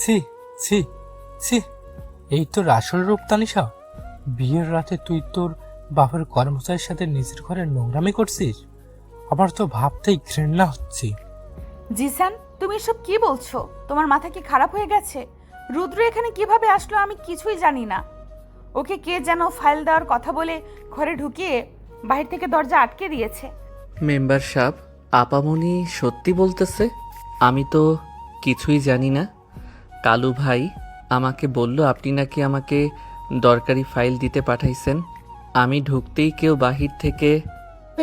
ছি ছি ছি, এই তোর আসল রূপ তানিশা? বিয়ের রাতে তুই তোর বাপের কর্মচারীর সাথে নিজের ঘরে নোংরামি করছিস? আমার তো ভাবতেই ঘৃণা হচ্ছে। জিসান, তুমি এসব কি বলছো? তোমার মাথা কি খারাপ হয়ে গেছে? রুদ্র এখানে কিভাবে আসলো আমি কিছুই জানি না। ওকে কে যেন ফাইল দেওয়ার কথা বলে ঘরে ঢুকিয়ে বাহির থেকে দরজা আটকে দিয়েছে। মেম্বার সাহেব, আপামনি সত্যি বলতেছে? আমি তো কিছুই জানি না। কালু ভাই আমাকে বলল আপনি নাকি আমাকে দরকারি ফাইল দিতে পাঠাইছেন। আমি ঢুকতেই কেউ বাহির থেকে।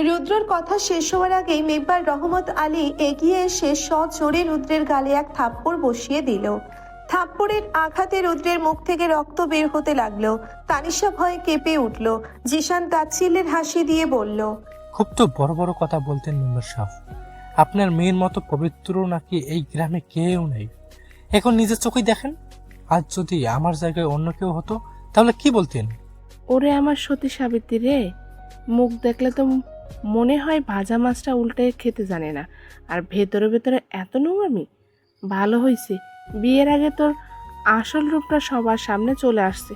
রুদ্রর কথা শেষ হওয়ার আগেই মেম্বার রহমত আলী এগিয়ে এসে সজোরে রুদ্রের গালে এক থাপ্পড় বসিয়ে দিল। থাপ্পড়ের আঘাতে রুদ্রের মুখ থেকে রক্ত বের হতে লাগলো। তানিশা ভয়ে কেঁপে উঠল। জিশান তাচ্ছিল্যের হাসি দিয়ে বলল, খুব তো বড় বড় কথা বলতেন মেম্বার সাহেব। আপনার মেয়ের মতো পবিত্র নাকি এই গ্রামে কেউ নেই। এখন নিজের চোখেই দেখেন। আজ যদি আমার জায়গায় অন্য কেউ হতো তাহলে কি বলতেন? ওরে আমার সতী সাবিত্রী রে, মুখ দেখলে তো মনে হয় ভাজা মাছটা উল্টে খেতে জানে না, আর ভেতরে ভেতরে এত নোংরামি। ভালো হয়েছে বিয়ের আগে তোর আসল রূপটা সবার সামনে চলে আসছে।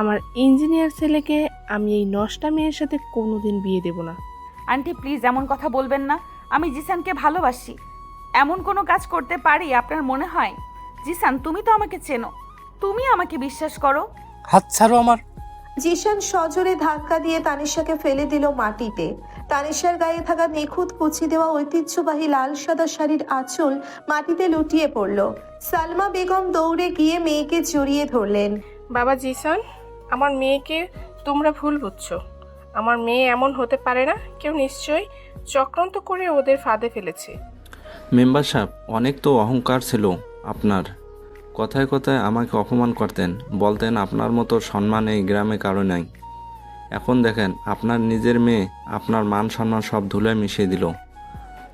আমার ইঞ্জিনিয়ার ছেলেকে আমি এই নষ্টা মেয়ের সাথে কোনোদিন বিয়ে দেব না। আন্টি প্লিজ এমন কথা বলবেন না। আমি জিসানকে ভালোবাসি। এমন কোনো কাজ করতে পারি আপনার মনে হয়? জিসান, তুমি তো আমাকে চেনো, তুমি আমাকে বিশ্বাস করো। হাত ছাড়ো আমার। জিশান সজোরে ধাক্কা দিয়ে তানিশাকে ফেলে দিল মাটিতে। তানিশার গায়ে থাকা নিখুঁত কুচি দেওয়া ঐতিহ্যবাহী লাল সাদা শাড়ির আঁচল মাটিতে লুটিয়ে পড়ল। সালমা বেগম দৌড়ে গিয়ে মেয়েকে জড়িয়ে ধরলেন। বাবা জিসান, আমার মেয়েকে তোমরা ভুল বুঝছো। আমার মেয়ে এমন হতে পারে না। কেউ নিশ্চয়ই চক্রান্ত করে ওদের ফাঁদে ফেলেছে। মেম্বার সাহেব, অনেক তো অহংকার ছিল আপনার। কথায় কথায় আমাকে অপমান করতেন, বলতেন আপনার মতো সম্মান এই গ্রামে কারো নাই। এখন দেখেন আপনার নিজের মেয়ে আপনার মান সম্মান সব ধুলোয় মিশিয়ে দিল।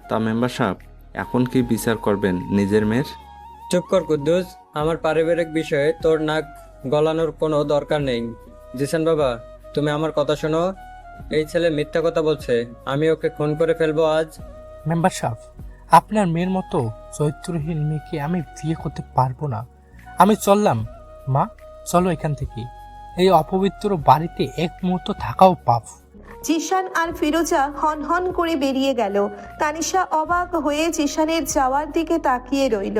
তা মেম্বার সাহেব, এখন কি বিচার করবেন নিজের মেয়ের? চুপ কর কুদ্দুস, আমার পারিবারিক বিষয়ে তোর নাক গলানোর কোনো দরকার নেই। জিসান বাবা, তুমি আমার কথা শোনো। এই ছেলে মিথ্যা কথা বলছে। আমি ওকে খুন করে ফেলবো আজ। মেম্বার সাহেব, আপনার মেয়ের মতো চরিত্রহীন মেয়েকে আমি বিয়ে করতে পারবো না। আমি চললাম। মা, চলো এখান থেকে। এই অপবিত্র বাড়িতে এক মুহূর্ত থাকাও পাপ। জিশান আর ফিরোজা হন হন করে বেরিয়ে গেল। তানিশা অবাক হয়ে জিশানের যাওয়ার দিকে তাকিয়ে রইল।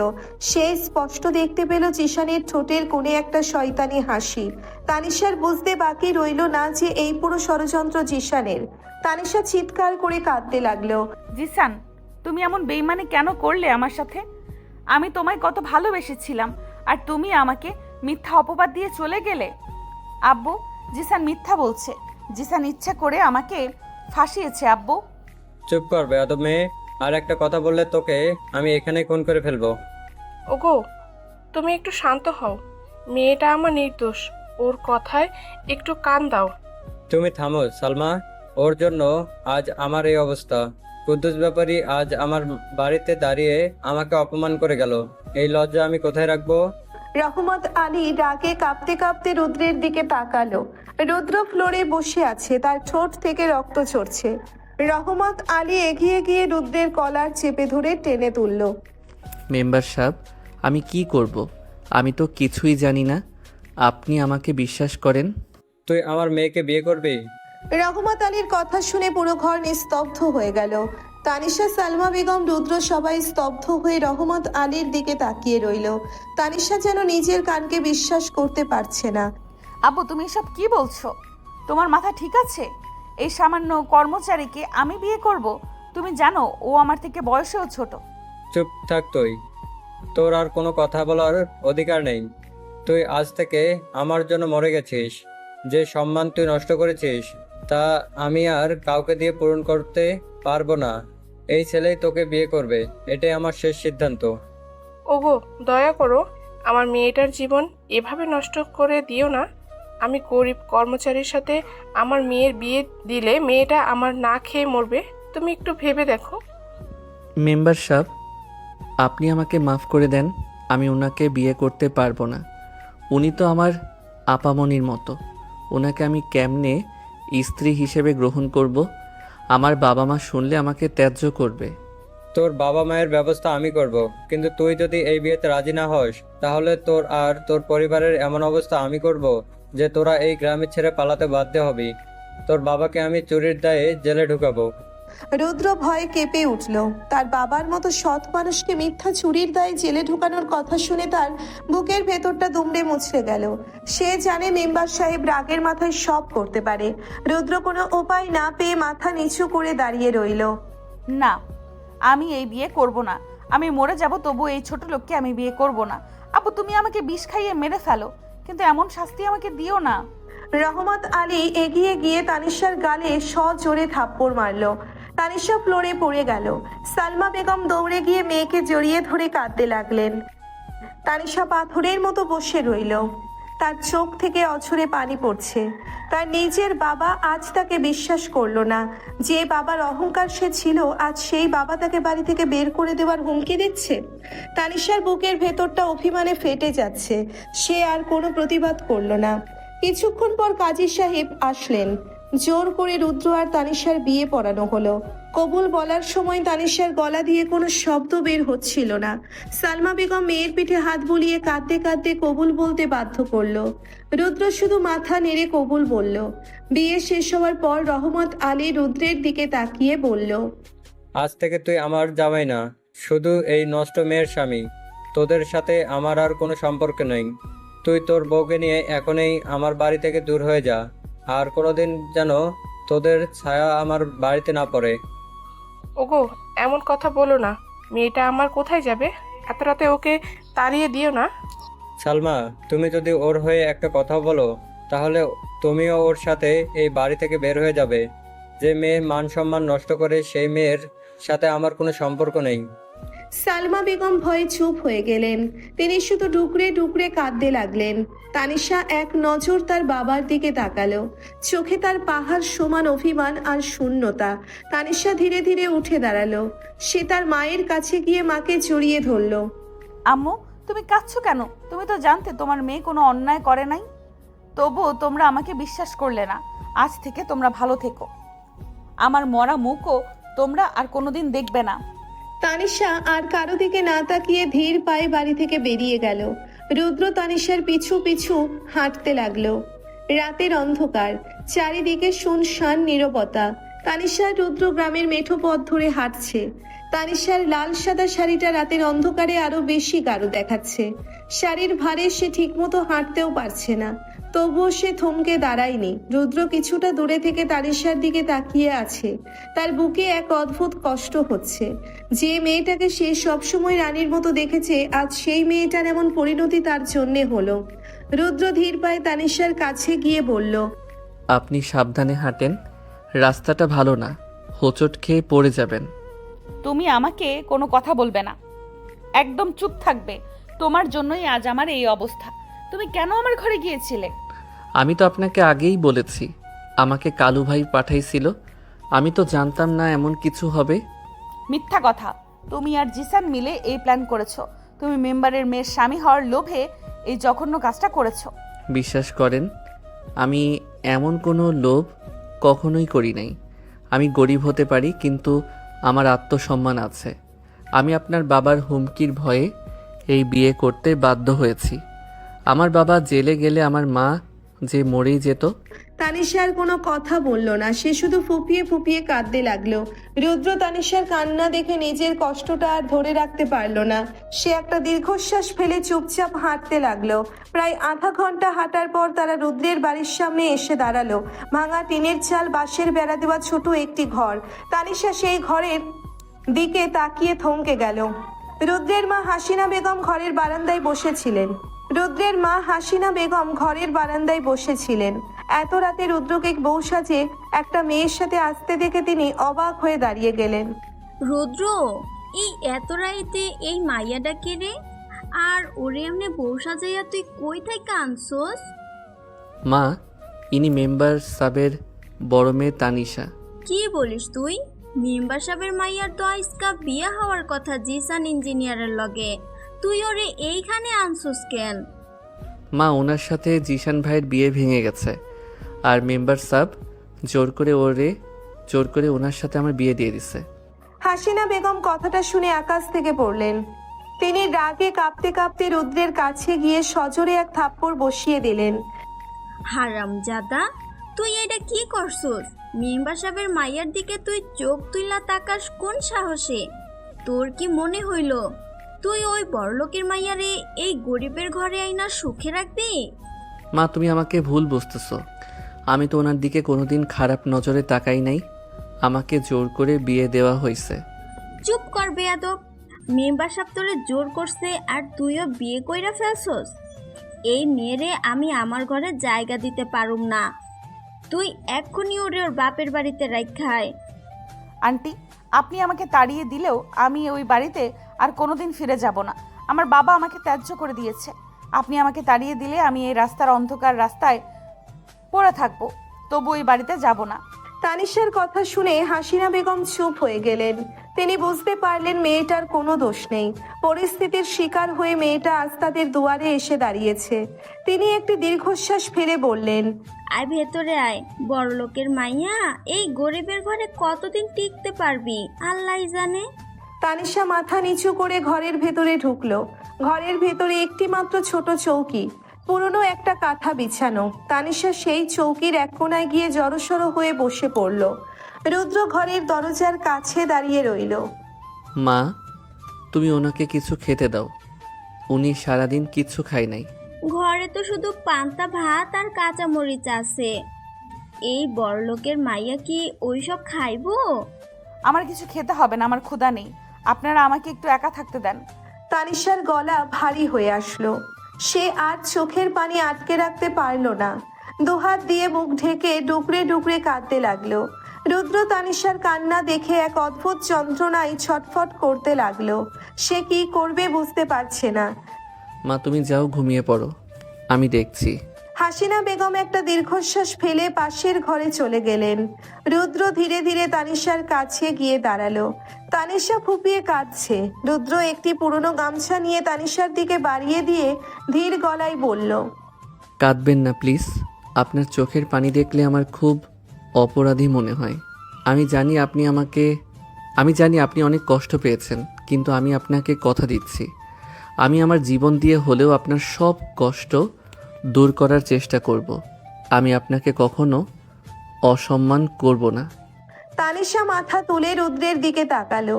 সে স্পষ্ট দেখতে পেল জিশানের ঠোঁটের কোণে একটা শয়তানি হাসি। তানিশার বুঝতে বাকি রইল না যে এই পুরো ষড়যন্ত্র জিশানের। তানিশা চিৎকার করে কাঁদতে লাগলো। জিসান, তুমি এমন বেইমানি কেন করলে আমার সাথে? আমি তোমায় কত ভালোবেসেছিলাম, আর তুমি আমাকে মিথ্যা অপবাদ দিয়ে চলে গেলে। আব্বু, জিসান মিথ্যা বলছে। জিসান ইচ্ছা করে আমাকে ফাঁসিয়েছে আব্বু। চুপ কর বেয়াদব মেয়ে। আর একটা কথা বললে তোকে আমি এখানে খুন করে ফেলবো। ওগো, তুমি একটু শান্ত হও। মেয়েটা আমার নির্দোষ, ওর কথায় একটু কান দাও। তুমি থামো সালমা। ওর জন্য আজ আমার এই অবস্থা। কুদ্দুস ব্যাপারী আজ আমার বাড়িতে দাঁড়িয়ে আমাকে অপমান করে গেল। এই লজ্জা আমি কোথায় রাখবো? রহমত আলী রাগে কাঁপতে কাঁপতে রুদ্রের দিকে তাকালো। রুদ্র ফ্লোরে বসে আছে, তার ঠোঁট থেকে রক্ত ঝরছে। রহমত আলী এগিয়ে গিয়ে রুদ্রের কলার চেপে ধরে টেনে তুলল। মেম্বার সাহেব, আমি কি করব? আমি তো কিছুই জানি না। আপনি আমাকে বিশ্বাস করেন? তুই আমার মেয়েকে বিয়ে করবি? রহমত আলীর কথা শুনে পুরো ঘর নিস্তব্ধ হয়ে গেল। তানিশা, সালমা বেগম, রুদ্র সবাই স্তব্ধ হয়ে রহমত আলীর দিকে তাকিয়ে রইল। তানিশা যেন নিজের কানকে বিশ্বাস করতে পারছে না। আব্বু, তুমি এসব কি বলছো? তোমার মাথা ঠিক আছে? এই সামান্য কর্মচারীকে আমি বিয়ে করব? তুমি জানো ও আমার থেকে বয়সেও ছোট। চুপ থাক তুই। তোর আর কোনো কথা বলার অধিকার নেই। তুই আজ থেকে আমার জন্য মরে গেছিস। যে সম্মান তুই নষ্ট করেছিস তা আমি আর কাউকে দিয়ে পূরণ করতে পারবো না। এই ছেলেই তোকে বিয়ে করবে, এটাই আমার শেষ সিদ্ধান্ত। ওগো, দয়া করো, আমার মেয়েটার জীবন এভাবে নষ্ট করে দিও না। আমি গরিব কর্মচারীর সাথে আমার মেয়ের বিয়ে দিলে মেয়েটা আমার না খেয়ে মরবে। তুমি একটু ভেবে দেখো। মেম্বার সাহেব, আপনি আমাকে মাফ করে দেন। আমি ওনাকে বিয়ে করতে পারবো না। উনি তো আমার আপামনির মতো। ওনাকে আমি কেমনে স্ত্রী হিসেবে গ্রহণ করব? আমার বাবা মা শুনলে আমাকে ত্যায্য করবে। তোর বাবা মায়ের ব্যবস্থা আমি করব, কিন্তু তুই যদি এই বিয়েতে রাজি না হস তাহলে তোর আর তোর পরিবারের এমন অবস্থা আমি করব যে তোরা এই গ্রামে ছেড়ে পালাতে বাধ্য হবি। তোর বাবাকে আমি চুরির দায়ে জেলে ঢুকাবো। রুদ্র ভয়ে কেঁপে উঠল। তার বাবার মতো সৎ মানুষকে মিথ্যা চুরির দায়ে জেলে ঢুকানোর কথা শুনে তার বুকের ভেতরটা দুমড়ে মুচড়ে গেল। সে জানে মেম্বার সাহেব রাগের মাথায় সব করতে পারে। রুদ্র কোনো উপায় না পেয়ে মাথা নিচু করে দাঁড়িয়ে রইল। না, আমি এই বিয়ে করব না। আমি মরে যাব, তবু এই ছোট লোককে আমি বিয়ে করব না। আপু, তুমি আমাকে বিষ খাইয়ে মেরে ফেলো, কিন্তু এমন শাস্তি আমাকে দিও না। রহমত আলী এগিয়ে গিয়ে তানিশার গালে সজোরে থাপ্পড় মারল। তানিশা ফ্লোরে পড়ে গেল। সালমা বেগম দৌড়ে গিয়ে মেয়েকে জড়িয়ে ধরে কাঁদতে লাগলেন। তানিশা পাথরের মতো বসে রইল। তার চোখ থেকে অঝরে পানি পড়ছে। তার নিজের বাবা আজ তাকে বিশ্বাস করলো না। যে বাবার অহংকার সে ছিল, আজ সেই বাবা তাকে বাড়ি থেকে বের করে দেওয়ার হুমকি দিচ্ছে। তানিশার বুকের ভেতরটা অভিমানে ফেটে যাচ্ছে। সে আর কোনো প্রতিবাদ করলো না। কিছুক্ষণ পর কাজী সাহেব আসলেন। জোর করে রুদ্র আর তানিশার বিয়ে পড়ানো হলো। কবুল বলার সময় তানিশার গলা দিয়ে কোনো শব্দ বের হচ্ছিল না। সালমা বেগম মেয়ের পিঠে হাত বুলিয়ে কাঁদতে কাঁদতে কবুল বলতে বাধ্য করলো। রুদ্র শুধু মাথা নেড়ে কবুল বলল। বিয়ে শেষ হওয়ার পর রহমত আলী রুদ্রের দিকে তাকিয়ে বলল, আজ থেকে তুই আমার জামাই না, শুধু এই নষ্ট মেয়ের স্বামী। তোদের সাথে আমার আর কোনো সম্পর্ক নেই। তুই তোর বউকে নিয়ে এখনই আমার বাড়ি থেকে দূর হয়ে যা। আর কোনোদিন যেন তোদের ছায়া আমার বাড়িতে না পড়ে। ওগো, এমন কথা বলো না। মেয়েটা আমার কোথায় যাবে? এত রাতে ওকে তাড়িয়ে দিও না। সালমা, তুমি যদি ওর হয়ে একটা কথা বলো তাহলে তুমিও ওর সাথে এই বাড়ি থেকে বের হয়ে যাবে। যে মেয়ে মান সম্মান নষ্ট করে সেই মেয়ের সাথে আমার কোনো সম্পর্ক নেই। সালমা বেগম ভয়ে চুপ হয়ে গেলেন। তিনি শুধু ডুকরে ডুকরে কাঁদতে লাগলেন। তানিশা এক নজর তার বাবার দিকে তাকালো। চোখে তার পাহাড় সমান অভিমান আর শূন্যতা। তানিশা ধীরে ধীরে উঠে দাঁড়ালো। সে তার মায়ের কাছে গিয়ে মাকে জড়িয়ে ধরল। আম্মু, তুমি কাঁদছো কেন? তুমি তো জানতে তোমার মেয়ে কোনো অন্যায় করে নাই, তবুও তোমরা আমাকে বিশ্বাস করলে না। আজ থেকে তোমরা ভালো থেকো। আমার মরা মুখও তোমরা আর কোনোদিন দেখবে না। তানিশা আর কারো দিকে না তাকিয়ে ধীর পায়ে বাড়ি থেকে বেরিয়ে গেল। রুদ্র তানিশার পিছু পিছু হাঁটতে লাগলো। রাতের অন্ধকার, চারিদিকে শুনশান নীরবতা। তানিশা রুদ্র গ্রামের মেঠো পথ ধরে হাঁটছে। তানিশার লাল সাদা শাড়িটা রাতের অন্ধকারে আরো বেশি গাঢ় দেখাচ্ছে। শাড়ির ভারে সে ঠিকমতো হাঁটতেও পারছে না। তবুও সে থমকে দাঁড়ায়নি। রুদ্র কিছুটা দূরে থেকে তানিশার দিকে তাকিয়ে আছে। তার বুকে এক অদ্ভুত কষ্ট হচ্ছে। যে মেয়েটাকে সে সবসময় রানীর মতো দেখেছে, আজ সেই মেয়েটার এমন পরিণতি তার জন্যে হলো। রুদ্র ধীর পায়ে তানিশার কাছে গিয়ে বলল, আপনি সাবধানে হাঁটেন, রাস্তাটা ভালো না, হোঁচট খেয়ে পড়ে যাবেন। তুমি আমাকে কোনো কথা বলবে না, একদম চুপ থাকবে। তোমার জন্যই আজ আমার এই অবস্থা। তুমি কেন আমার ঘরে গিয়েছিলে? আমি তো আপনাকে আগেই বলেছি, আমাকে কালু ভাই পাঠাইছিল। আমি তো জানতাম না এমন কিছু হবে। মিথ্যা কথা। তুমি আর জিসান মিলে এই প্ল্যান করেছো। তুমি মেম্বারের মেয়ের স্বামী হওয়ার লোভে এই জঘন্য কাজটা করেছো। বিশ্বাস করেন, আমি এমন কোনো লোভ কখনোই করি নাই। আমি গরিব হতে পারি, কিন্তু আমার আত্মসম্মান আছে। আমি আপনার বাবার হুমকির ভয়ে এই বিয়ে করতে বাধ্য হয়েছি। আমার বাবা জেলে গেলে আমার মা যে মরেই যেত। তানিশার কোনো কথা বলল না। সে শুধু ফুপিয়ে ফুপিয়ে কাঁদতে লাগলো। রুদ্র তানিশার কান্না দেখে নিজের কষ্টটা আর ধরে রাখতে পারল না। সে একটা দীর্ঘশ্বাস ফেলে চুপচাপ হাঁটতে লাগলো। প্রায় আধা ঘন্টা হাঁটার পর তারা রুদ্রের বাড়ির সামনে এসে দাঁড়ালো। ভাঙা টিনের চাল, বাঁশের বেড়া দেওয়া ছোট একটি ঘর। তানিশা সেই ঘরের দিকে তাকিয়ে থমকে গেল। রুদ্রের মা হাসিনা বেগম ঘরের বারান্দায় বসেছিলেন। এত রাতে রুদ্রকে বউ সাজে একটা মেয়ের সাথে আসতে দেখে তিনি অবাক হয়ে দাঁড়িয়ে গেলেন। রুদ্র, এই এত রাইতে এই মাইয়াটা কে রে? আর ওরে এমনি বউ সাজাইয়া তুই কই থেকে আনছোস? মা, ইনি মেম্বার সাবের বড় মেয়ে তানিশা। কি বলিস তুই? মেম্বার সাহেবের মাইয়ার তো আজকা বিয়ে হওয়ার কথা জিসান ইঞ্জিনিয়ারের লগে। তুই ওরে এইখানে আনছোস কেন? মা, ওনার সাথে জিশান ভাইয়ের বিয়ে ভেঙে গেছে, আর মেম্বার সাব জোর করে ওনার সাথে আমার বিয়ে দিয়ে দিছে। হাসিনা বেগম কথাটা শুনে আকাশ থেকে পড়লেন। তিনি রাগে কাঁপতে কাঁপতে রুদ্রের কাছে গিয়ে সজোরে এক থাপ্পড় বসিয়ে দিলেন। হারামজাদা, তুই এটা কি করছস? মেম্বার সাহেবের মাইয়ার দিকে তুই চোখ তুইলা তাকাস কোন সাহসে? তোর কি মনে হইল তুই ওই বড়লোকের মাইয়ারে এই গরিবের ঘরে আইনা সুখে রাখবি? মা, তুমি আমাকে ভুল বুঝতেছো। আমি তো ওনার দিকে কোনোদিন খারাপ নজরে তাকাই নাই। আমাকে জোর করে বিয়ে দেওয়া হয়েছে। চুপ কর বেয়াদব। মেম্বার সাহেব তোরে জোর করছে আর তুইও বিয়ে কইরা ফেলছস? এই মেয়েরে আমি আমার ঘরে জায়গা দিতে পারুম না। তুই এক্ষুনি ওরে ওর বাপের বাড়িতে রাখায়। আন্টি, আপনি আমাকে তাড়িয়ে দিলেও আমি ওই বাড়িতে আর কোনোদিন ফিরে যাব না। আমার বাবা আমাকে ত্যায্য করে দিয়েছে। আপনি আমাকে তাড়িয়ে দিলে আমি এই রাস্তার অন্ধকার রাস্তায় পড়ে থাকবো, তবু ওই বাড়িতে যাব না। তানিশার কথা শুনে হাসিনা বেগম চুপ হয়ে গেলেন। তিনি বুঝতে পারলেন মেয়েটার কোনো দোষ নেই। পরিস্থিতির শিকার হয়ে মেয়েটা আজ তাদের দুয়ারে এসে দাঁড়িয়েছে। তিনি একটি দীর্ঘশ্বাস ফেলে বললেন, আয় ভেতরে আয়। বড়লোকের মাইয়া এই গরিবের ঘরে কতদিন টিকতে পারবি আল্লাহই জানে। তানিশা মাথা নিচু করে ঘরের ভেতরে ঢুকলো। ঘরের ভেতরে একটি মাত্র ছোট চৌকি, পুরনো একটা কাঁথা বিছানো। তানিশা সেই চৌকির এক কোণায় গিয়ে জড়সড় হয়ে বসে পড়ল। রুদ্র ঘরের দরজার কাছে দাঁড়িয়ে রইল। মা, তুমি ওনাকে কিছু খেতে দাও। উনি সারাদিন কিচ্ছু খায় নাই। ঘরে তো শুধু পান্তা ভাত আর কাঁচা মরিচ আছে। এই বড়লোকের মাইয়া কি ওইসব খাইবো? আমার কিছু খেতে হবে না, আমার ক্ষুধা নেই। আপনারা আমাকে একটু একা থাকতে দেন। তানিশার গলা ভারী হয়ে আসলো। সে আর চোখের পানি আটকে রাখতে পারল না। দুহাত দিয়ে মুখ ঢেকে ডুকরে ডুকরে কাঁদতে লাগলো। রুদ্র তানিশার কান্না দেখে এক অদ্ভুত যন্ত্রণায় ছটফট করতে লাগলো। সে কি করবে বুঝতে পারছে না। মা, তুমি যাও, ঘুমিয়ে পড়ো, আমি দেখছি। হাসিনা বেগম একটা দীর্ঘশ্বাস ফেলে পাশের ঘরে চলে গেলেন। রুদ্র ধীরে ধীরে তানিশার কাছে গিয়ে দাঁড়ালো। তানিশা ফুপিয়ে কাঁদছে। রুদ্র একটি পুরনো গামছা নিয়ে তানিশার দিকে বাড়িয়ে দিয়ে ধীর গলায় বলল, কাঁদবেন না প্লিজ। আপনার চোখের পানি দেখলে আমার খুব অপরাধী মনে হয়। আমি জানি আপনি অনেক কষ্ট পেয়েছেন, কিন্তু আমি আপনাকে কথা দিচ্ছি, আমি আমার জীবন দিয়ে হলেও আপনার সব কষ্ট দূর করার চেষ্টা করব। আমি আপনাকে কখনো অসম্মান করব না। তানিশা মাথা তুলে রুদ্রের দিকে তাকালো।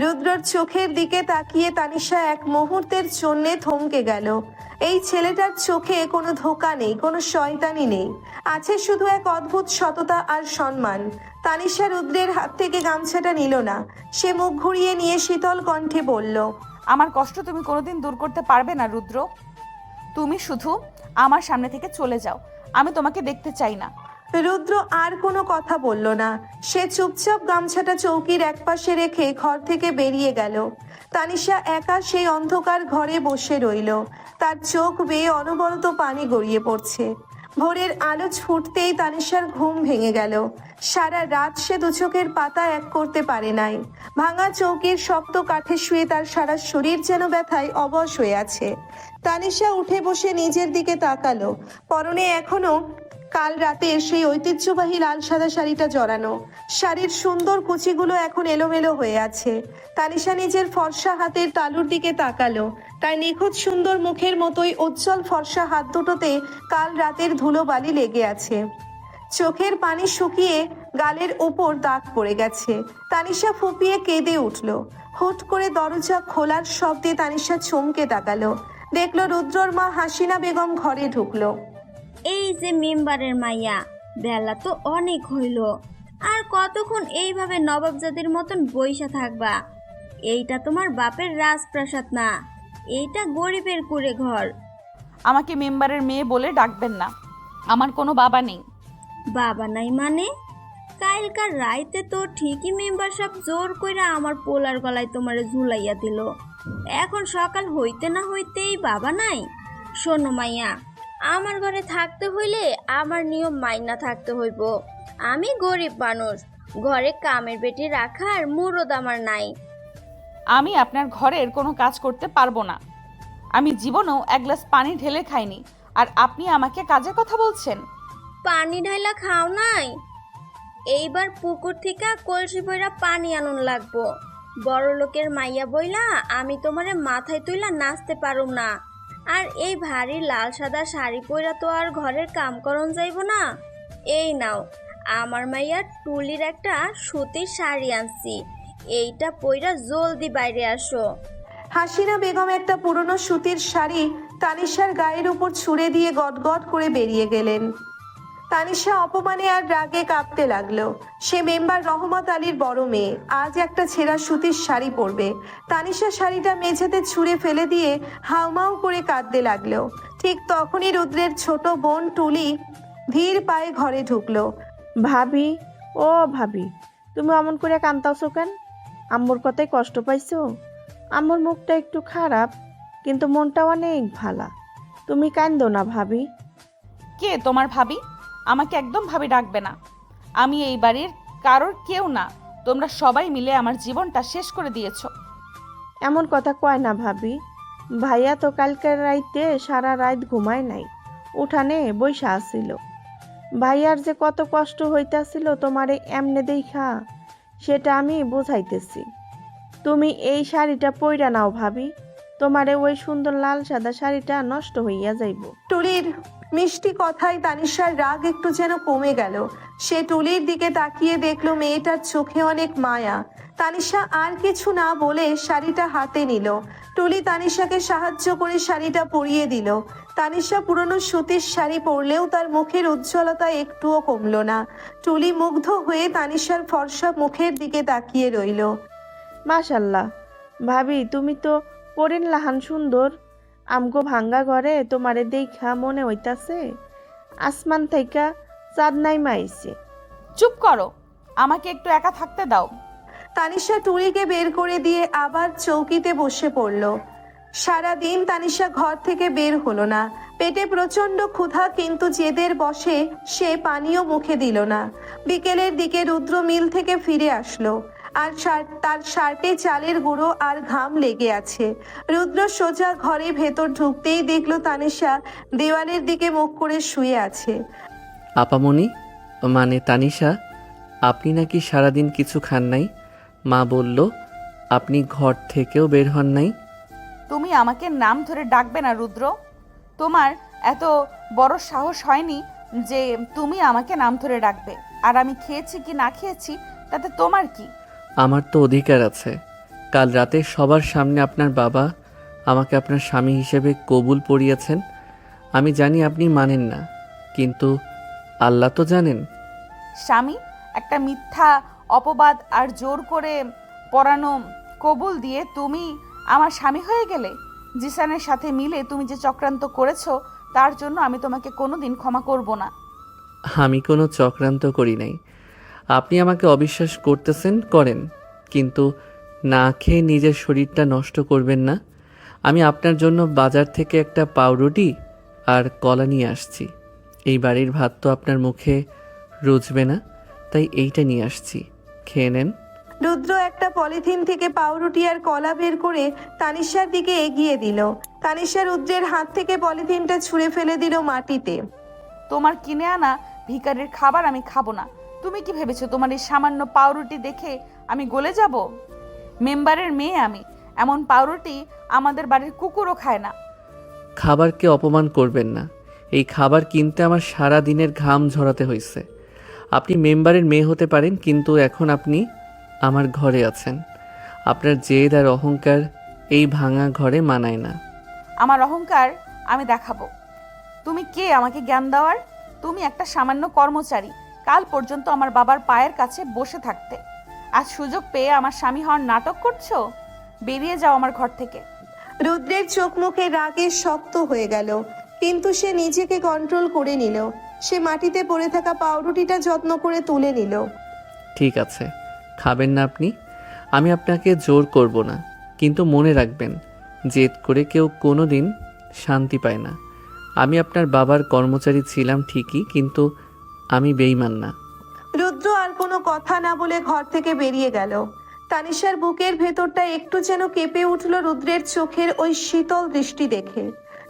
রুদ্রর চোখের দিকে তাকিয়ে তানিশা এক মুহূর্তের জন্যে থমকে গেল। এই ছেলেটার চোখে কোনো ধোঁকা নেই, কোনো শয়তানি নেই, আছে শুধু এক অদ্ভুত সততা আর সম্মান। তানিশা রুদ্রের হাত থেকে গামছাটা নিল না। সে মুখ ঘুরিয়ে নিয়ে শীতল কণ্ঠে বলল, আমার কষ্ট তুমি কোনোদিন দূর করতে পারবে না রুদ্র। তুমি শুধু আমার সামনে থেকে চলে যাও, আমি তোমাকে দেখতে চাই না। রুদ্র আর কোনো কথা বলল না। সে চুপচাপ গামছাটা চৌকির একপাশে রেখে ঘর থেকে বেরিয়ে গেল। তানিশা একা সেই অন্ধকার ঘরে বসে রইল। তার চোখ বেয়ে অনবরত পানি গড়িয়ে পড়ছে। ভোরের আলো ছুটতেই তানিশার ঘুম ভেঙে গেল। সারা রাত সে দু চোখের পাতা এক করতে পারে নাই। ভাঙা চৌকির শক্ত কাঠে শুয়ে তার সারা শরীর যেন ব্যথায় অবশ হয়ে আছে। তানিশা উঠে বসে নিজের দিকে তাকালো। পরনে এখনো কাল রাতের সেই ঐতিহ্যবাহী লাল সাদা শাড়িটা জড়ানো। শাড়ির সুন্দর কুচিগুলো এখন এলোমেলো হয়ে আছে। তানিশা নিজের ফর্সা হাতের তালুর দিকে তাকালো। তার নিখুঁত সুন্দর মুখের মতোই উজ্জ্বল ফর্সা হাত দুটোতে কাল রাতের ধুলোবালি লেগে আছে। চোখের পানি শুকিয়ে গালের উপর দাগ পড়ে গেছে। তানিশা ফুপিয়ে কেঁদে উঠল। হুট করে দরজা খোলার শব্দে তানিশা চমকে তাকালো। দেখলো রুদ্রর মা হাসিনা বেগম ঘরে ঢুকলো। এই যে মেম্বারের মাইয়া, বেলা তো অনেক হইল, আর কতক্ষণ এইভাবে নবাবজাদের মতন বইসা থাকবা? এইটা তোমার বাপের রাজপ্রাসাদ না, এইটা গরিবের কুড়ে ঘর। আমাকে মেম্বারের মেয়ে বলে ডাকবেন না, আমার কোনো বাবা নেই। বাবা নাই মানে? কালকার রাইতে তো ঠিকই মেম্বার সব জোর কইরা আমার পোলার গলায় তোমারে ঝুলাইয়া দিল, এখন সকাল হইতে না হইতেই বাবা নাই? শোনো মাইয়া, আমার ঘরে থাকতে হইলে আমার নিয়ম মাইনা থাকতে হইব। আমি গরিব মানুষ, ঘরে কামের বেটি রাখার মুরদ আমার নাই। আমি আপনার ঘরের কোনো কাজ করতে পারবো না। আমি জীবনেও এক গ্লাস পানি ঢেলে খাইনি, আর আপনি আমাকে কাজের কথা বলছেন? পানি ঢাইলা খাও নাই? এইবার পুকুর থেকে কলসি ভরা পানি আনুন লাগবো। বড় লোকের মাইয়া বইলা আমি তোমারে মাথায় তুইলা নাচতে পারুম না। আর এই ভারী লাল সাদা শাড়ি পইরা তো আর ঘরের কাম করন যাইব না। এই নাও, আমার মাইয়ার টুলির একটা সুতির শাড়ি আনছি, এইটা পইরা জলদি বাইরে আসো। হাসিনা বেগম একটা পুরনো সুতির শাড়ি তানিশার গায়ের উপর ছুঁড়ে দিয়ে গটগট করে বেরিয়ে গেলেন। তানিশা অপমানে আর রাগে কাঁপতে লাগলো। সে মেম্বার রহমত আলীর বড় মেয়ে, আজ একটা ছেঁড়া সুতির শাড়ি পরবে। তানিশা শাড়িটা মেঝেতে ছুঁড়ে ফেলে দিয়ে হাউমাউ করে কাঁদতে লাগলো। ঠিক তখনই রুদ্রের ছোট বোন টুলি ধীর পায়ে ঘরে ঢুকলো। ভাবি, ও ভাবি, তুমি অমন করে কান্দাওছো কেন? আম্মুর কথাই কষ্ট পাইছো? আম্মুর মুখটা একটু খারাপ, কিন্তু মনটা অনেক ভালা। তুমি কান্দো না ভাবি। কে তোমার ভাবি? আমাকে একদম ভাবি ডাকবে না। আমি এই বাড়ির কারোর কেউ না। তোমরা সবাই মিলে আমার জীবনটা শেষ করে দিয়েছো। এমন কথা কয় না ভাবি। ভাইয়া তো কালকের রাইতে সারা রাত ঘুমায় নাই, উঠানে বইসা আসিল। ভাইয়ার যে কত কষ্ট হইতাছিল তোমারে এমনে দেখা, সেটা আমি বুঝাইতেছি। তুমি এই শাড়িটা পইরা নাও ভাবি, তোমারে ওই সুন্দর লাল সাদা শাড়িটা নষ্ট হইয়া যাইব। টুলির মিষ্টি কথায় তানিশার রাগ একটু যেন কমে গেল। সে টুলির দিকে তাকিয়ে দেখলো মেয়েটার চোখে অনেক মায়া। তানিশা আর কিছু না বলে শাড়িটা হাতে নিল। টুলি তানিশাকে সাহায্য করে শাড়িটা পরিয়ে দিল। তানিশা পুরনো সুতির শাড়ি পরলেও তার মুখের উজ্জ্বলতা একটুও কমলো না। টুলি মুগ্ধ হয়ে তানিশার ফর্সা মুখের দিকে তাকিয়ে রইল। মাশাল্লাহ ভাবি, তুমি তো পরিন লাহান সুন্দর। আমগো ভাঙ্গা ঘরে তোমারে দেখা মনে হইতাছে আসমান থাইকা চাঁদ নাইমা আইছে। চুপ করো, আমাকে একটু একা থাকতে দাও। তানিশা টুলিকে বের করে দিয়ে আবার চৌকিতে বসে পড়ল। সারাদিন তানিশা ঘর থেকে বের হলো না। পেটে প্রচন্ড ক্ষুধা, কিন্তু জেদের বশে সে পানিও মুখে দিল না। বিকেলের দিকে রুদ্র মিল থেকে ফিরে আসলো, আর তার শার্টে চালের গুঁড়ো আর ঘাম লেগে আছে। রুদ্র সোজা ঘরে ভেতর ঢুকতেই দেখলো তানিশা দেওয়ালের দিকে মুখ করে শুয়ে আছে। আপামনি, মানে তানিশা, আপনি নাকি সারাদিন কিছু খান নাই। মা বলল আপনি ঘর থেকেও বের হন নাই। তুমি আমাকে নাম ধরে ডাকবে না রুদ্র। তোমার এত বড় সাহস হয়নি যে তুমি আমাকে নাম ধরে ডাকবে। আর আমি খেয়েছি কি না খেয়েছি তাতে তোমার কি? আমার তো অধিকার আছে। কাল রাতে সবার সামনে আপনার বাবা আমাকে আপনার স্বামী হিসেবে কবুল পড়িয়েছেন। আমি জানি আপনি মানেন না, কিন্তু আল্লাহ তো জানেন। স্বামী? একটা মিথ্যা অপবাদ আর জোর করে পরানো কবুল দিয়ে তুমি আমার স্বামী হয়ে গেলে। জিসানের সাথে মিলে তুমি যে চক্রান্ত করেছো তার জন্য আমি তোমাকে কোনোদিন ক্ষমা করব না। আমি কোনো চক্রান্ত করি নাই। আপনি আমাকে অবিশ্বাস করতেছেন, করেন, কিন্তু না খেয়ে নিজের শরীরটা নষ্ট করবেন না। আমি আপনার জন্য বাজার থেকে একটা পাউরুটি আর কলা নিয়ে আসছি। এই বাড়ির ভাত তো আপনার মুখে রুচবে না, তাই এইটা নিয়ে আসছি, খেয়ে নেন। রুদ্র একটা পলিথিন থেকে পাউরুটি আর কলা বের করে তানিশার দিকে এগিয়ে দিল। তানিশা রুদ্রের হাত থেকে পলিথিনটা ছুঁড়ে ফেলে দিল মাটিতে। তোমার কিনে আনা ভিখারির খাবার আমি খাবো না। তুমি কি ভেবেছো তোমার এই সামান্য পাউরুটি দেখে আমি গলে যাব? মেম্বারের মেয়ে আমি, এমন পাউরুটি আমাদের বাড়ির কুকুরও খায় না। খাবারকে অপমান করবেন না। এই খাবার কিনতে আমার সারা দিনের ঘাম ঝরাতে হয়েছে। আপনি মেম্বারের মেয়ে হতে পারেন, কিন্তু এখন আপনি আমার ঘরে আছেন। আপনার জেদ আর অহংকার এই ভাঙা ঘরে মানায় না। আমার অহংকার আমি দেখাবো। তুমি কে আমাকে জ্ঞান দেওয়ার? তুমি একটা সামান্য কর্মচারী। কাল পর্যন্ত আমার বাবার পায়ের কাছে বসে থাকতে, আজ সুযোগ পেয়ে আমার স্বামী হওয়ার নাটক করছো? বেরিয়ে যাও আমার ঘর থেকে। রুদ্রের চোখ মুখে রাগে শক্ত হয়ে গেল, কিন্তু সে নিজেকে কন্ট্রোল করে নিল। সে মাটিতে পড়ে থাকা পাউরুটিটা যত্ন করে তুলে নিল। ঠিক আছে, খাবেন না আপনি? আমি আপনাকে জোর করব না, কিন্তু মনে রাখবেন, জেদ করে কেউ কোনো দিন শান্তি পায় না। আমি আপনার বাবার কর্মচারী ছিলাম ঠিকই, কিন্তু আমি বেঈমান না। রুদ্র আর কোনো কথা না বলে ঘর থেকে বেরিয়ে গেল। তানিশার বুকের ভেতরটা একটু যেন কেঁপে উঠল রুদ্রের চোখের ওই শীতল দৃষ্টি দেখে।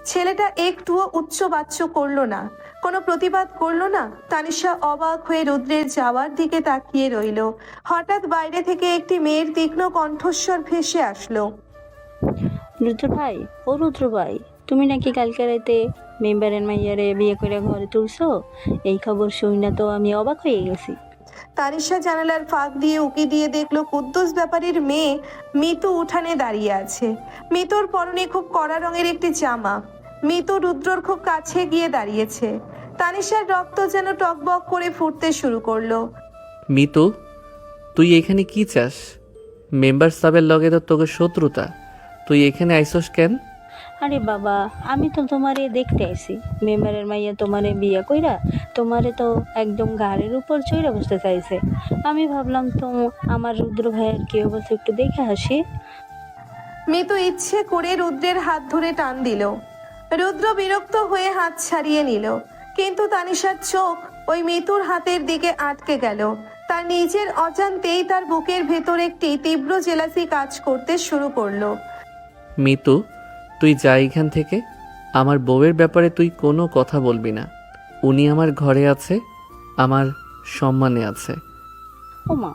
ছেলেটা একটুও উচ্চবাচ্য করলো না, কোনো প্রতিবাদ করলো না। তানিশা অবাক হয়ে রুদ্রের যাওয়ার দিকে তাকিয়ে রইল। হঠাৎ বাইরে থেকে একটি মেয়ের তীক্ষ্ণ কণ্ঠস্বর ভেসে আসলো। রুদ্র ভাই, ও রুদ্র ভাই, তুমি নাকি কালকে রাতে মেম্বারের মাইয়ারে বিয়ে করে ঘরে তুলছো? এই খবর শুই না তো আমি অবাক হয়ে গেছি। তানিশা জানালার ফাঁক দিয়ে উকি দিয়ে দেখলো কুদ্দুস ব্যাপারীর মেয়ে মিতু উঠানে দাঁড়িয়ে আছে। মিতুর পরনে খুব কড়া রঙের একটি জামা। মিতু রুদ্রর খুব কাছে গিয়ে দাঁড়িয়েছে। তানিশার রক্ত যেন টকবক করে ফুটতে শুরু করলো। মিতু, তুই এখানে কি চাস? মেম্বার সাহেবের লগে তো তোকে শত্রুতা, তুই এখানে আইসস কেন? আরে বাবা, আমি তো তোমারে দেখতে আইছি। মেম্বারের মাইয়া তোমারে বিয়ে কইরা তোমারে তো একদম ঘাড়ের উপর চইরা বসতে চাইছে। আমি ভাবলাম তো আমার রুদ্র ভাইয়ের কি অবস্থা একটু দেখে আসি। মিতু ইচ্ছে করে রুদ্রের হাত ধরে টান দিল। রুদ্র বিরক্ত হয়ে হাত ছাড়িয়ে নিল, কিন্তু তানিশার চোখ ওই মিতুর হাতের দিকে আটকে গেল। তার নিজের অজান্তেই তার বুকের ভেতর একটি তীব্র জেলাসি কাজ করতে শুরু করলো। মিতু, তুই যা এখান থেকে। আমার বউয়ের ব্যাপারে তুই কোনো কথা বলবি না। উনি আমার ঘরে আছে, আমার সম্মানে আছে। ওমা,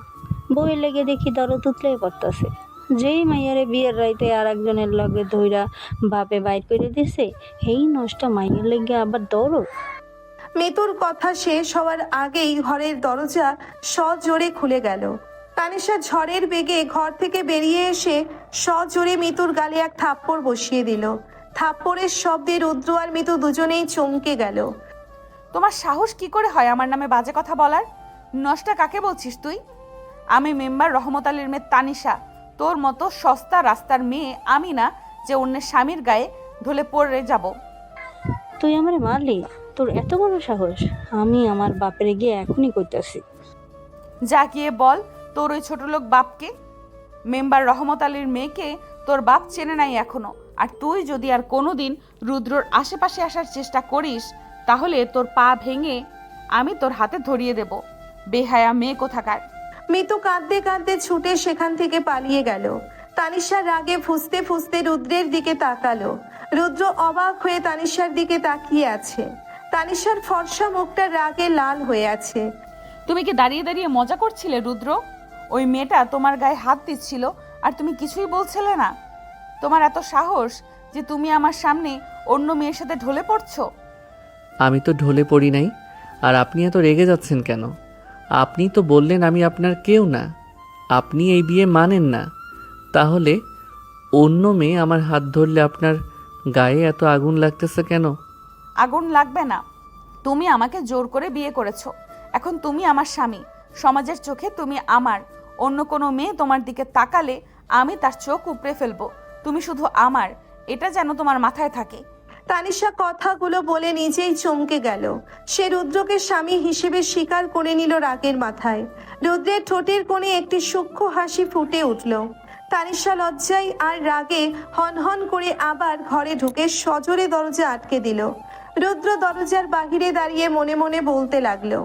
বউয়ের লেগে দেখি দরদ উতলে পড়তাছে। যেই মাইয়ারে বিয়ের রাইতে আর একজনের লগে ধইরা বাপে বাইর করে দিছে, এই নষ্ট মাইয়ের লেগে আবার দরদ। মিতুর কথা শেষ হওয়ার আগেই ঘরের দরজা সজোরে খুলে গেল। তানিশা ঝড়ের বেগে ঘর থেকে বেরিয়ে এসে সজোরে মিতুর গালে এক থাপ্পড় বসিয়ে দিল। থাপ্পড়ের শব্দে রুদ্র আর মিতু দুজনেই চমকে গেল। তোমার সাহস কি করে হয় আমার নামে বাজে কথা বলার? নষ্টা কাকে বলছিস তুই? আমি মেম্বার রহমত আলীর মেয়ে তানিশা। তোর মতো সস্তা রাস্তার মেয়ে আমি না যে অন্যের স্বামীর গায়ে ঢলে পড়ে যাব। তুই আমারে মারলি? তোর এত বড় সাহস? আমি আমার বাপেরে গিয়ে এখনই কইতাছি। যা গিয়ে বল তোর ওই ছোট লোক বাপকে। মেম্বার রহমত আলীর মেয়েকে তোর বাপ চেনে নাই এখনো। আর তুই যদি আর কোনোদিন রুদ্রর আশেপাশে আসার চেষ্টা করিস তাহলে তোর পা ভেঙে আমি তোর হাতে ধরিয়ে দেব। বেহায়া মেয়ে কোথাকার। মিতু কাঁদতে কাঁদতে ছুটে সেখান থেকে পালিয়ে গেল। তানিশা রাগে ফুঁসতে ফুঁসতে রুদ্রের দিকে তাকালো। রুদ্র অবাক হয়ে তানিশার দিকে তাকিয়ে আছে। তানিশার ফর্সা মুখটা রাগে লাল হয়ে আছে। তুমি কি দাঁড়িয়ে দাঁড়িয়ে মজা করছিলে রুদ্র? ওই মেয়েটা তোমার গায়ে হাত দিচ্ছিল আর তুমি কিছুই বলছিলে না? তোমার এত সাহস যে তুমি আমার সামনে অন্য মেয়ের সাথে ঢলে পড়ছো? আমি তো ঢলে পড়ি নাই। আর আপনি এত রেগে যাচ্ছেন কেন? আপনি তো বললেন আমি আপনার কেউ না। আপনি এই বিয়ে মানেন না। তাহলে অন্য মেয়ে আমার হাত ধরলে আপনার গায়ে এত আগুন লাগতেছে কেন? আগুন লাগবে না। তুমি আমাকে জোর করে বিয়ে করেছো। এখন তুমি আমার স্বামী। সমাজের চোখে তুমি আমার। অন্য কোনো মেয়ে তোমার দিকে তাকালে আমি তার চোখ উপড়ে ফেলবো। তুমি শুধু আমার, এটা যেন তোমার মাথায় থাকে। তানিশা কথাগুলো বলে নিজেই চমকে গেল। সে রুদ্রকে স্বামী হিসেবে স্বীকার করে নিল রাগের মাথায়। রুদ্রের ঠোঁটের কোণে একটি সূক্ষ্ম হাসি ফুটে উঠল। তানিশা লজ্জায় আর রাগে হনহন করে আবার ঘরে ঢুকে সজোরে দরজা আটকে দিল। রুদ্র দরজার বাহিরে দাঁড়িয়ে মনে মনে বলতে লাগলো,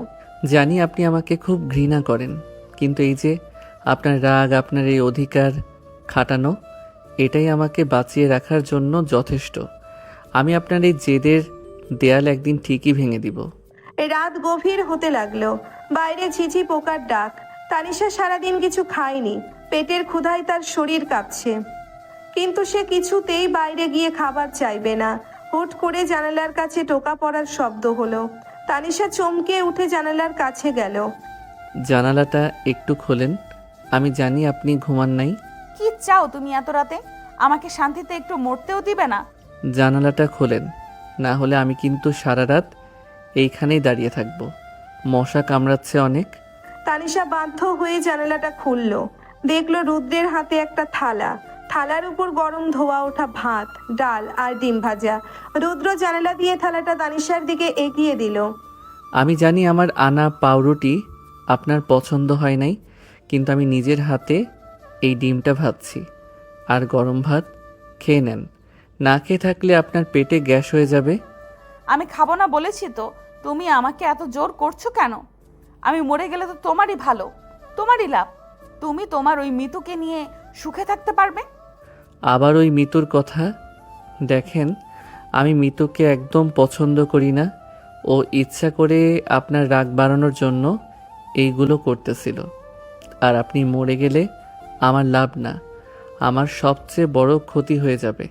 জানি আপনি আমাকে খুব ঘৃণা করেন, কিন্তু এই যে আপনার রাগ, আপনার এই অধিকার খাটানো, এটাই আমাকে বাঁচিয়ে রাখার জন্য যথেষ্ট। আমি আপনার এই জেদের দেয়াল একদিন ঠিকই ভেঙে দিব। রাত গভীর হতে লাগলো। বাইরে ঝিঝি পোকার ডাক। তানিশা সারাদিন কিছু খায়নি। পেটের ক্ষুধায় তার শরীর কাঁপছে, কিন্তু সে কিছুতেই বাইরে গিয়ে খাবার চাইবে না। হুট করে জানালার কাছে টোকা পড়ার শব্দ হলো। তানিশা চমকে উঠে জানালার কাছে গেল। জানালাটা একটু খোলেন, আমি জানি আপনি ঘুমান নাই। কি চাও তুমি এত রাতে? আমাকে শান্তিতে একটু মরতেও দিবে না? জানালাটা খোলেন, না হলে আমি কিন্তু সারা রাত এইখানেই দাঁড়িয়ে থাকবো। মশা কামড়াচ্ছে অনেক। তানিশা বাধ্য হয়ে জানালাটা খুলল। দেখলো রুদ্রের হাতে একটা থালা। থালার উপর গরম ধোয়া ওঠা ভাত, ডাল আর ডিম ভাজা। রুদ্র জানালা দিয়ে থালাটা তানিশার দিকে এগিয়ে দিল। আমি জানি আমার আনা পাউরুটি আপনার পছন্দ হয় নাই, কিন্তু আমি নিজের হাতে এই ডিমটা ভাজছি। আর গরম ভাত খেয়ে নেন। না খেয়ে থাকলে আপনার পেটে গ্যাস হয়ে যাবে। আমি খাবো না বলেছি তো। তুমি আমাকে এত জোর করছো কেন? আমি মরে গেলে তো তোমারই ভালো, তোমারই লাভ। তুমি তোমার ওই মিতুকে নিয়ে সুখে থাকতে পারবে। আবার ওই মিতুর কথা? দেখেন, আমি মিতুকে একদম পছন্দ করি না। ও ইচ্ছা করে আপনার রাগ বাড়ানোর জন্য এইগুলো করতেছিল। আর আপনি মরে গেলে আমার লাভ না, আমার সবচেয়ে বড় ক্ষতি হয়ে যাবে।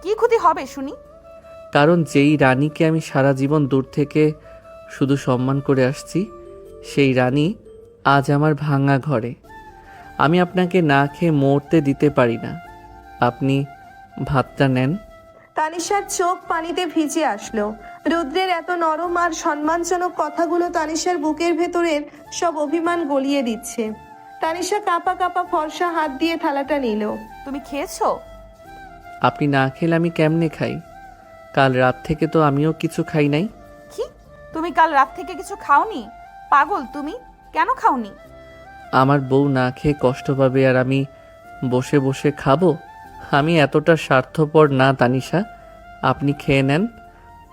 কি ক্ষতি হবে শুনি? কারণ যেই রানীকে আমি সারা জীবন দূর থেকে শুধু সম্মান করে আসছি, সেই রানী আজ আমার ভাঙা ঘরে। আমি আপনাকে না খেয়ে মরতে দিতে পারি না। আপনি ভাতটা নেন। তানিশার চোখ পানিতে ভিজে আসলো। রুদ্রের এত নরম আর সম্মানজনক কথাগুলো তানিশার বুকের ভেতরের সব অভিমান গলিয়ে দিচ্ছে। তানিশা কাঁপা কাঁপা ফর্সা হাত দিয়ে থালাটা নিল। তুমি খেয়েছো? আপনি না খেলে আমি কেমনে খাই? কাল রাত থেকে তো আমিও কিছু খাই নাই। কি? তুমি কাল রাত থেকে কিছু খাওনি? পাগল তুমি, কেন খাওনি? আমার বউ না খেয়ে কষ্ট পাবে আর আমি বসে বসে খাবো? আমি এতটা স্বার্থপর না তানিশা। আপনি খেয়ে নেন,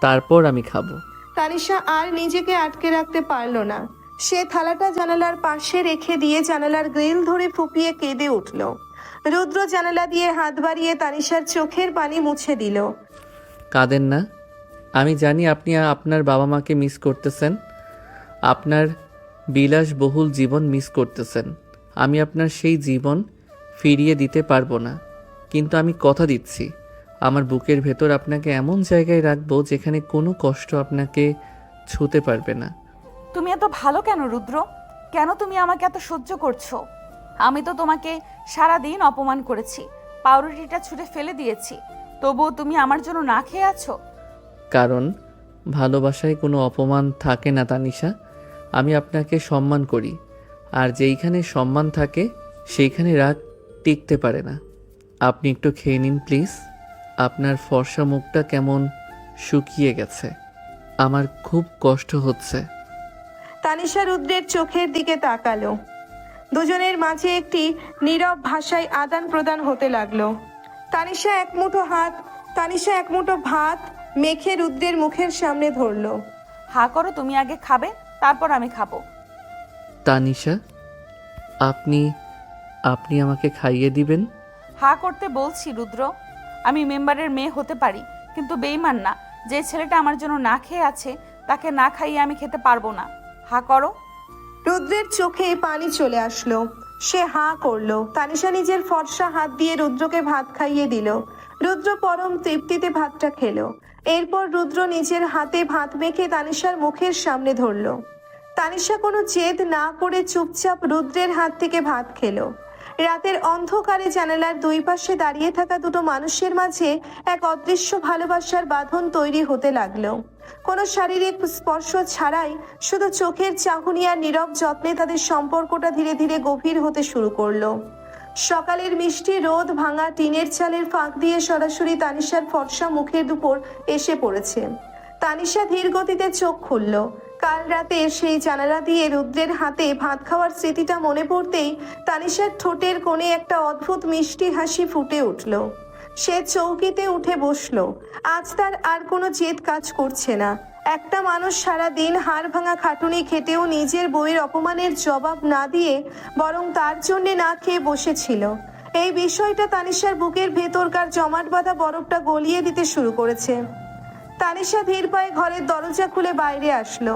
তারপর আমি খাবো। তানিশা আর নিজেকে আটকে রাখতে পারলো না। সে থালাটা জানালার পাশে রেখে দিয়ে জানালার গ্রিল ধরে ফুপিয়ে কেঁদে উঠল। রুদ্র জানালা দিয়ে হাত বাড়িয়ে তানিশার চোখের পানি মুছে দিল। কাঁদেন না। আমি জানি আপনি আপনার বাবা মাকে মিস করতেছেন, আপনার বিলাসবহুল জীবন মিস করতেছেন। আমি আপনার সেই জীবন ফিরিয়ে দিতে পারবো না, কিন্তু আমি কথা দিচ্ছি আমার বুকের ভেতর আপনাকে এমন জায়গায় রাখবো যেখানে কোনো কষ্ট আপনাকে ছুঁতে পারবে না। তুমি এত ভালো কেন রুদ্র? কেন তুমি আমাকে এত সহ্য করছো? আমি তো তোমাকে সারা দিন অপমান করেছি, পাউরুটিটা ছুঁড়ে ফেলে দিয়েছি, তবুও তুমি আমার জন্য না খেয়ে আছো। কারণ ভালোবাসায় কোনো অপমান থাকে না তানিশা। আমি আপনাকে সম্মান করি, আর যেইখানে সম্মান থাকে সেইখানে রাগ টিকতে পারে না। আপনি একটু খেয়ে নিন প্লিজ। আপনার ফর্সা মুখটা কেমন শুকিয়ে গেছে, আমার খুব কষ্ট হচ্ছে। তানিশা রুদ্রের চোখের দিকে তাকালো। দুজনের মাঝে একটি নীরব ভাষায় আদান প্রদান হতে লাগলো। তানিশা এক মুঠো ভাত মেখে রুদ্রের মুখের সামনে ধরলো। হা করো, তুমি আগে খাবে, তারপর আমি খাবো। তানিশা, আপনি আপনি আমাকে খাইয়ে দিবেন? হা করতে বলছি রুদ্র। আমি মেম্বারের মেয়ে হতে পারি, কিন্তু বেইমান না। যে ছেলেটা আমার জন্য না খেয়ে আছে তাকে না খাইয়ে আমি খেতে পারবো না। হা করো। রুদ্রের চোখে পানি চলে আসলো। সে হাঁ করলো। তানিশা নিজের ফর্সা হাত দিয়ে রুদ্রকে ভাত খাইয়ে দিল। রুদ্র পরম তৃপ্তিতে ভাতটা খেলো। এরপর রুদ্র নিজের হাতে ভাত মেখে তানিশার মুখের সামনে ধরলো। তানিশা কোনো জেদ না করে চুপচাপ রুদ্রের হাত থেকে ভাত খেলো। রাতের অন্ধকারে জানালার দুই পাশে দাঁড়িয়ে থাকা দুটো মানুষের মাঝে এক অদৃশ্য ভালোবাসার বাঁধন তৈরি হতে লাগলো। কোনো শারীরিক স্পর্শ ছাড়াই শুধু চোখের চাহনি আর নীরব যত্নে তাদের সম্পর্কটা ধীরে ধীরে গভীর হতে শুরু করলো। সকালের মিষ্টি রোদ ভাঙা টিনের চালের ফাঁক দিয়ে সরাসরি তানিশার ফর্সা মুখের উপর এসে পড়েছে। তানিশা ধীর গতিতে চোখ খুলল। কাল রাতে সেই জানালা দিয়ে রুদ্রের হাতে ভাত খাওয়ার স্মৃতিটা মনে পড়তেই তানিশার ঠোঁটের কোণে একটা অদ্ভুত মিষ্টি হাসি ফুটে উঠল। সে চৌকিতে উঠে বসলো। আজ তার আর কোনো জেদ কাজ করছে না। একটা মানুষ সারা দিন হাড় ভাঙা খাটুনি খেটেও নিজের বউয়ের অপমানের জবাব না দিয়ে বরং তার জন্য না খেয়ে বসেছিল। এই বিষয়টা তানিশার বুকের ভেতরকার জমাট বাঁধা বরফটা গলিয়ে দিতে শুরু করেছে। তানিশা ধীর পায়ে ঘরের দরজা খুলে বাইরে আসলো।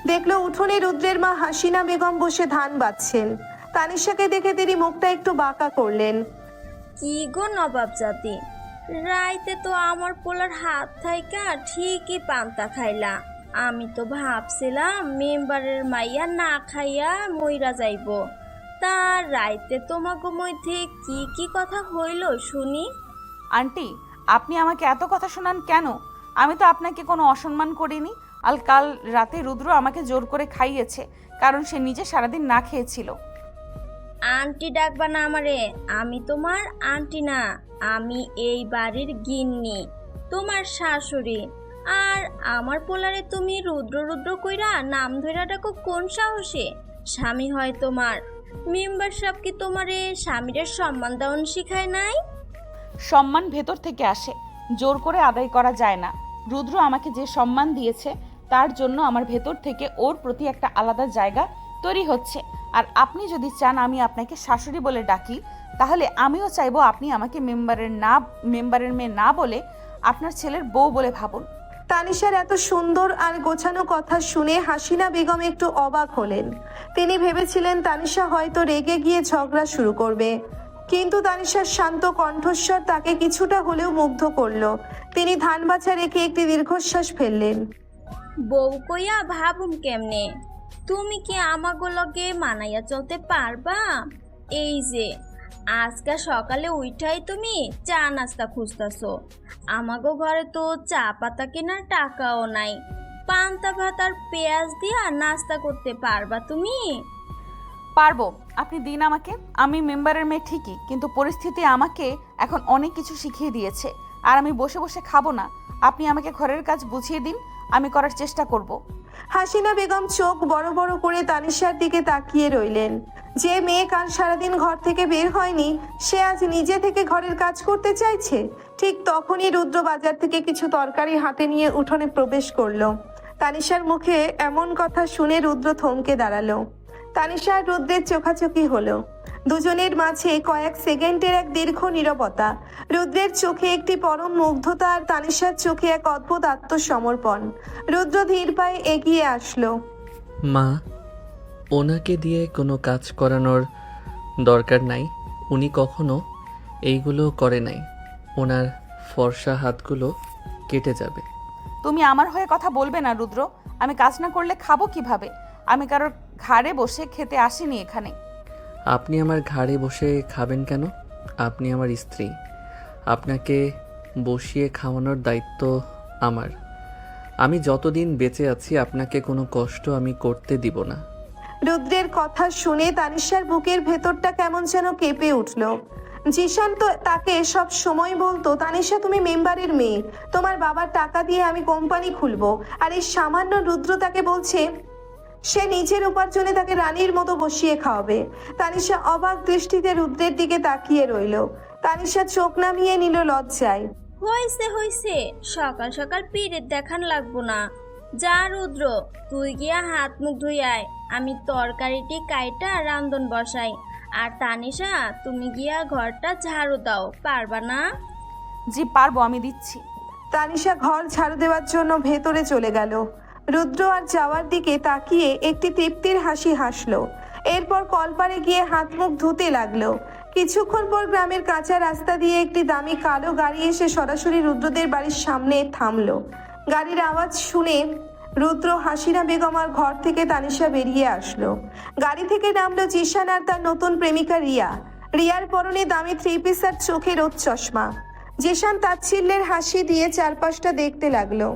দেখলো উঠোনে রুদ্রের মা হাসিনা বেগম বসে ধান বাঁধছেন। তানিশাকে দেখে তিনি মুখটা একটু বাঁকা করলেন। কি গো নবাব জাতি, রাইতে তো আমার পোলার হাত থাইকা ঠিকই পান্তা খাইলা। আমি তো ভাবছিলাম মেম্বারের মাইয়া না খাইয়া মইরা যাইব। তা রাইতে তোমাকে মধ্যে কি কি কথা হইল শুনি? আন্টি, আপনি আমাকে এত কথা শোনান কেন? আমি তো আপনাকে কোনো অসম্মান করিনি। আর কাল রাতে রুদ্র আমাকে জোর করে খাইয়েছে, কারণ সে নিজে সারাদিন না খেয়েছিল। আন্টি ডাকবা না আমারে, আমি তোমার আন্টি না, আমি এই বাড়ির গিন্নি, তোমার শাশুড়ি। আর আমার পোলারে তুমি রুদ্র রুদ্র কইরা নাম ধইরা ডাকো কোন সাহসে? স্বামী হয় তোমার। মেম্বার সাহেব কি তোমারে স্বামীর সম্মান দেওয়ান শিখায় নাই? সম্মান ভেতর থেকে আসে, জোর করে আদায় করা যায় না। রুদ্র আমাকে যে সম্মান দিয়েছে তার জন্য আমার ভেতর থেকে ওর প্রতি একটা আলাদা জায়গা তৈরি হচ্ছে। আর আপনি যদি চান আমি আপনাকে শাশুড়ি বলে ডাকি, তাহলে আমিও চাইবো আপনি আমাকে মেম্বারের মেয়ে না বলে আপনার ছেলের বউ বলে ভাবুন। তানিশার এত সুন্দর আর গোছানো কথা শুনে হাসিনা বেগম একটু অবাক হলেন। তিনি ভেবেছিলেন তানিশা হয়তো রেগে গিয়ে ঝগড়া শুরু করবে, কিন্তু তানিশার শান্ত কণ্ঠস্বর তাকে কিছুটা হলেও মুগ্ধ করলো। তিনি ধান বাছা রেখে একটি দীর্ঘশ্বাস ফেললেন। বউ কইয়া ভাবুন কেমনে? তুমি কি আমাগুলোকে মানাইয়া চলতে পারবা? এই যে আজকে সকালে উঠাই তুমি চা নাস্তা খুঁজতেছো, আমাগো ঘরে তো চা পাতা কেনার টাকাও নাই। পান্তা ভাত আর পেঁয়াজ দিয়া নাস্তা করতে পারবা তুমি? পারবো, আপনি দিন আমাকে। আমি মেম্বারের মেয়ে ঠিকই, কিন্তু পরিস্থিতি আমাকে এখন অনেক কিছু শিখিয়ে দিয়েছে। আর আমি বসে বসে খাবো না। আপনি আমাকে ঘরের কাজ বুঝিয়ে দিন, আমি করার চেষ্টা করব। হাসিনা বেগম চোখ বড় বড় করে তানিশার দিকে তাকিয়ে রইলেন। যে মেয়ে কাল সারাদিন ঘর থেকে বের হয়নি, সে আজ নিজে থেকে ঘরের কাজ করতে চাইছে। ঠিক তখনই রুদ্র বাজার থেকে কিছু তরকারি হাতে নিয়ে উঠোনে প্রবেশ করলো। তানিশার মুখে এমন কথা শুনে রুদ্র থমকে দাঁড়ালো। তানিশা আর রুদ্রের চোখাচোখি হলো। দুজনের মাঝে কয়েক সেকেন্ডের এক দীর্ঘ নীরবতা। রুদ্রের চোখে একটি পরম মুগ্ধতা আর তানিশার চোখে এক অদ্ভুত আত্মসমর্পণ। রুদ্র ধীর পায়ে এগিয়ে আসলো। মা, ওনাকে দিয়ে কোনো কাজ করানোর দরকার নাই। উনি কখনো এইগুলো করে নাই। ওনার ফর্সা হাতগুলো কেটে যাবে। তুমি আমার হয়ে কথা বলবে না রুদ্র। আমি কাজ না করলে খাবো কিভাবে? আমি কারোর ঘাড়ে বসে খেতে আসিনি এখানে। আপনি আমার ঘাড়ে বসে খাবেন কেন? আপনি আমার স্ত্রী। আপনাকে বসিয়ে খাওয়ানোর দায়িত্ব আমার। আমি যতদিন বেঁচে আছি আপনাকে কোনো কষ্ট আমি করতে দিব না। রুদ্রের কথা শুনে তানিশার বুকের ভেতরটা কেমন যেন কেঁপে উঠল। জিশান তো তাকে সব সময় বলতো, তানিশা তুমি মেম্বারের মেয়ে, তোমার বাবার টাকা দিয়ে আমি কোম্পানি খুলবো। আর এই সামান্য রুদ্র তাকে বলছে সে নিজের উপার্জনে তাকে রানীর মতো বসিয়ে খাওয়াবে। তানিশা অবাক দৃষ্টিতে রুদ্রের দিকে তাকিয়ে রইল। তানিশা চোখ নামিয়ে নিল লজ্জায়। হইছে হইছে, সকাল সকাল পিরিত দেখান লাগবো না। যা রুদ্র, তুই গিয়া হাত মুখ ধুই আয়, আমি তরকারিটি কাইটা রান্ধন বসাই। আর তানিশা তুমি গিয়া ঘরটা ঝাড়ু দাও, পারবা না? জি পারবো, আমি দিচ্ছি। তানিশা ঘর ঝাড়ু দেওয়ার জন্য ভেতরে চলে গেল। রুদ্র আর যাওয়ার দিকে তাকিয়ে একটি তৃপ্তির হাসি হাসলো। এরপর কলপারে গিয়ে হাত মুখ ধুতে লাগলো। কিছুক্ষণ পর গ্রামের কাঁচা রাস্তা দিয়ে একটি দামি কালো গাড়ি এসে সরাসরি রুদ্রদের বাড়ির সামনে থামলো। গাড়ির আওয়াজ শুনে রুদ্র, হাসিনা বেগম আর ঘর থেকে তানিশা বেরিয়ে আসলো। গাড়ি থেকে নামলো জিশান আর তার নতুন প্রেমিকা রিয়া। রিয়ার পরনে দামি থ্রি পিস আর চোখে রোদ চশমা। জিশান তাচ্ছিল্যের হাসি দিয়ে চারপাশটা দেখতে লাগলো।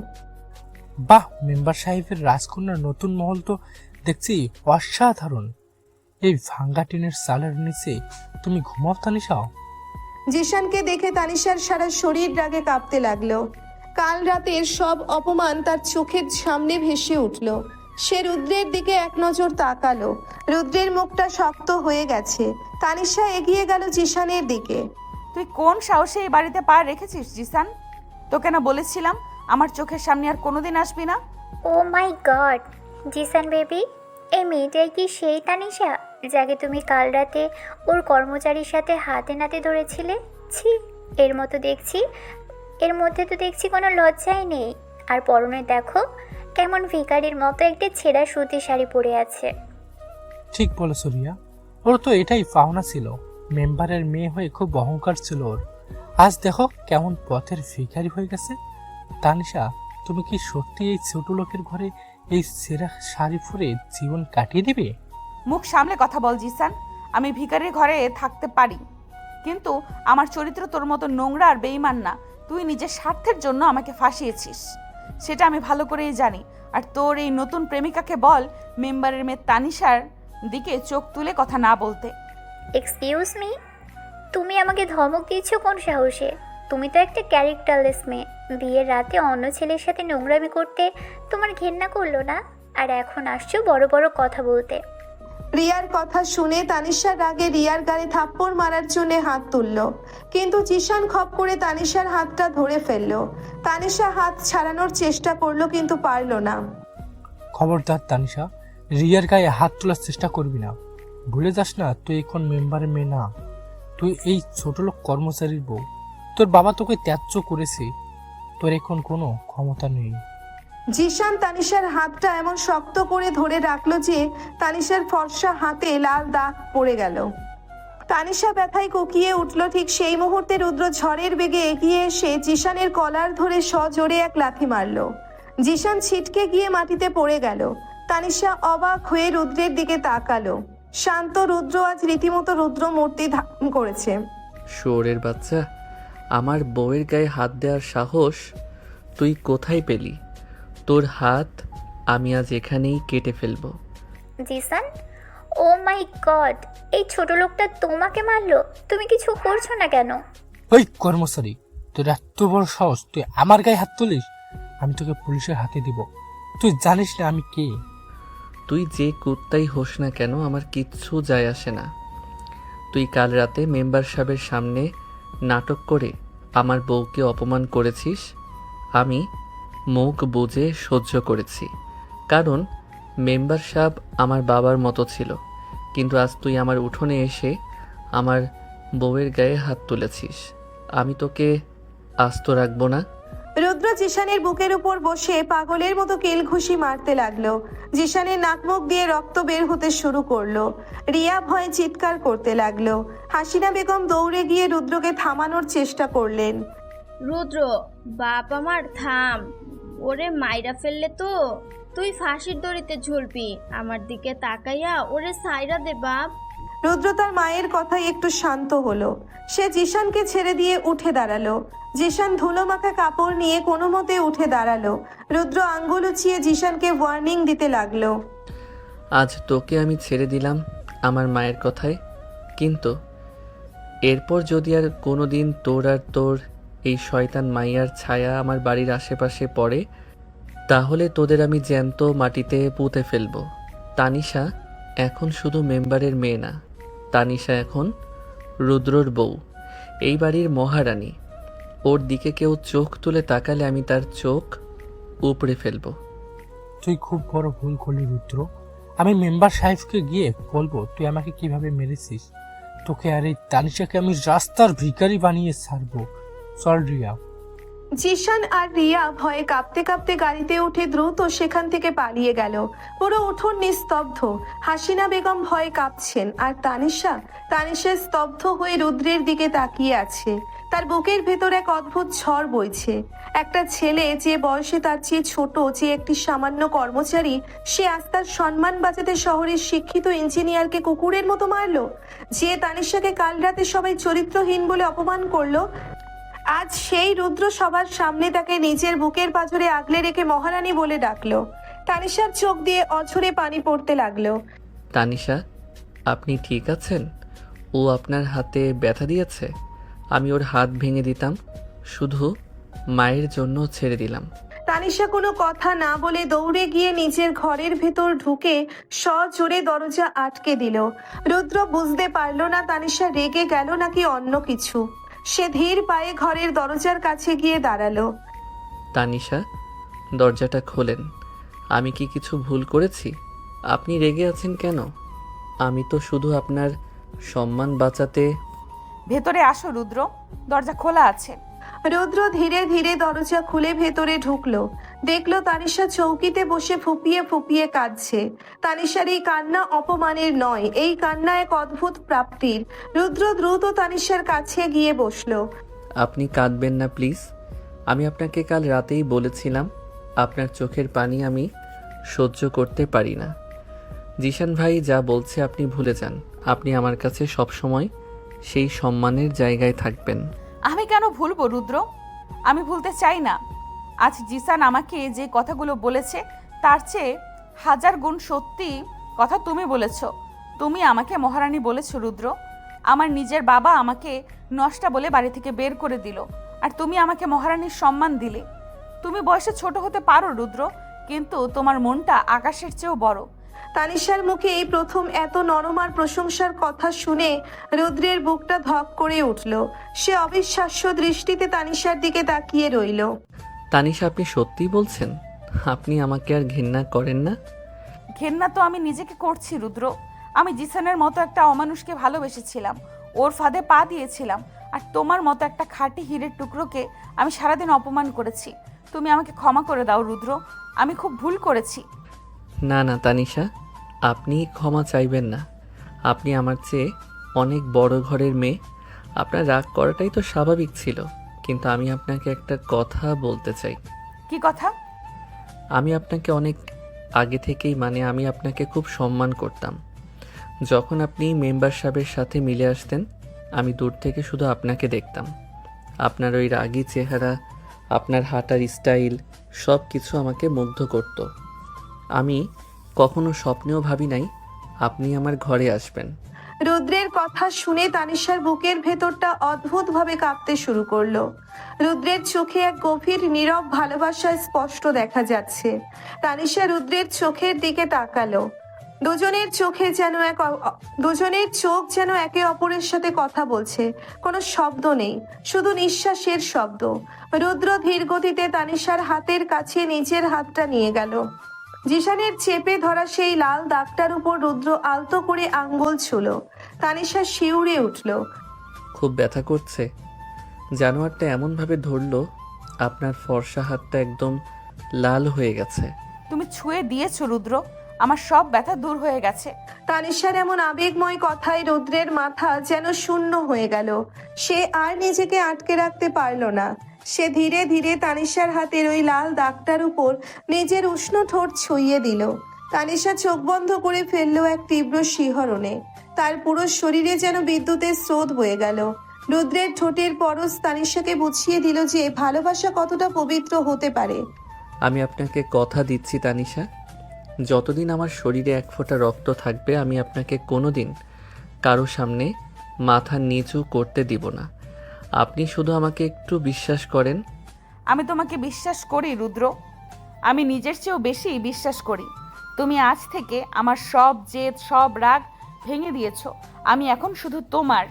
বাহ, মেম্বার সাহেবের রাজকন্যার নতুন মহল তো দেখছি অসাধারণ। এই ভাঙ্গা টিনের চালের নিচে তুমি ঘুমাও তানিশা? জিশানকে দেখে তানিশার সারা শরীর রাগে কাঁপতে লাগলো। কাল রাতের সব অপমান তার চোখের সামনে ভেসে উঠল। সে রুদ্রের দিকে এক নজর তাকালো। রুদ্রের মুখটা শক্ত হয়ে গেছে। তানিশা এগিয়ে গেল জিশানের দিকে। তুই কোন সাহসে এই বাড়িতে পা রেখেছিস জিসান? তোকে না বলেছিলাম আমার চোখের সামনে আর কোনোদিন আসবি না? ও মাই গড, জিসান বেবি, এই মেয়েটাই কি সেই তানিশা যাকে তুমি কাল রাতে ওর কর্মচারীর সাথে হাতে নাতে ধরেছিলে? ছি, এর মধ্যে তো দেখছি কোনো লজ্জাই নেই। আর পরনে দেখো কেমন ভিখারির মতো একটা ছেঁড়া সুতি শাড়ি পরে আছে। ঠিক বলেছ রিয়া, ওর তো এটাই পাওনা ছিল। মেম্বারের মেয়ে হয়ে খুব অহংকার ছিল ওর। আজ দেখো কেমন পথের ভিখারি হয়ে গেছে। তানিশা, তুমি কি সত্যি এই ছোট লোকের ঘরে এই ছেঁড়া শাড়ি পরে জীবন কাটিয়ে দিবে? মুখ সামলে কথা বল জিসান। আমি ভিখারির ঘরে থাকতে পারি, কিন্তু আমার চরিত্র তোর মতো নোংরা আর বেঈমান না। তুই নিজের স্বার্থের জন্য আমাকে ফাঁসিয়েছিস, সেটা আমি ভালো করেই জানি। আর তোর এই নতুন প্রেমিকাকে বল মেম্বারের মেয়ে তানিশার দিকে চোখ তুলে কথা না বলতে। এক্সকিউজ মি, তুমি আমাকে ধমক দিচ্ছ কোন সাহসে? তুমি তো একটা ক্যারেক্টারলেস মেয়ে। বিয়ের রাতে অন্য ছেলের সাথে নোংরামি করতে তোমার ঘেন্না করলো না? আর এখন আসছো বড় বড় কথা বলতে। রিয়ার কথা শুনে তানিশার রাগে রিয়ার গায়ে থাপ্পড় মারার জন্য হাত তুলল, কিন্তু জিশান খপ করে তানিশার হাতটা ধরে ফেললো। তানিশা হাত ছাড়ানোর চেষ্টা করলো, কিন্তু পারল না। খবরদার তানিশা, রিয়ার গায়ে হাত তোলার চেষ্টা করবি না। ভুলে যাস না, তুই এখন মেম্বারের মেয়ে না, তুই এই ছোট লোক কর্মচারীর বউ। তোর বাবা তোকে ত্যায্য করেছে, তোর এখন কোনো ক্ষমতা নেই। জিশান তানিশার হাতটা এমন শক্ত করে ধরে রাখলো যে তানিশার ফর্সা হাতে লাল দাগ পড়ে গেল। তানিশা ব্যথায় কুকিয়ে উঠল। ঠিক সেই মুহূর্তে রুদ্র ঝড়ের বেগে এগিয়ে এসে জিশানের কলার ধরে সজোরে এক লাথি মারল। জিশান ছিটকে গিয়ে মাটিতে পড়ে গেল। তানিশা অবাক হয়ে রুদ্রের দিকে তাকালো। শান্ত রুদ্র আজ রীতিমতো রুদ্র মূর্তি ধারণ করেছে। শুয়োরের বাচ্চা, আমার বউয়ের গায়ে হাত দেওয়ার সাহস তুই কোথায় পেলি? তোর হাত আমি আজ এখানেই কেটে ফেলবো। জিসান, ও মাই গড, এই ছোট লোকটা তোমাকে মারলো, তুমি কিছু করছো না কেন? ওই কর্মচারী, তোর এত বড় সাহস, তুই আমার গায়ে হাত তুলিস? আমি তোকে পুলিশের হাতে দিব। তুই জানিস না আমি কে? তুই যে কুত্তাই হোস না কেন, আমার কিচ্ছু যায় আসে না। তুই কাল রাতে মেম্বার সাহেবের সামনে নাটক করে আমার বউকে অপমান করেছিস। আমি মুখ বুজে সহ্য করেছি, কারণ মেম্বার সাহেব আমার বাবার মতো ছিল। কিন্তু আজ তুই আমার উঠোনে এসে আমার বউয়ের গায়ে হাত তুলেছিস। আমি তোকে আস্ত রাখবো না। রুদ্র জিশানের বুকের উপর বসে পাগলের মতো কেল ঘুষি মারতে লাগলো। জিশানের নাকমুখ দিয়ে রক্ত বের হতে শুরু করলো। রিয়া ভয়ে চিৎকার করতে লাগলো। হাসিনা বেগম দৌড়ে গিয়ে রুদ্রকে থামানোর চেষ্টা করলেন। রুদ্র, বাপ আমার থাম, ওরে মাইরা ফেললে তো তুই ফাঁসির দড়িতে ঝুলবি। আমার দিকে তাকাইয়া ওরে সাইরা দে বাপ। রুদ্র তার মায়ের কথায় একটু শান্ত হলো। সে জিশানকে ছেড়ে দিয়ে উঠে দাঁড়ালো। জিশান ধুলো মাখা কাপড় নিয়ে কোনো মতে উঠে দাঁড়ালো। রুদ্র আঙ্গুল উঁচিয়ে জিশানকে ওয়ার্নিং দিতে লাগলো। আজ তোকে আমি ছেড়ে দিলাম আমার মায়ের কথায়, কিন্তু এরপর যদি আর কোনো দিন তোর আর তোর এই শয়তান মাইয়ার ছায়া আমার বাড়ির আশেপাশে পড়ে, তাহলে তোদের আমি জ্যান্ত মাটিতে পুঁতে ফেলবো। তানিশা এখন শুধু মেম্বারের মেয়ে না, তানিশা এখন রুদ্রর বউ, এই বাড়ির মহারানী। ওর দিকে কেউ চোখ তুলে তাকালে আমি তার চোখ উপড়ে ফেলবো। তুই খুব বড় ভুল করলি রুদ্র। আমি মেম্বার সাহেবকে গিয়ে বলবো তুই আমাকে কিভাবে মেরেছিস। তোকে আর এই তানিশাকে আমি রাস্তার ভিখারি বানিয়ে ছাড়বো। চল রিয়া। জিশান আর রিয়া ভয়ে কাঁপতে কাঁপতে গাড়িতে উঠে দ্রুত সেখান থেকে পালিয়ে গেল। পুরো উঠোন নিস্তব্ধ। হাসিনা বেগম ভয়ে কাঁপছেন, আর তানিশা স্তব্ধ হয়ে রুদ্রের দিকে তাকিয়ে আছে। তার বুকের ভেতর এক অদ্ভুত ঝড় বইছে। একটা ছেলে যে বয়সে তার চেয়ে ছোট, যে একটি সামান্য কর্মচারী, সে আজ তার সম্মান বাঁচাতে শহরের শিক্ষিত ইঞ্জিনিয়ারকে কুকুরের মতো মারলো। যে তানিশাকে কাল রাতে সবাই চরিত্রহীন বলে অপমান করলো, আজ সেই রুদ্র সবার সামনে তাকে নিজের বুকের পাঁজরে আগলে রেখে মহারানী বলে ডাকলো। তানিশার চোখ দিয়ে অঝরে পানি পড়তে লাগলো। তানিশা, আপনি ঠিক আছেন? ও আপনার হাতে ব্যথা দিয়েছে? আমি ওর হাত ভেঙে দিতাম, শুধু মায়ের জন্য ছেড়ে দিলাম। তানিশা কোনো কথা না বলে দৌড়ে গিয়ে নিজের ঘরের ভেতর ঢুকে সজোরে দরজা আটকে দিল। রুদ্র বুঝতে পারল না তানিশা রেগে গেল নাকি অন্য কিছু। সে ধীর পায়ে ঘরের দরজার কাছে গিয়ে দাঁড়ালো। তানিশা, দরজাটা খোলেন। আমি কি কিছু ভুল করেছি? আপনি রেগে আছেন কেন? আমি তো শুধু আপনার সম্মান বাঁচাতে। ভেতরে আসো রুদ্র, দরজা খোলা আছে। রুদ্র ধীরে ধীরে দরজা খুলে ভেতরে ঢুকলো। দেখলো তানিশা চৌকিতে বসে ফুপিয়ে ফুপিয়ে কাঁদছে। তানিশার এই কান্না অপমানের নয়, এই কান্না এক অদ্ভুত প্রাপ্তির। রুদ্র দ্রুত তানিশার কাছে গিয়ে বসলো। আপনি কাঁদবেন না প্লিজ। আমি আপনাকে কাল রাতেই বলেছিলাম আপনার চোখের পানি আমি সহ্য করতে পারি না। জিশান ভাই যা বলছে আপনি ভুলে যান। আপনি আমার কাছে সবসময় সেই সম্মানের জায়গায় থাকবেন। আমি কেন ভুলবো রুদ্র? আমি ভুলতে চাই না। আজ জিসান আমাকে যে কথাগুলো বলেছে তার চেয়ে 1000 গুণ সত্যি কথা তুমি বলেছ। তুমি আমাকে মহারানী বলেছ রুদ্র। আমার নিজের বাবা আমাকে নষ্টা বলে বাড়ি থেকে বের করে দিল, আর তুমি আমাকে মহারানীর সম্মান দিলে। তুমি বয়সে ছোট হতে পারো রুদ্র, কিন্তু তোমার মনটা আকাশের চেয়েও বড়। তানিশার মুখে এই প্রথম এত নরম আর প্রশংসার কথা শুনে রুদ্রের বুকটা ধক করে উঠল। সে অবিশ্বাস্য দৃষ্টিতে তানিশার দিকে তাকিয়ে রইল। তানিশা, আপনি সত্যিই বলছেন আপনি আমাকে আর ঘৃণা করেন না? ঘেন্না তো আমি নিজেকে করছি রুদ্র। আমি জিসানের মতো একটা অমানুষকে ভালোবেসেছিলাম, ওর ফাঁদে পা দিয়েছিলাম, আর তোমার মতো একটা খাঁটি হীরের টুকরোকে আমি সারাদিন অপমান করেছি। তুমি আমাকে ক্ষমা করে দাও রুদ্র, আমি খুব ভুল করেছি। না না তানিশা, আপনি ক্ষমা চাইবেন না। আপনি আমার চেয়ে অনেক বড় ঘরের মেয়ে। আপনার রাগ করাটাই তো স্বাভাবিক ছিল, কিন্তু আমি আপনাকে একটা কথা বলতে চাই। কি কথা? আমি আপনাকে অনেক আগে থেকেই আমি আপনাকে খুব সম্মান করতাম। যখন আপনি মেম্বার সাহেবের সাথে মিলে আসতেন, আমি দূর থেকে শুধু আপনাকে দেখতাম। আপনার ওই রাগী চেহারা, আপনার হাঁটার স্টাইল, সব কিছু আমাকে মুগ্ধ করত। আমি কখনো স্বপ্নেও ভাবি নাই আপনি আমার ঘরে আসবেন। রুদ্রের কথা শুনে তানিশার বুকের ভেতরটা অদ্ভুতভাবে কাঁপতে শুরু করলো। রুদ্রের চোখে এক গভীর নীরব ভালোবাসা স্পষ্ট দেখা যাচ্ছে। তানিশা রুদ্রের চোখের দিকে তাকালো। দুজনের চোখ যেন একে অপরের সাথে কথা বলছে। কোনো শব্দ নেই, শুধু নিঃশ্বাসের শব্দ। রুদ্র ধীর গতিতে তানিশার হাতের কাছে নিজের হাতটা নিয়ে গেল। জিশানের চেপে ধরা সেই লাল দাগটার উপর রুদ্র আলতো করে আঙ্গুল ছুলো। তানিশা শিউরে উঠল। খুব ব্যথা করছে। জানোয়ারটা এমনভাবে ধরলো, আপনার ফর্সা হাতটা একদম লাল হয়ে গেছে। তুমি ছুঁয়ে দিয়েছো রুদ্র, আমার সব ব্যথা দূর হয়ে গেছে। তানিশার এমন আবেগময় কথায় রুদ্রের মাথা যেন শূন্য হয়ে গেল। সে আর নিজেকে আটকে রাখতে পারল না। সে ধীরে ধীরে তানিশার হাতের ওই লাল দাগটার উপর নিজের উষ্ণ ঠোঁট ছুঁয়ে দিল। তানিশা চোখ বন্ধ করে ফেললো এক তীব্র শিহরণে। তার পুরো শরীরে যেন বিদ্যুতের স্রোত বয়ে গেল। রুদ্রের ঠোঁটের পরশ তানিশাকে বুঝিয়ে দিল যে ভালোবাসা কতটা পবিত্র হতে পারে। আমি আপনাকে কথা দিচ্ছি তানিশা, যতদিন আমার শরীরে এক ফোঁটা রক্ত থাকবে, আমি আপনাকে কোনোদিন কারো সামনে মাথা নিচু করতে দিব না। আপনি শুধু আমাকে একটু বিশ্বাস করেন। আমি তোমাকে বিশ্বাস করি রুদ্র, আমি নিজের চেয়েও বেশি বিশ্বাস করি। তুমি আজ থেকে আমার সব জেদ, সব রাগ ভেঙে দিয়েছো। আমি এখন শুধু তোমার।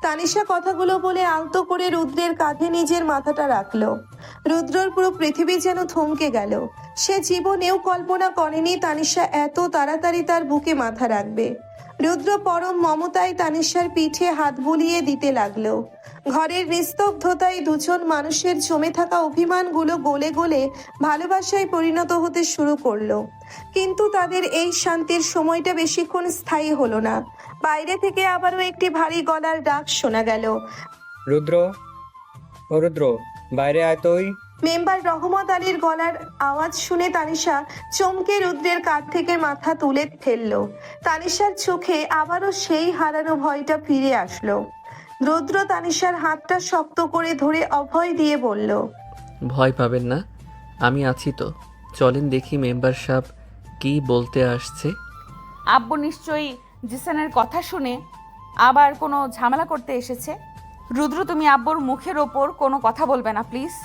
তানিশা কথাগুলো বলে আলতো করে রুদ্রের কাঁধে নিজের মাথাটা রাখলো। রুদ্রর পুরো পৃথিবী যেন থমকে গেল। সে জীবনেও কল্পনা করেনি তানিশা এত তাড়াতাড়ি তার বুকে মাথা রাখবে। রুদ্র পরম মমতায় তানিশার পিঠে হাত বুলিয়ে দিতে লাগলো। ঘরের নিস্তব্ধতায় দুজন মানুষের জমে থাকা অভিমানগুলো গলে গলে ভালোবাসায় পরিণত হতে শুরু করলো। কিন্তু তাদের এই শান্তির সময়টা বেশিক্ষণ স্থায়ী হলো না। বাইরে থেকে আবারও একটি ভারী গলার ডাক শোনা গেল। রুদ্র, ও রুদ্র, বাইরে আয় তুই। মেম্বার রহমত আলীর গলার আওয়াজ শুনে তানিশা চমকে রুদ্রের কাঁধ থেকে মাথা তুলে ফেললো। তানিশার চোখে আবারও সেই হারানো ভয়টা ফিরে আসলো। রুদ্র তানিশার হাতটা শক্ত করে ধরে অভয় দিয়ে বলল, ভয় পাবেন না, আমি আছি তো। চলেন দেখি মেম্বার সাহেব কি বলতে আসছে। আব্বু নিশ্চয়ই জিসানের কথা শুনে আবার কোনো ঝামেলা করতে এসেছে। রুদ্র, তুমি আব্বুর মুখের ওপর কোনো কথা বলবে না প্লিজ।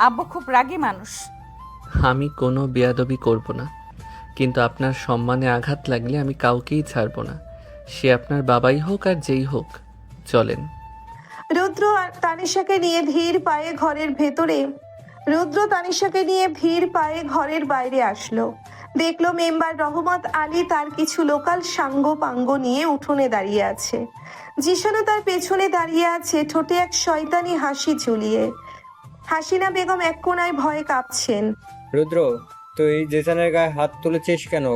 আব্বু খুব রাগী মানুষ। আমি কোনো বেয়াদবি করব না, কিন্তু আপনার সম্মানে আঘাত লাগলে আমি কাউকেই ছাড়ব না, সে আপনার বাবাই হোক আর যেই হোক। চলেন। রুদ্র তানিশাকে নিয়ে ধীর পায়ে ঘরের বাইরে আসলো। দেখলো মেম্বার রহমত আলী তার কিছু লোকাল সাঙ্গ পাঙ্গ নিয়ে উঠোনে দাঁড়িয়ে আছে। জিশানও তার পেছনে দাঁড়িয়ে আছে, ঠোঁটে এক শয়তানি হাসি ঝুলিয়ে। হাসিনা বেগম এক কোনায় ভয়ে কাঁপছেন। রুদ্র, তুই জিসানের গায়ে হাত তুলেছিস কেন?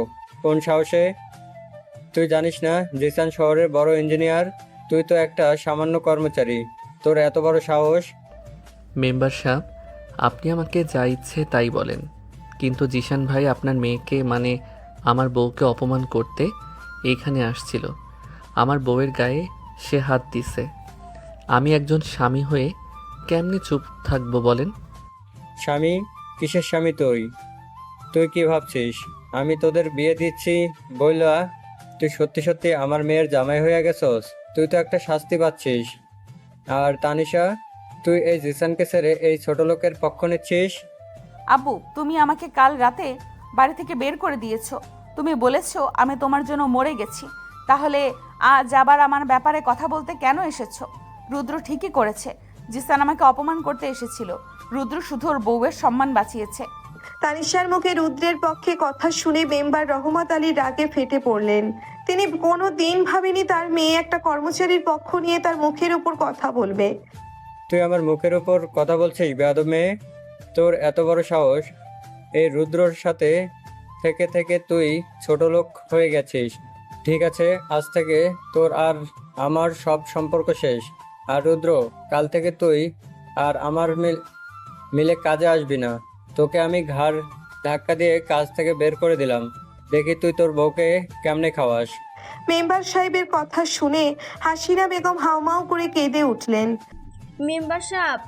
কোন সাহসে? তুই জানিস না জিসান শহরের বড় ইঞ্জিনিয়ার? তুই তো একটা সামান্য কর্মচারী, তোর এত বড় সাহস? মেম্বার সাহেব, আপনি আমাকে যা ইচ্ছে তাই বলেন, কিন্তু জিশান ভাই আপনার মেয়েকে আমার বউকে অপমান করতে এইখানে আসছিল। আমার বউয়ের গায়ে সে হাত দিছে। আমি একজন স্বামী হয়ে কেমনে চুপ থাকবো বলেন? স্বামী? কিসের স্বামী তুই? তুই কি ভাবছিস আমি তোদের বিয়ে দিচ্ছি বইলা তুই সত্যি সত্যি আমার মেয়ের জামাই হয়ে গেছস? তুই তো একটা শাস্তি পাচ্ছিস। আর তানিশা, তুই এই জিসানকে ছেড়ে এই ছোট লোকের পক্ষ নিচ্ছিস? আব্বু, তুমি আমাকে কাল রাতে বাড়ি থেকে বের করে দিয়েছো। তুমি বলেছো আমি তোমার জন্য মরে গেছি। তাহলে আজ আবার আমার ব্যাপারে কথা বলতে কেন এসেছো? রুদ্র ঠিকই করেছে, জিসান আমাকে অপমান করতে এসেছিল। রুদ্র শুধু ওর বউয়ের সম্মান বাঁচিয়েছে। তানিশার মুখে রুদ্রের পক্ষে কথা শুনে মেম্বার রহমত আলী রাগে ফেটে পড়লেন। তিনি কোনো দিন ভাবেনি তার মেয়ে একটা কর্মচারীর পক্ষ নিয়ে তার মুখের উপর কথা বলবে। তুই আমার মুখের উপর কথা বলছিস বেয়াদব মেয়ে? তোর এত বড় সাহস! এই রুদ্রর সাথে থেকে থেকে তুই ছোট লোক হয়ে গেছিস। ঠিক আছে, আজ থেকে তোর আর আমার সব সম্পর্ক শেষ। আর রুদ্র, কাল থেকে তুই আর আমার মিলে কাজে আসবি না। তোকে আমি ঘাড় ধাক্কা দিয়ে কাজ থেকে বের করে দিলাম। দেখি তুই তোর বউকে কেমনে খাওয়াস। মেম্বার সাহেবের কথা শুনে হাসিনা বেগম হাউমাউ করে কেঁদে উঠলেন। মেম্বার সাহেব,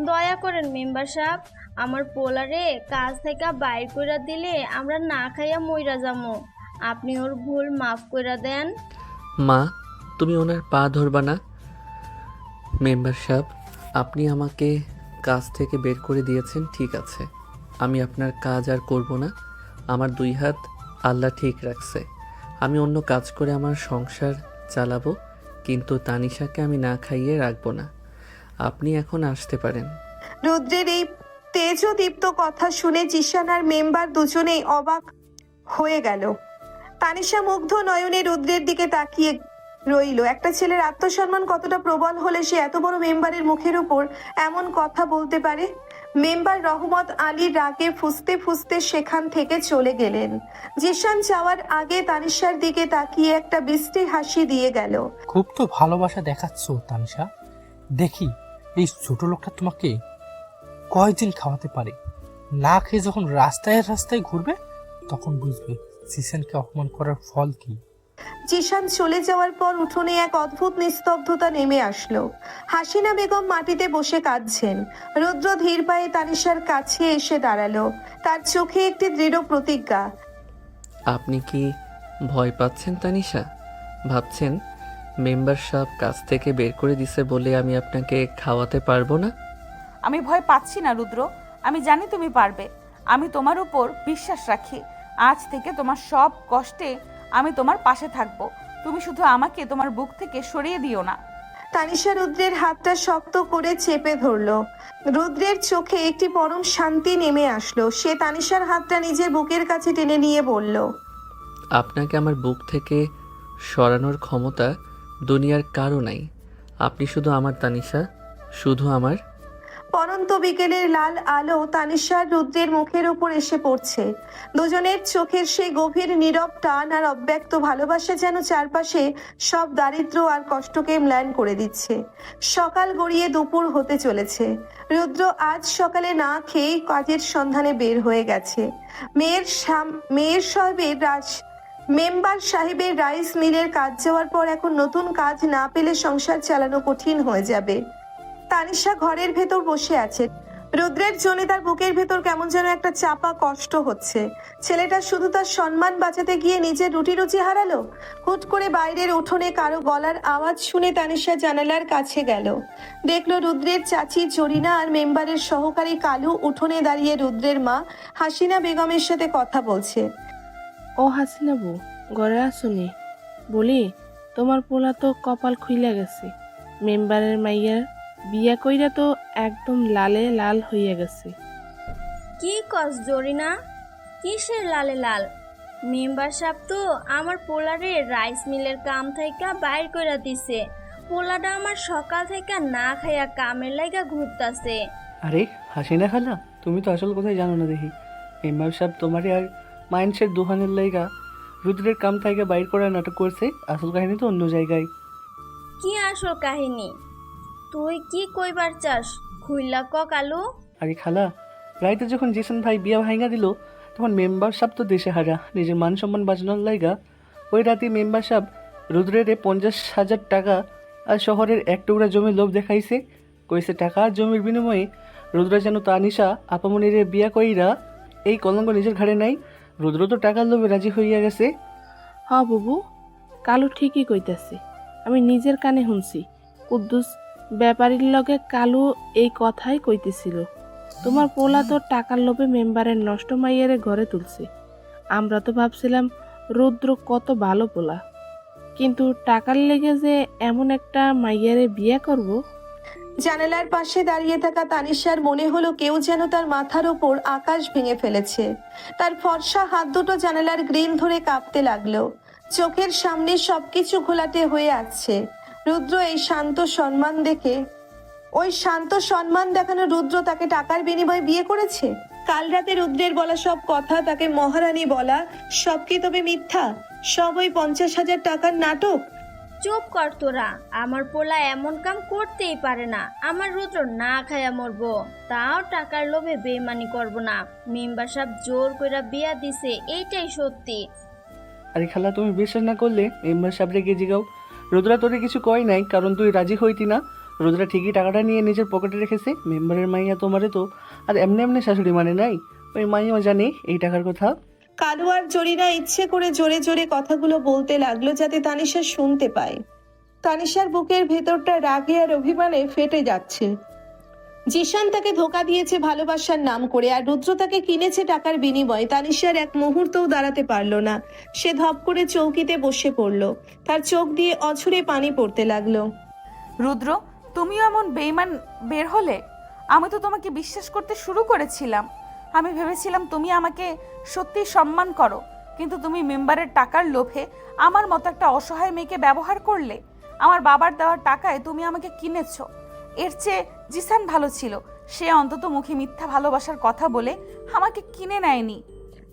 দয়া করেন মেম্বার সাহেব, আমার পোলারে কাজ থেকে বাইর কইরা দিলে আমরা না খাইয়া মইরা যামো। আপনি ওর ভুল মাফ কইরা দেন। মা, তুমি ওনার পা ধরবা না। মেম্বার সাহেব, আপনি আমাকে কাজ থেকে বের করে দিয়েছেন, ঠিক আছে। আমি আপনার কাজ আর করব না। আমার 2 হাত আল্লাহ ঠিক রাখছে। আমি অন্য কাজ করে আমার সংসার চালাবো, কিন্তু তানিশাকে আমি না খাইয়ে রাখবো না। আপনি এখন আসতে পারেন। রুদ্রের এই তেজদীপ্ত কথা শুনে জিশান আর মেম্বার দুজনেই অবাক হয়ে গেল। তানিশা মুগ্ধ নয়নে রুদ্রের দিকে তাকিয়ে রইল। একটা ছেলের আত্মসম্মান কতটা প্রবল হলে সে এত বড় মেম্বারের মুখের উপর এমন কথা বলতে পারে। মেম্বার রহমত আলী রাগে ফুঁসতে ফুঁসতে সেখান থেকে চলে গেলেন। জিশান যাওয়ার আগে তানিশার দিকে তাকিয়ে একটা বিশ্রী হাসি দিয়ে গেল। খুব তো ভালোবাসা দেখাচ্ছ তানিশা। দেখি এই ছোট লোকটা তোমাকে কয়দিন খাওয়াতে পারে। না খেয়ে যখন রাস্তায় রাস্তায় ঘুরবে তখন বুঝবে জিসানকে অপমান করার ফল কি। জিশান চলে যাওয়ার পর উঠোনে এক অদ্ভুত নিস্তব্ধতা নেমে আসলো। হাসিনা বেগম মাটিতে বসে কাঁদছেন। রুদ্র ধীর পায়ে তানিশার কাছে এসে দাঁড়ালো। তার চোখে একটি দৃঢ় প্রতিজ্ঞা। আপনি কি ভয় পাচ্ছেন তানিশা? ভাবছেন মেম্বার সাহেব কাজ থেকে বের করে দিছে বলে আমি আপনাকে খাওয়াতে পারবো না? আমি ভয় পাচ্ছি না রুদ্র, আমি জানি তুমি পারবে। আমি তোমার উপর বিশ্বাস রাখি। আজ থেকে তোমার সব কষ্টে আমি তোমার পাশে থাকবো। তুমি শুধু আমাকে তোমার বুক থেকে সরিয়ে দিও না। তানিশা রুদ্রের হাতটা শক্ত করে চেপে ধরলো। রুদ্রের চোখে একটি পরম শান্তি নেমে আসলো। সে তানিশার হাতটা নিজের বুকের কাছে টেনে নিয়ে বলল, আপনাকে আমার বুক থেকে সরানোর ক্ষমতা দুনিয়ার কারো নাই। আপনি শুধু আমার তানিশা, শুধু আমার। পরন্ত বিকেলের লাল আলো তানিশার রুদ্রের মুখের উপর এসে পড়ছে। দুজনের চোখের সেই গভীর নীরব টান আর অব্যক্ত ভালোবাসা যেন চারপাশে সব দারিদ্র্য আর কষ্টকে ম্লান করে দিচ্ছে। সকাল গড়িয়ে দুপুর হতে চলেছে। রুদ্র আজ সকালে না খেয়ে কাজের সন্ধানে বের হয়ে গেছে। মেম্বার সাহেবের রাইস মিলের কাজ যাওয়ার পর এখন নতুন কাজ না পেলে সংসার চালানো কঠিন হয়ে যাবে। তানিশা ঘরের ভেতর বসে আছে। রুদ্রের জন্য তার বুকের ভেতর কেমন যেন একটা চাপা কষ্ট হচ্ছে। ছেলেটা শুধু তার সম্মান বাঁচাতে গিয়ে নিজের রুটি হারালো। হুট করে বাইরের উঠোনে কারো গলার আওয়াজ শুনে তানিশা জানালার কাছে গেল। দেখলো রুদ্রের চাচি জরিনা আর মেম্বারের সহকারী কালু উঠোনে দাঁড়িয়ে রুদ্রের মা হাসিনা বেগমের সাথে কথা বলছে। ও হাসিনা বউ, ঘরে আসুনি? বলি, তোমার পোলা তো কপাল খুইলা গেছে। মেম্বারের মাইয়ার বিয়া কইরা তো একদম লালে লাল হইয়া গেছে। কি কস জরিনা? কিসের লালে লাল? মেম্বার সাহেব তো আমার পোলারে রাইস মিলের কাম থেকে বাইর কইরা দিছে। পোলাটা আমার সকাল থেকে না খাইয়া কামের লাইগা ঘুরতাছে। আরে হাসিনা খালা, তুমি তো আসল কোথায় জানো না দেখি। মেম্বার সাহেব তোমারে আর মাইন্ডসেট দোকানের লাইগা রুদ্রের কাম থেকে বাইর করার নাটক করছে। আসল কাহিনী তো অন্য জায়গায়। কি আসল কাহিনী? তুই কি কইবার চাস? খুইলা ক কালু। আরে খালা, রাইতে যখন জিসান ভাই বিয়া ভাঙা দিল তখন মেম্বার সাহেব তো দেশে হারা, নিজের মান সম্মান বাঁচানোর লাইগা ওই রাতে মেম্বার সাহেব রুদ্রের 50,000 টাকা আর শহরের এক টুকরা জমি লোভ দেখাইছে। কইছে টাকা আর জমির বিনিময়ে রুদ্র যেন তানিশা আপামনিরে বিয়া কইরা এই কলঙ্ক নিজের ঘাড়ে নাই। রুদ্র তো টাকার লোভে রাজি হইয়া গেছে। হ বুবু, কালু ঠিকই কইতাছে। আমি নিজের কানে শুনছি। কুদ্দুস ব্যাপারীর লগে কালু এই কথাই কইতেছিল। তোমার পোলা তো টাকার লোভে মেম্বারের নষ্ট মাইয়ারে ঘরে তুলছে। আমরা তো ভাবছিলাম রুদ্র কত ভালো পোলা, কিন্তু টাকার লেগে যে এমন একটা মাইয়ারে বিয়ে করব। জানালার পাশে দাঁড়িয়ে থাকা তানিশার মনে হলো কেউ যেন তার মাথার ওপর আকাশ ভেঙে ফেলেছে। তার ফর্সা হাত দুটো জানালার গ্রিল ধরে কাঁপতে লাগলো। চোখের সামনে সবকিছু ঘোলাটে হয়ে আসছে। রুদ্র এই শান্ত সম্মান দেখে, ওই শান্ত সম্মান দেখানো রুদ্র তাকে টাকার বিনিময়ে বিয়ে করেছে? কাল রাতে রুদ্রের বলা সব কথা, তাকে মহারানী বলা, সব কি তবে মিথ্যা? সব ওই 50,000 টাকার নাটক? চুপ কর তোরা, আমার পোলা এমন কাম করতেই পারে না। আমার রুদ্র না খায়া মরবো, তাও টাকার লোভে বেইমানি করব না। মেম্বার সাহেব জোর কইরা বিয়া দিছে, এইটাই সত্যি। আরে খালা, তুমি বিশ্বাস না করলে মেম্বার সাহেবরে গিয়ে জিগাও। রুদ্রা তোরে কিছু কয় নাই, কারণ তুই রাজি হইতি না। রুদ্রা ঠিকই টাকাটা নিয়ে নিজের পকেটে রেখেছে। মেম্বারের মাইয়া তোমারে তো আর এমনি এমনি শাশুড়ি মানে নাই, ওই মাইয়াও জানে এই টাকার কথা। কালু আর জরিনা ইচ্ছে করে জোরে জোরে কথাগুলো বলতে লাগলো যাতে তানিশা শুনতে পায়। তানিশার বুকের ভেতরটা রাগে আর অভিমানে ফেটে যাচ্ছে। জিশান তাকে ধোকা দিয়েছে ভালোবাসার নাম করে, আর রুদ্র তাকে কিনেছে টাকার বিনিময়ে। তানিশার এক মুহূর্তও দাঁড়াতে পারলো না। সে ধপ করে চৌকিতে বসে পড়লো। তার চোখ দিয়ে অঝরে পানি পড়তে লাগলো। রুদ্র, তুমিও এমন বেইমান বের হলে? আমি তো তোমাকে বিশ্বাস করতে শুরু করেছিলাম। আমি ভেবেছিলাম তুমি আমাকে সত্যি সম্মান করো, কিন্তু তুমি মেম্বারের টাকার লোভে আমার মতো একটা অসহায় মেয়েকে ব্যবহার করলে। আমার বাবার দেওয়ার টাকায় তুমি আমাকে কিনেছো। এর চেয়ে জিসান ভালো ছিল, সে অন্তত মুখে মিথ্যা ভালোবাসার কথা বলে আমাকে কিনে নেয়নি।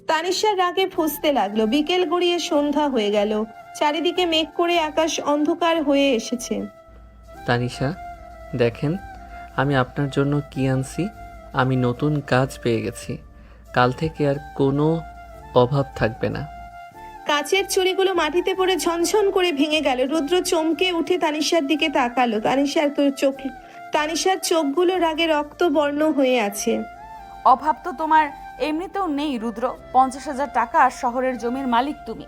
তানিশার রাগে ফুঁসতে লাগলো। বিকেল গড়িয়ে সন্ধ্যা হয়ে গেল। চারিদিকে মেঘ করে আকাশ অন্ধকার হয়ে এসেছে। তানিশা, দেখেন আমি আপনার জন্য কি আনছি। আমি নতুন কাজ পেয়ে গেছি, কাল থেকে আর কোনো অভাব থাকবে না। কাচের চুড়িগুলো মাটিতে পড়ে ঝনঝন করে ভেঙে গেল। রুদ্র চমকে উঠে তানিশার দিকে তাকালো। তানিশার চোখগুলো রাগে রক্ত বর্ণ হয়ে আছে। অভাব তো তোমার এমনিতেও নেই রুদ্র। 50,000 টাকা আর শহরের জমির মালিক তুমি।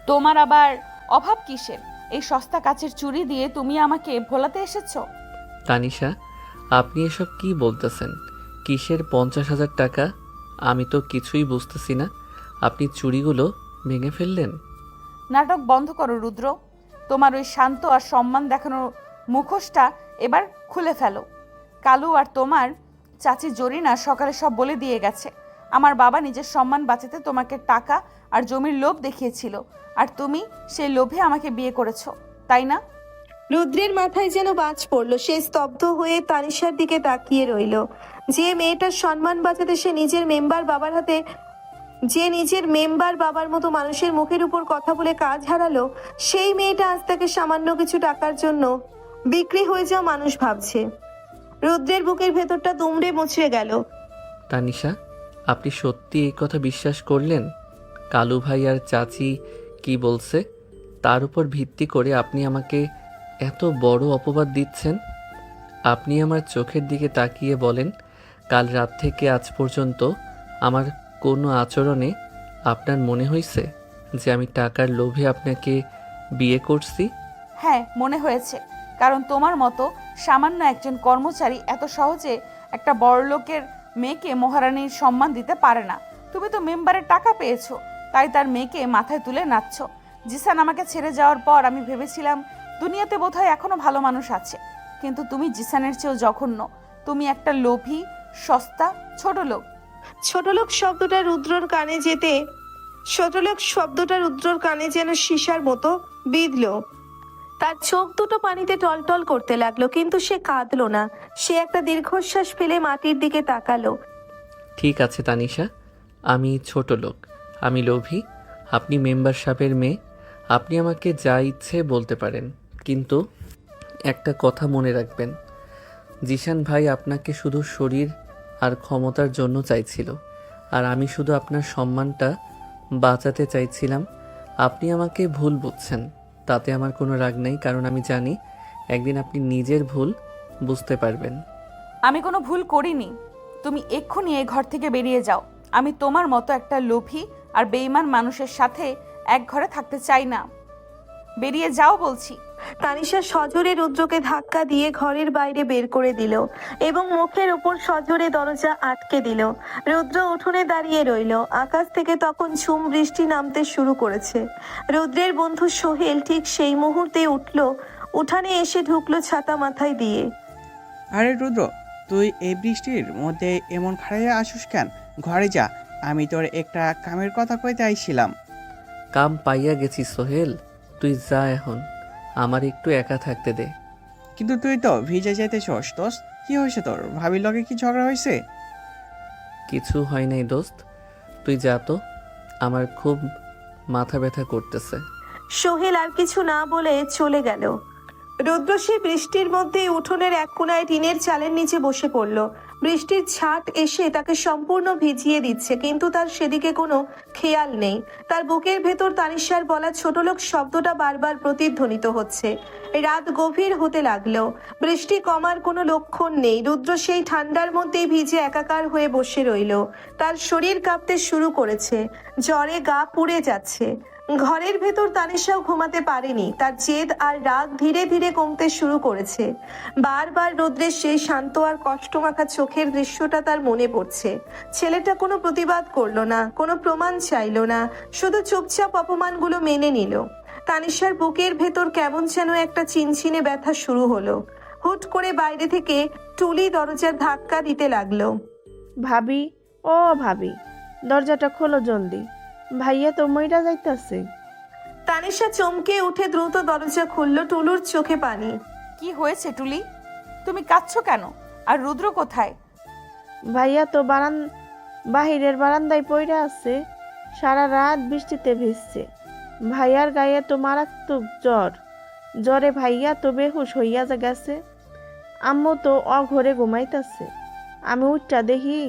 তোমার আবার অভাব কিসের? এই সস্তা কাচের চুড়ি দিয়ে তুমি আমাকে ভোলাতে এসেছো? তানিশা, আপনি এসব কি বলতেছেন? কিসের 50,000 টাকা? আমি তো কিছুই বুঝতেছি না। আপনি চুড়িগুলো ভেঙে ফেললেন? নাটক বন্ধ করো রুদ্র। তোমার ওই শান্ত আর সম্মান দেখানোর মুখোশটা এবার খুলে ফেলো। কালু আর তোমার চাচি জরিনা সকালে সব বলে দিয়ে গেছে। আমার বাবা নিজের সম্মান বাঁচাতে তোমাকে টাকা আর জমির লোভ দেখিয়েছিল, আর তুমি সেই লোভে আমাকে বিয়ে করেছো, তাই না? রুদ্রের মাথায় যেন বাজ পড়লো। সে স্তব্ধ হয়ে তানিশার দিকে তাকিয়ে রইল। যে মেয়েটার সম্মান বাঁচাতে সে নিজের মেম্বার বাবার মতো মানুষের মুখের উপর কথা বলে কাজ হারালো, সেই মেয়েটা আজ তাকে সামান্য কিছু টাকার জন্য বিক্রি হয়ে যাওয়া মানুষ ভাবছে। রুদ্রের বুকের ভেতরটা দুমড়ে মুচড়ে গেল। তানিশা, আপনি সত্যি এই কথা বিশ্বাস করলেন? কালু ভাই আর চাচি কি বলছে তার উপর ভিত্তি করে আপনি আমাকে এত বড় অপবাদ দিচ্ছেন? আপনি আমার চোখের দিকে তাকিয়ে বলেন, কাল রাত থেকে আজ পর্যন্ত আমার কোনো আচরণে আপনার মনে হয়েছে যে আমি টাকার লোভে আপনাকে বিয়ে করছি? হ্যাঁ, মনে হয়েছে। কারণ তোমার মতো সামান্য একজন কর্মচারী এত সহজে একটা বড়লোকের মেয়েকে মহারানীর সম্মান দিতে পারে না। তুমি তো মেম্বারের টাকা পেয়েছো, তাই তার মেয়েকে মাথায় তুলে নাচছো। জিসান আমাকে ছেড়ে যাওয়ার পর আমি ভেবেছিলাম দুনিয়াতে বোধহয় এখনো ভালো মানুষ আছে, কিন্তু তুমি জিসানের চেয়েও জঘন্য। তুমি একটা লোভী, সস্তা, ছোট লোক। ছোটলোক শব্দটা রুদ্রর কানে যেন সীসার মতো বিঁধলো। তার চোখ দুটো পানিতে টলটল করতে লাগলো, কিন্তু সে কাঁদলো না। সে একটা দীর্ঘশ্বাস ফেলে মাটির দিকে তাকালো। ঠিক আছে তানিশা, আমি ছোট লোক, আমি লোভী, আপনি মেম্বার সাহেবের মেয়ে, আপনি আমাকে যা ইচ্ছে বলতে পারেন, কিন্তু একটা কথা মনে রাখবেন, জিশান ভাই আপনাকে শুধু শরীর আর ক্ষমতার জন্য চাইছিল, আর আমি শুধু আপনার সম্মানটা বাঁচাতে চাইছিলাম। আপনি আমাকে ভুল বুঝছেন, তাতে আমার কোনো রাগ নেই, কারণ আমি জানি একদিন আপনি নিজের ভুল বুঝতে পারবেন। আমি কোনো ভুল করিনি। তুমি এক্ষুনি এই ঘর থেকে বেরিয়ে যাও। আমি তোমার মতো একটা লোভী আর বেঈমান মানুষের সাথে এক ঘরে থাকতে চাই না। বেরিয়ে যাও বলছি। তানিশা সজোরে রুদ্রকে ধাক্কা দিয়ে ঘরের বাইরে বের করে দিল এবং মুখের উপর সজোরে দরজা আটকে দিল। রুদ্র উঠোনে দাঁড়িয়ে রইল। আকাশ থেকে তখন ঝুম বৃষ্টি নামতে শুরু করেছে। রুদ্রের বন্ধু সোহেল ঠিক সেই মুহূর্তে উঠানে এসে ঢুকলো ছাতা মাথায় দিয়ে। আরে রুদ্র, তুই এই বৃষ্টির মধ্যে এমন খাড়াইয়া আসুস কেন? ঘরে যা, আমি তোর একটা কামের কথা কইতে আইছিলাম। কাম পাইয়া গেছি সোহেল, তুই যা এখন, আমার একটু একা থাকতে দে। কিন্তু তুই তো ভিজে যাইতেছস দোস্ত, কি হয়েছে তোর? ভাবির লগে কি ঝগড়া হয়েছে? কিছু হয় নাই দোস্ত, তুই যা তো, আমার খুব মাথা ব্যথা করতেছে। সোহেল আর কিছু না বলে চলে গেল। রুদ্র সে বৃষ্টির মধ্যে উঠোনের এক কোনায় টিনের চালের নিচে বসে পড়ল। বৃষ্টির ছাট এসে তাকে সম্পূর্ণ ভিজিয়ে দিচ্ছে, কিন্তু তার সেদিকে কোনো খেয়াল নেই। তার বুকের ভেতর তানিশার বলা ছোটলোক শব্দটা বারবার প্রতিধ্বনিত হচ্ছে। রাত গভীর হতে লাগলো, বৃষ্টি কমার কোনো লক্ষণ নেই। রুদ্র সেই ঠান্ডার মধ্যেই ভিজে একাকার হয়ে বসে রইল। তার শরীর কাঁপতে শুরু করেছে, জ্বরে গা পুড়ে যাচ্ছে। ঘরের ভেতর তানিশাও ঘুমাতে পারেনি। তার জেদ আর রাগ ধীরে ধীরে কমতে শুরু করেছে। বারবার রৌদ্রের সেই শান্ত আর কষ্টমাখা চোখের দৃশ্যটা তার মনে পড়ছে। ছেলেটা কোনো প্রতিবাদ করলো না, কোনো প্রমাণ চাইলো না, শুধু চুপচাপ অপমানগুলো মেনে নিল। তানিশার বুকের ভেতর কেমন যেন একটা চিনচিনে ব্যথা শুরু হলো। হুট করে বাইরে থেকে টুলি দরজার ধাক্কা দিতে লাগলো। ভাবি, ও ভাবি, দরজাটা খোলো জলদি, ভাইয়া তো মইরা যাইতাছে। তানিশা চমকে উঠে দ্রুত দরজা খুলল। টুলুর চোখে পানি। কি হয়েছে টুলি? তুমি কাঁদছো কেন? আর রুদ্র কোথায়? ভাইয়া তো বাহিরের বারান্দায় পইরা আছে, সারা রাত বৃষ্টিতে ভিজছে। ভাইয়ার গায়ে তো মারাত্মক জ্বরে ভাইয়া তো বেহুশ হইয়া গেছে। আম্মু তো অঘরে ঘুমাইতাছে। আমি উঠটা দেখি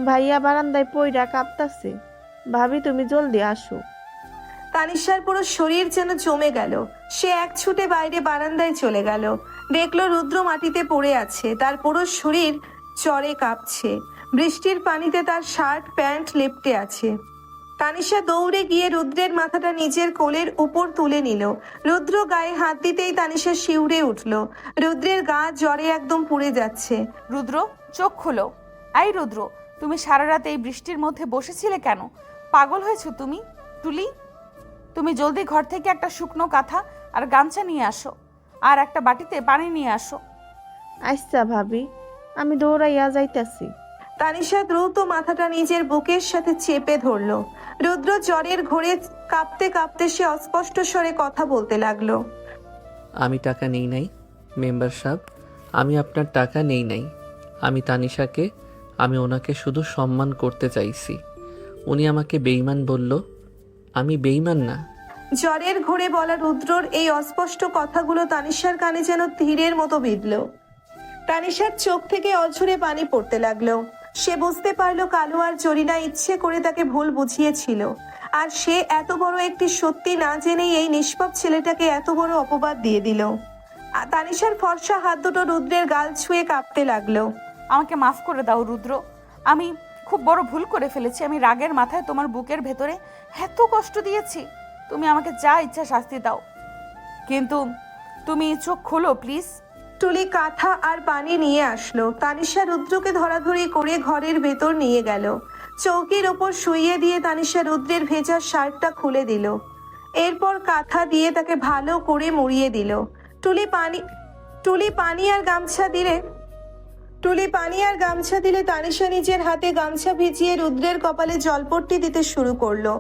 ভাইয়া বারান্দায় পইরা কাঁপতাছে। ভাবি, তুমি জলদি আসো। তানিশার পুরো শরীর যেন জমে গেল। সে এক ছুটে বাইরে বারান্দায় চলে গেল। দেখলো রুদ্র মাটিতে পড়ে আছে, তার পুরো শরীর জ্বরে কাঁপছে। বৃষ্টির পানিতে তার শার্ট প্যান্ট লেপ্টে আছে। তানিশা দৌড়ে গিয়ে রুদ্রের মাথাটা নিজের কোলের উপর তুলে নিল। রুদ্র গায়ে হাত দিতেই তানিশা শিউরে উঠল। রুদ্রের গা জ্বরে একদম পুড়ে যাচ্ছে। রুদ্র, চোখ খোলো। এই রুদ্র, তুমি সারা রাত এই বৃষ্টির মধ্যে বসেছিলে কেন? পাগল হয়েছো তুমি? টুলি, তুমি জলদি ঘর থেকে একটা শুকনো কাঁথা আর গামছা নিয়ে আসো, আর একটা বাটিতে পানি নিয়ে আসো। আচ্ছা ভাবি, আমি দৌড়াইয়া যাইতাছি। তানিশা দ্রুত মাথাটা নিজের বুকের সাথে চেপে ধরল। রুদ্র জ্বরের ঘোরে কাঁপতে কাঁপতে সে অস্পষ্ট স্বরে কথা বলতে লাগলো। আমি টাকা নেই নাই মেম্বার সাহেব, আমি আপনার টাকা নেই নাই। আমি তানিশাকে, আমি ওনাকে শুধু সম্মান করতে চাইছি। উনি আমাকে বেঈমান বলল, আমি বেঈমান না। জ্বরের ঘোরে বলা রুদ্রর এই অস্পষ্ট কথাগুলো তানিশার কানে যেন তীরের মতো বিঁধল। তানিশার চোখ থেকে অঝরে পানি পড়তে লাগলো। সে বুঝতে পারলো কালু আর জরিনা ইচ্ছে করে তাকে ভুল বুঝিয়েছিল, আর সে এত বড় একটি সত্যি না জেনেই এই নিষ্পাপ ছেলেটাকে এত বড় অপবাদ দিয়ে দিল। তানিশার ফর্সা হাত দুটো রুদ্রের গাল ছুঁয়ে কাঁপতে লাগলো। আমাকে মাফ করে দাও রুদ্র, আমি খুব বড় ভুল করে ফেলেছি। আমি রাগের মাথায় তোমার বুকের ভেতরে এত কষ্ট দিয়েছি। তুমি আমাকে যা ইচ্ছা শাস্তি দাও, কিন্তু তুমি চোখ খোলো প্লিজ। টুলি কাঁথা আর পানি নিয়ে আসলো। তানিশা রুদ্রকে ধরাধরি করে ঘরের ভেতর নিয়ে গেল। চৌকির ওপর শুইয়ে দিয়ে তানিশা রুদ্রের ভেজা শার্টটা খুলে দিল। এরপর কাঁথা দিয়ে তাকে ভালো করে মুড়িয়ে দিল। টুলি পানি আর গামছা দিলে তানিশা নিজের হাতে গামছা ভিজিয়ে রুদ্রের কপালে জলপট্টি দিতে শুরু করলো।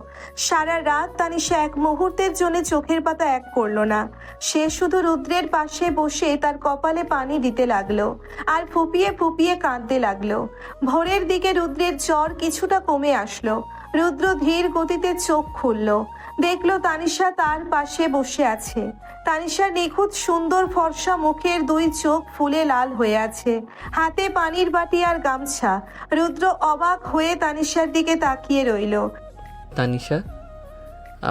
সারা রাত তানিশা এক মুহূর্তের জন্য চোখের পাতা এক করলো না। সে শুধু রুদ্রের পাশে বসে তার কপালে পানি দিতে লাগলো আর ফুপিয়ে ফুপিয়ে কাঁদতে লাগলো। ভোরের দিকে রুদ্রের জ্বর কিছুটা কমে আসলো। রুদ্র ধীর গতিতে চোখ খুলল, দেখলো তানিশা তার পাশে বসে আছে। তানিশার নিখুঁত সুন্দর ফর্সা মুখের দুই চোখ ফুলে লাল হয়ে আছে, হাতে পানির বাটি আর গামছা। রুদ্র অবাক হয়ে তানিশার দিকে তাকিয়ে রইল। তানিশা,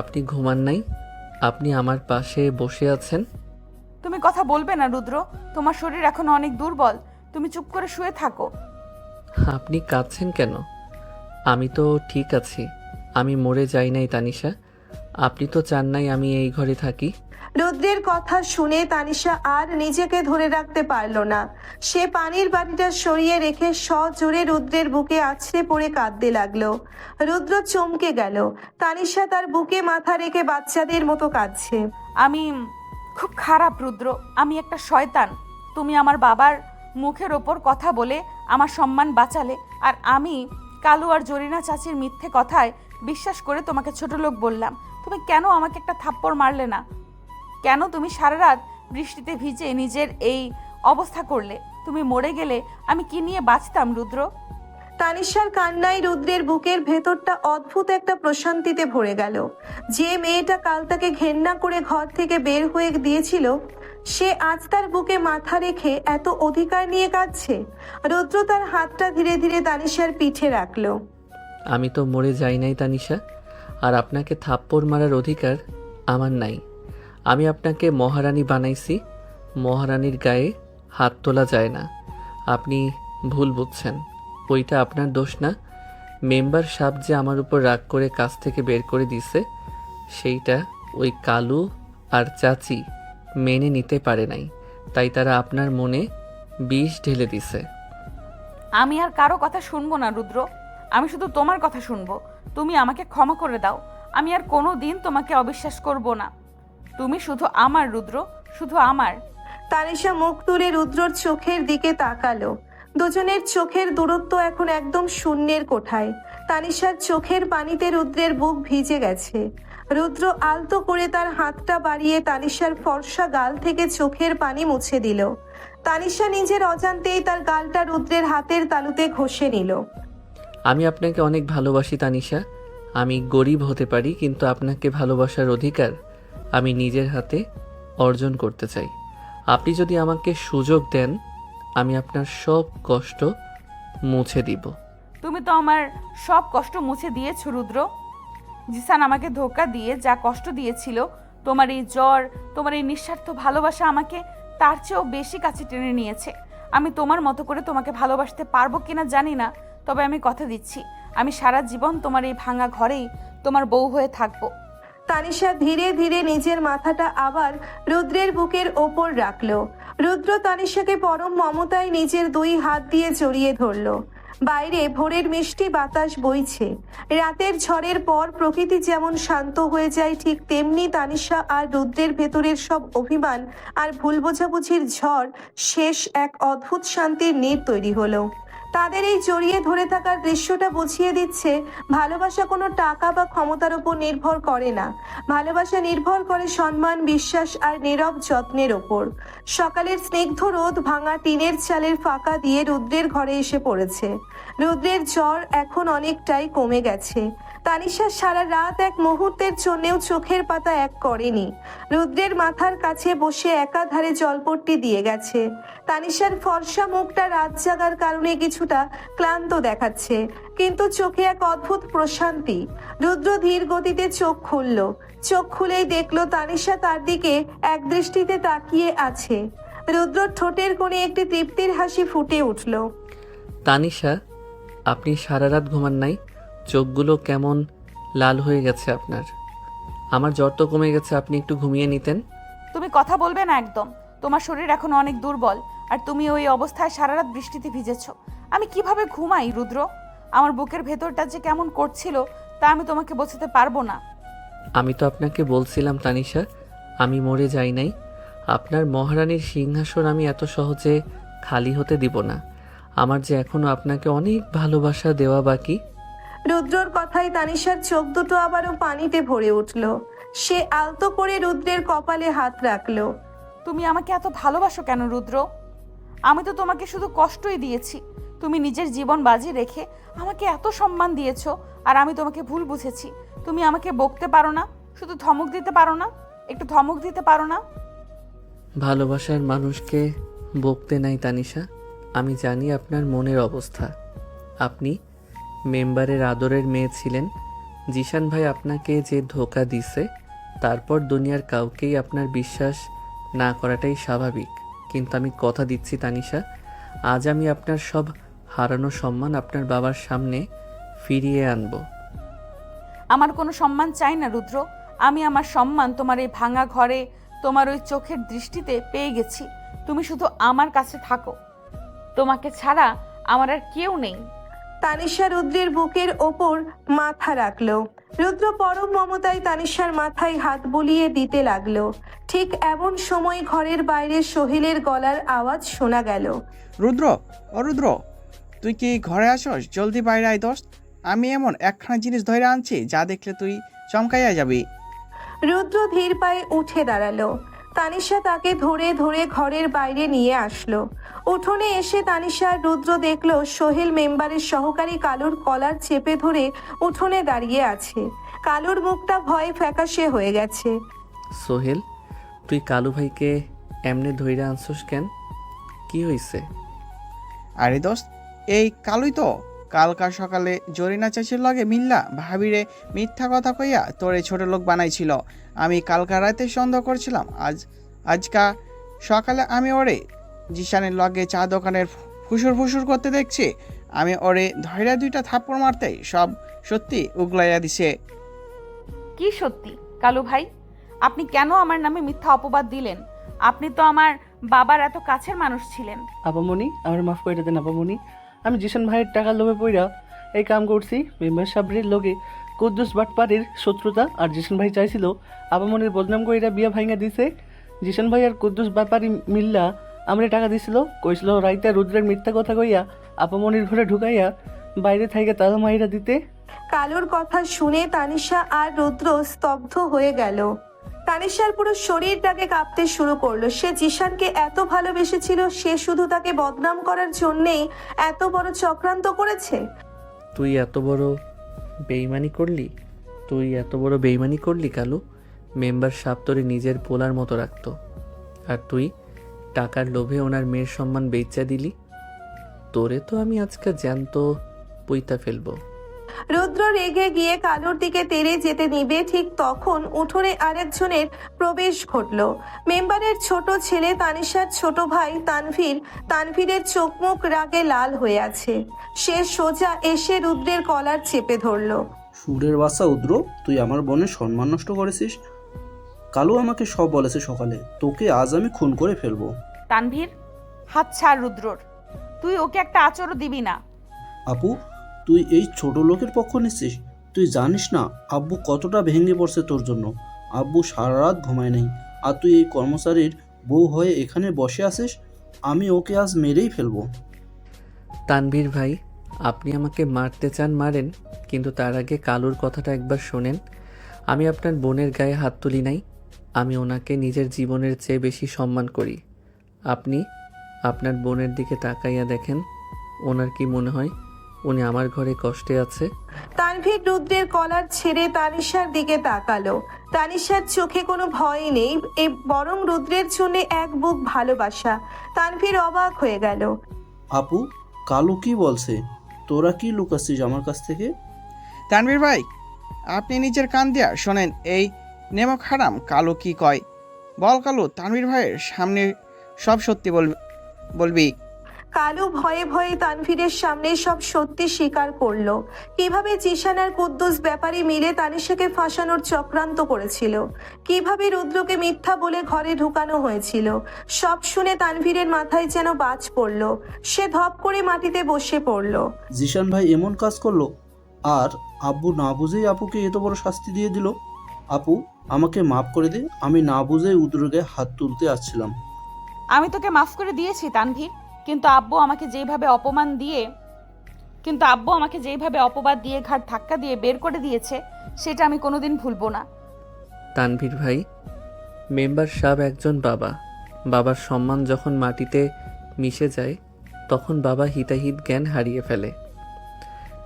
আপনি ঘুমান নাই? আপনি আমার পাশে বসে আছেন। তুমি কথা বলবে না রুদ্র? তোমার শরীর এখন অনেক দুর্বল, তুমি চুপ করে শুয়ে থাকো। আপনি কাঁদছেন কেন? আমি তো ঠিক আছি, আমি মরে যাই নাই তানিশা। আপনি তো চান নাই আমি এই ঘরে থাকি। রুদ্রের কথা শুনে তানিশা আর নিজেকে ধরে রাখতে পারল না। সে পানির বাটিটা সরিয়ে রেখে সজোরে রুদ্রের বুকে আছড়ে পড়ে কাঁদতে লাগলো। রুদ্র চমকে গেল। তানিশা তার বুকে মাথা রেখে বাচ্চাদের মতো কাঁদছে। আমি খুব খারাপ রুদ্র, আমি একটা শয়তান। তুমি আমার বাবার মুখের ওপর কথা বলে আমার সম্মান বাঁচালে, আর আমি কালু আর জরিনা চাচির মিথ্যে কথায় বিশ্বাস করে তোমাকে ছোট লোক বললাম। তুমি কেন আমাকে একটা থাপ্পড় মারলে না? কেন তুমি সারা রাত বৃষ্টিতে ভিজে নিজের এই অবস্থা করলে? তুমি মরে গেলে আমি কি নিয়ে বাঁচতাম রুদ্র? তানিশার কান্নায় রুদ্রের বুকের ভেতরটা অদ্ভুত একটা প্রশান্তিতে ভরে গেল। যে মেয়েটা কাল তাকে ঘেন্না করে ঘর থেকে বের হয়ে দিয়েছিল, সে আজ তার বুকে মাথা রেখে এত অধিকার নিয়ে কাঁদছে। রুদ্র তার হাতটা ধীরে ধীরে তানিশার পিঠে রাখলো। আমি তো মরে যাই নাই তানিশা, আর আপনাকে থাপ্পড় মারার অধিকার আমার নাই। আমি আপনাকে মহারানী বানাইছি, মহারানীর গায়ে হাত তোলা যায় না। আপনি ভুল বুঝছেন, ওইটা আপনার দোষ না। মেম্বার সাহেব যে আমার উপর রাগ করে কাজ থেকে বের করে দিছে, সেইটা ওই কালু আর চাচি মেনে নিতে পারে নাই, তাই তারা আপনার মনে বিষ ঢেলে দিছে। আমি আর কারো কথা শুনবো না রুদ্র, আমি শুধু তোমার কথা শুনবো। তুমি আমাকে ক্ষমা করে দাও, আমি আর কোনো দিন তোমাকে অবিশ্বাস করব না। তুমি শুধু আমার রুদ্র, শুধু আমার। তানিশা মুখ তুলে রুদ্রর চোখের দিকে তাকালো। দুজনের চোখের দূরত্ব এখন একদম শূন্যের কোঠায়। তানিশার চোখের পানিতে রুদ্রের বুক ভিজে গেছে। রুদ্র আলতো করে তার হাতটা বাড়িয়ে তানিশার ফর্সা গাল থেকে চোখের পানি মুছে দিল। তানিশা নিজের অজান্তেই তার গালটা রুদ্রের হাতের তালুতে ঘষে নিল। আমি আপনাকে অনেক ভালোবাসি তানিশা। আমি গরিব হতে পারি, কিন্তু আপনাকে ভালোবাসার অধিকার আমি নিজের হাতে অর্জন করতে চাই। আপনি যদি আমাকে সুযোগ দেন, আমি আপনার সব কষ্ট মুছে দিব। তুমি তো আমার সব কষ্ট মুছে দিয়েছো রুদ্র। জিসান আমাকে ধোকা দিয়ে যা কষ্ট দিয়েছিল, তোমার এই জ্বর, তোমার এই নিঃস্বার্থ ভালোবাসা আমাকে তার চেয়েও বেশি কাছে টেনে নিয়েছে। আমি তোমার মতো করে তোমাকে ভালোবাসতে পারবো কিনা জানি না, তবে আমি কথা দিচ্ছি, আমি সারা জীবন তোমার এই ভাঙা ঘরেই তোমার বউ হয়ে থাকবো। তানিশা ধীরে ধীরে নিজের মাথাটা আবার রুদ্রের বুকের ওপর রাখলো। রুদ্র তানিশাকে পরম মমতায় নিজের দুই হাত দিয়ে জড়িয়ে ধরলো। বাইরে ভোরের মিষ্টি বাতাস বইছে। রাতের ঝড়ের পর প্রকৃতি যেমন শান্ত হয়ে যায়, ঠিক তেমনি তানিশা আর রুদ্রের ভেতরের সব অভিমান আর ভুল বোঝাবুঝির ঝড় শেষ এক অদ্ভুত শান্তির নীড় তৈরি হলো। তাদের এই জড়িয়ে ধরে থাকার দৃশ্যটা বুঝিয়ে দিচ্ছে, ভালোবাসা কোনো টাকা বা ক্ষমতার উপর নির্ভর করে না। ভালোবাসা নির্ভর করে সম্মান, বিশ্বাস আর নীরব যত্নের ওপর। সকালের স্নিগ্ধ রোদ ভাঙা টিনের চালের ফাঁকা দিয়ে রুদ্রের ঘরে এসে পড়েছে। রুদ্রের জ্বর এখন অনেকটাই কমে গেছে। তানিশা সারা রাত এক মুহূর্তের জন্যেও চোখের পাতা এক করেনি। রুদ্রের মাথার কাছে বসে একাধারে জলপট্টি দিয়ে গেছে। তানিশার ফর্সা মুখটা রাত জাগার কারণে কিছুটা ক্লান্ত দেখাচ্ছে, কিন্তু চোখে এক অদ্ভুত প্রশান্তি। রুদ্র ধীর গতিতে চোখ খুলল। চোখ খুলেই দেখলো তানিশা তার দিকে এক দৃষ্টিতে তাকিয়ে আছে। রুদ্র ঠোঁটের কোণে একটি তৃপ্তির হাসি ফুটে উঠল। তানিশা, আপনি সারা রাত ঘুমান নাই? চোখগুলো কেমন লাল হয়ে গেছে আপনার। আমার জ্বর তো কমে গেছে, আপনি একটু ঘুমিয়ে নিতেন। তুমি কথা বলবে না একদম। তোমার শরীর এখন অনেক দুর্বল, আর তুমি ওই অবস্থায় সারা রাত বৃষ্টিতে ভিজেছো। আমি কিভাবে ঘুমাই রুদ্র? আমার বুকের ভেতরটা যে কেমন করছিল তা আমি তোমাকে বোঝাতে পারবো না। আমি তো আপনাকে বলছিলাম তানিশা, আমি মরে যাই নাই। আপনার মহারানীর সিংহাসন আমি এত সহজে খালি হতে দিব না। আমার যে এখনো আপনাকে অনেক ভালোবাসা দেওয়া বাকি। রুদ্রর কথায় তানিশার চোখ দুটো আবারও পানিতে ভরে উঠল। সে আলতো করে রুদ্রের কপালে হাত রাখলো। তুমি আমাকে এত ভালোবাসো কেন রুদ্র? আমি তো তোমাকে শুধু কষ্টই দিয়েছি। তুমি নিজের জীবন বাজি রেখে আমাকে এত সম্মান দিয়েছো, আর আমি তোমাকে ভুল বুঝেছি। তুমি আমাকে বকতে পারো না? শুধু ধমক দিতে পারো না? একটু ধমক দিতে পারো না? ভালোবাসার মানুষকে বকতে নাই তানিশা। আমি জানি আপনার মনের অবস্থা। আপনি মেম্বারের আদরের মেয়ে ছিলেন। জিশান ভাই আপনাকে যে ধোকা দিছে, তারপর দুনিয়ার কাউকেই আপনার বিশ্বাস না করাটাই স্বাভাবিক। কিন্তু আমি কথা দিচ্ছি তানিশা, আজ আমি আপনার সব হারানো সম্মান আপনার বাবার সামনে ফিরিয়ে আনব। আমার কোনো সম্মান চাই না রুদ্র। আমি আমার সম্মান তোমার এই ভাঙা ঘরে, তোমার ওই চোখের দৃষ্টিতে পেয়ে গেছি। তুমি শুধু আমার কাছে থাকো, তোমাকে ছাড়া আমার আর কেউ নেই। তানিশা রুদ্রের বুকের ওপর মাথা রাখলো। রুদ্র পরম মমতায় তানিশার মাথায় হাত বুলিয়ে দিতে লাগলো। ঠিক এমন সময় ঘরের বাইরে সোহেলের গলার আওয়াজ শোনা গেল। রুদ্র, ও রুদ্র, তুই কি ঘরে আসস? জলদি বাইরে আয় দোস্ত। আমি এমন একখানা জিনিস ধরে আনছি যা দেখলে তুই চমকাইয়া যাবি। রুদ্র ধীর পায়ে উঠে দাঁড়ালো। তানিশা তাকে ধরে ধরে ঘরের বাইরে নিয়ে আসলো। উঠোনে এসে তানিশা আর রুদ্র দেখলো সোহেল মেম্বারের সহকারী কালুর কলার চেপে ধরে উঠোনে দাঁড়িয়ে আছে। কালুর মুখটা ভয়ে ফ্যাকাশে হয়ে গেছে। সোহেল, তুই কালু ভাইকে এমনে ধইরা আনছস কেন? কি হইছে? আরে দোস্ত, এই কালুই তো কালকার সকালে জরিনা চাচির লগে মিল্লা ভাবিরে মিথ্যা কথা কইয়া তোরে ছোট লোক বানাইছিল। আমি কালকা রাতে সন্দেহ করছিলাম, আজকা সকালে আমি ওরে জিশানের লগে চা দোকানের ফুসুর ফুসুর করতে দেখছি। আমি ওরে ধৈর্য 2টা থাপ্পড় মারতেই সব সত্যি উগলাইয়া দিছে। কি সত্যি কালু ভাই? আপনি কেন আমার নামে মিথ্যা অপবাদ দিলেন? আপনি তো আমার বাবার এত কাছের মানুষ ছিলেন। আপামনি, আমার মাফ করে দেন আপামনি। আমি জিশান ভাইয়ের টাকার লোভে পইরা এই কাম করছি। মেম্বার সাবরির লগে কুদ্দুস বাটপাড়ির শত্রুতা, আর জিশান ভাই চাইছিল আপামনির বদনাম কইরা বিয়া ভাঙা দিছে। জিশান ভাই আর কুদ্দুস ব্যাপারী মিল্লা আমরা টাকা দিছিল, কইছিল রাইতে রুদ্রের মিথ্যা কথা কইয়া আপামনির ঘরে ঢুকাইয়া বাইরে থেকে তালা মাইরা দিতে। কালুর কথা শুনে তানিশা আর রুদ্র স্তব্ধ হয়ে গেল। তানিশার পুরো শরীরটাকে কাঁপতে শুরু করলো। সে জিশানকে এত ভালোবেসেছিল, সে শুধু তাকে বদনাম করার জন্যেই এত বড় চক্রান্ত করেছে। তুই এত বড় বেইমানি করলি কালু। মেম্বার সাহেব তোরে নিজের পোলার মতো রাখতো, আর তুই টাকার লোভে ওনার মেয়ের সম্মান বেচা দিলি। তোরে তো আমি আজকে জ্যান্ত পুইতা ফেলবো। রুদ্র রেগে গিয়ে কালুর দিকে তেড়ে যেতে নিবে, ঠিক তখন উঠোনে আরেকজনের প্রবেশ ঘটল। মেম্বারের ছোট ছেলে তানিশার ছোট ভাই তানভীরের চোখ মুখ রাগে লাল হয়ে আছে। সে সোজা এসে রুদ্রের কলার চেপে ধরলো। সুরের বাচ্চা উদ্র, তুই আমার বোনের সম্মান নষ্ট করেছিস। কালু আমাকে সব বলেছে সকালে, তোকে আজ আমি খুন করে ফেলবো। তানভীর, হাত ছাড় রুদ্রর। তুই ওকে একটা আচরও দিবি না। আপু, তুই এই ছোট লোকের পক্ষ নিচ্ছিস? তুই জানিস না আব্বু কতটা ভেঙে পড়ছে তোর জন্য। আব্বু সারা রাত ঘুমায় নেই, আর তুই এই কর্মচারীর বউ হয়ে এখানে বসে আছিস। আমি ওকে আজ মেরেই ফেলবো। তানভীর ভাই, আপনি আমাকে মারতে চান মারেন, কিন্তু তার আগে কালুর কথাটা একবার শোনেন। আমি আপনার বোনের গায়ে হাত তুলি নাই। আমি ওনাকে নিজের জীবনের চেয়ে বেশি সম্মান করি। আপনি আপনার বোনের দিকে তাকাইয়া দেখেন, ওনার কি মনে হয় উনি আমার ঘরে কষ্টে আছে? তানভীর রুদ্রের কলার ছেড়ে তানিশার দিকে তাকালো। তানিশার চোখে কোনো ভয় নেই, বরং রুদ্রের জন্য এক বুক ভালোবাসা। তানভীর অবাক হয়ে গেল। আপু, কালু কি বলছে? তোরা কি লুকাচ্ছিস আমার কাছ থেকে? তানভীর ভাই, আপনি নিজের কান দিয়া শোনেন এই নেমক হারাম কালু কি কয়। বল কালু, তানভীর ভাইয়ের সামনে সব সত্যি বলবি। কালু ভয়ে ভয়ে তানভীরের সামনে সব সত্যি স্বীকার করলো। কিভাবে জিশান আর কুদ্দুস ব্যাপারী মিলে তানিশাকে ফাঁসানোর চক্রান্ত করেছিল, কিভাবে রুদ্রকে মিথ্যা বলে ঘরে ঢুকানো হয়েছিল। সব শুনে তানভীরের মাথায় যেন বাজ পড়লো। সে ধপ করে মাটিতে বসে পড়লো। জিশান ভাই এমন কাজ করলো, আর আব্বু না বুঝেই আপুকে এত বড় শাস্তি দিয়ে দিল। আপু, আমাকে মাফ করে দে, আমি না বুঝেই উদ্রের গায়ে হাত তুলতে আসছিলাম। আমি তোকে মাফ করে দিয়েছি তানভীর, কিন্তু আব্বু আমাকে যেভাবে অপবাদ দিয়ে ঘাট ধাক্কা দিয়ে বের করে দিয়েছে, সেটা আমি কোনোদিন ভুলবো না। তানভীর ভাই, মেম্বার সাহেব একজন বাবা। বাবার সম্মান যখন মাটিতে মিশে যায়, তখন বাবা হিতাহিত জ্ঞান হারিয়ে ফেলে।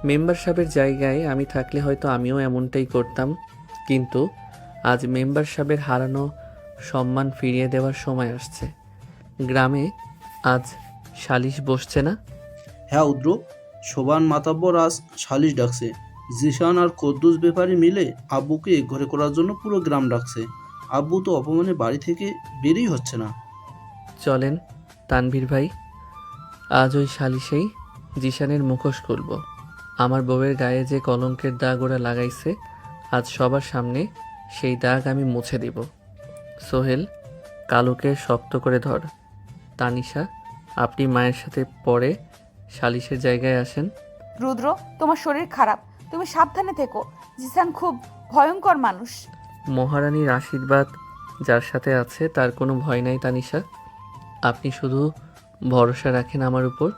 মেম্বার সাহেবের জায়গায় আমি থাকলে হয়তো আমিও এমনটাই করতাম, কিন্তু আজ মেম্বার সাহেবের হারানো সম্মান ফিরিয়ে দেওয়ার সময় আসছে। গ্রামে আজ সালিশ বসছে না? হ্যাঁ উদ্র, শোভান মাতাব্বর আজ সালিশ ডাকছে। জিশান আর কুদ্দুস ব্যাপারী মিলে আব্বুকে ঘরে করার জন্য পুরো গ্রাম ডাকছে। আব্বু তো অপমানে বাড়ি থেকে বেরই হচ্ছে না। চলেন তানভীর ভাই, আজ ওই সালিশেই জিশানের মুখোশ খুলব। আমার বউয়ের গায়ে যে কলঙ্কের দাগ ওরা লাগাইছে, আজ সবার সামনে সেই দাগ আমি মুছে দিব। সোহেল, কালুকে শক্ত করে ধর। তানিশা, আপনি মায়ের সাথে পরে সালিশের জায়গায় আসেন। রুদ্র, তোমার শরীর খারাপ, তুমি সাবধানে থেকো। জিসান খুব ভয়ঙ্কর মানুষ। মহারানীর আশীর্বাদ যার সাথে আছে তার কোনো ভয় নাই তানিশা। আপনি শুধু ভরসা রাখেন আমার উপর।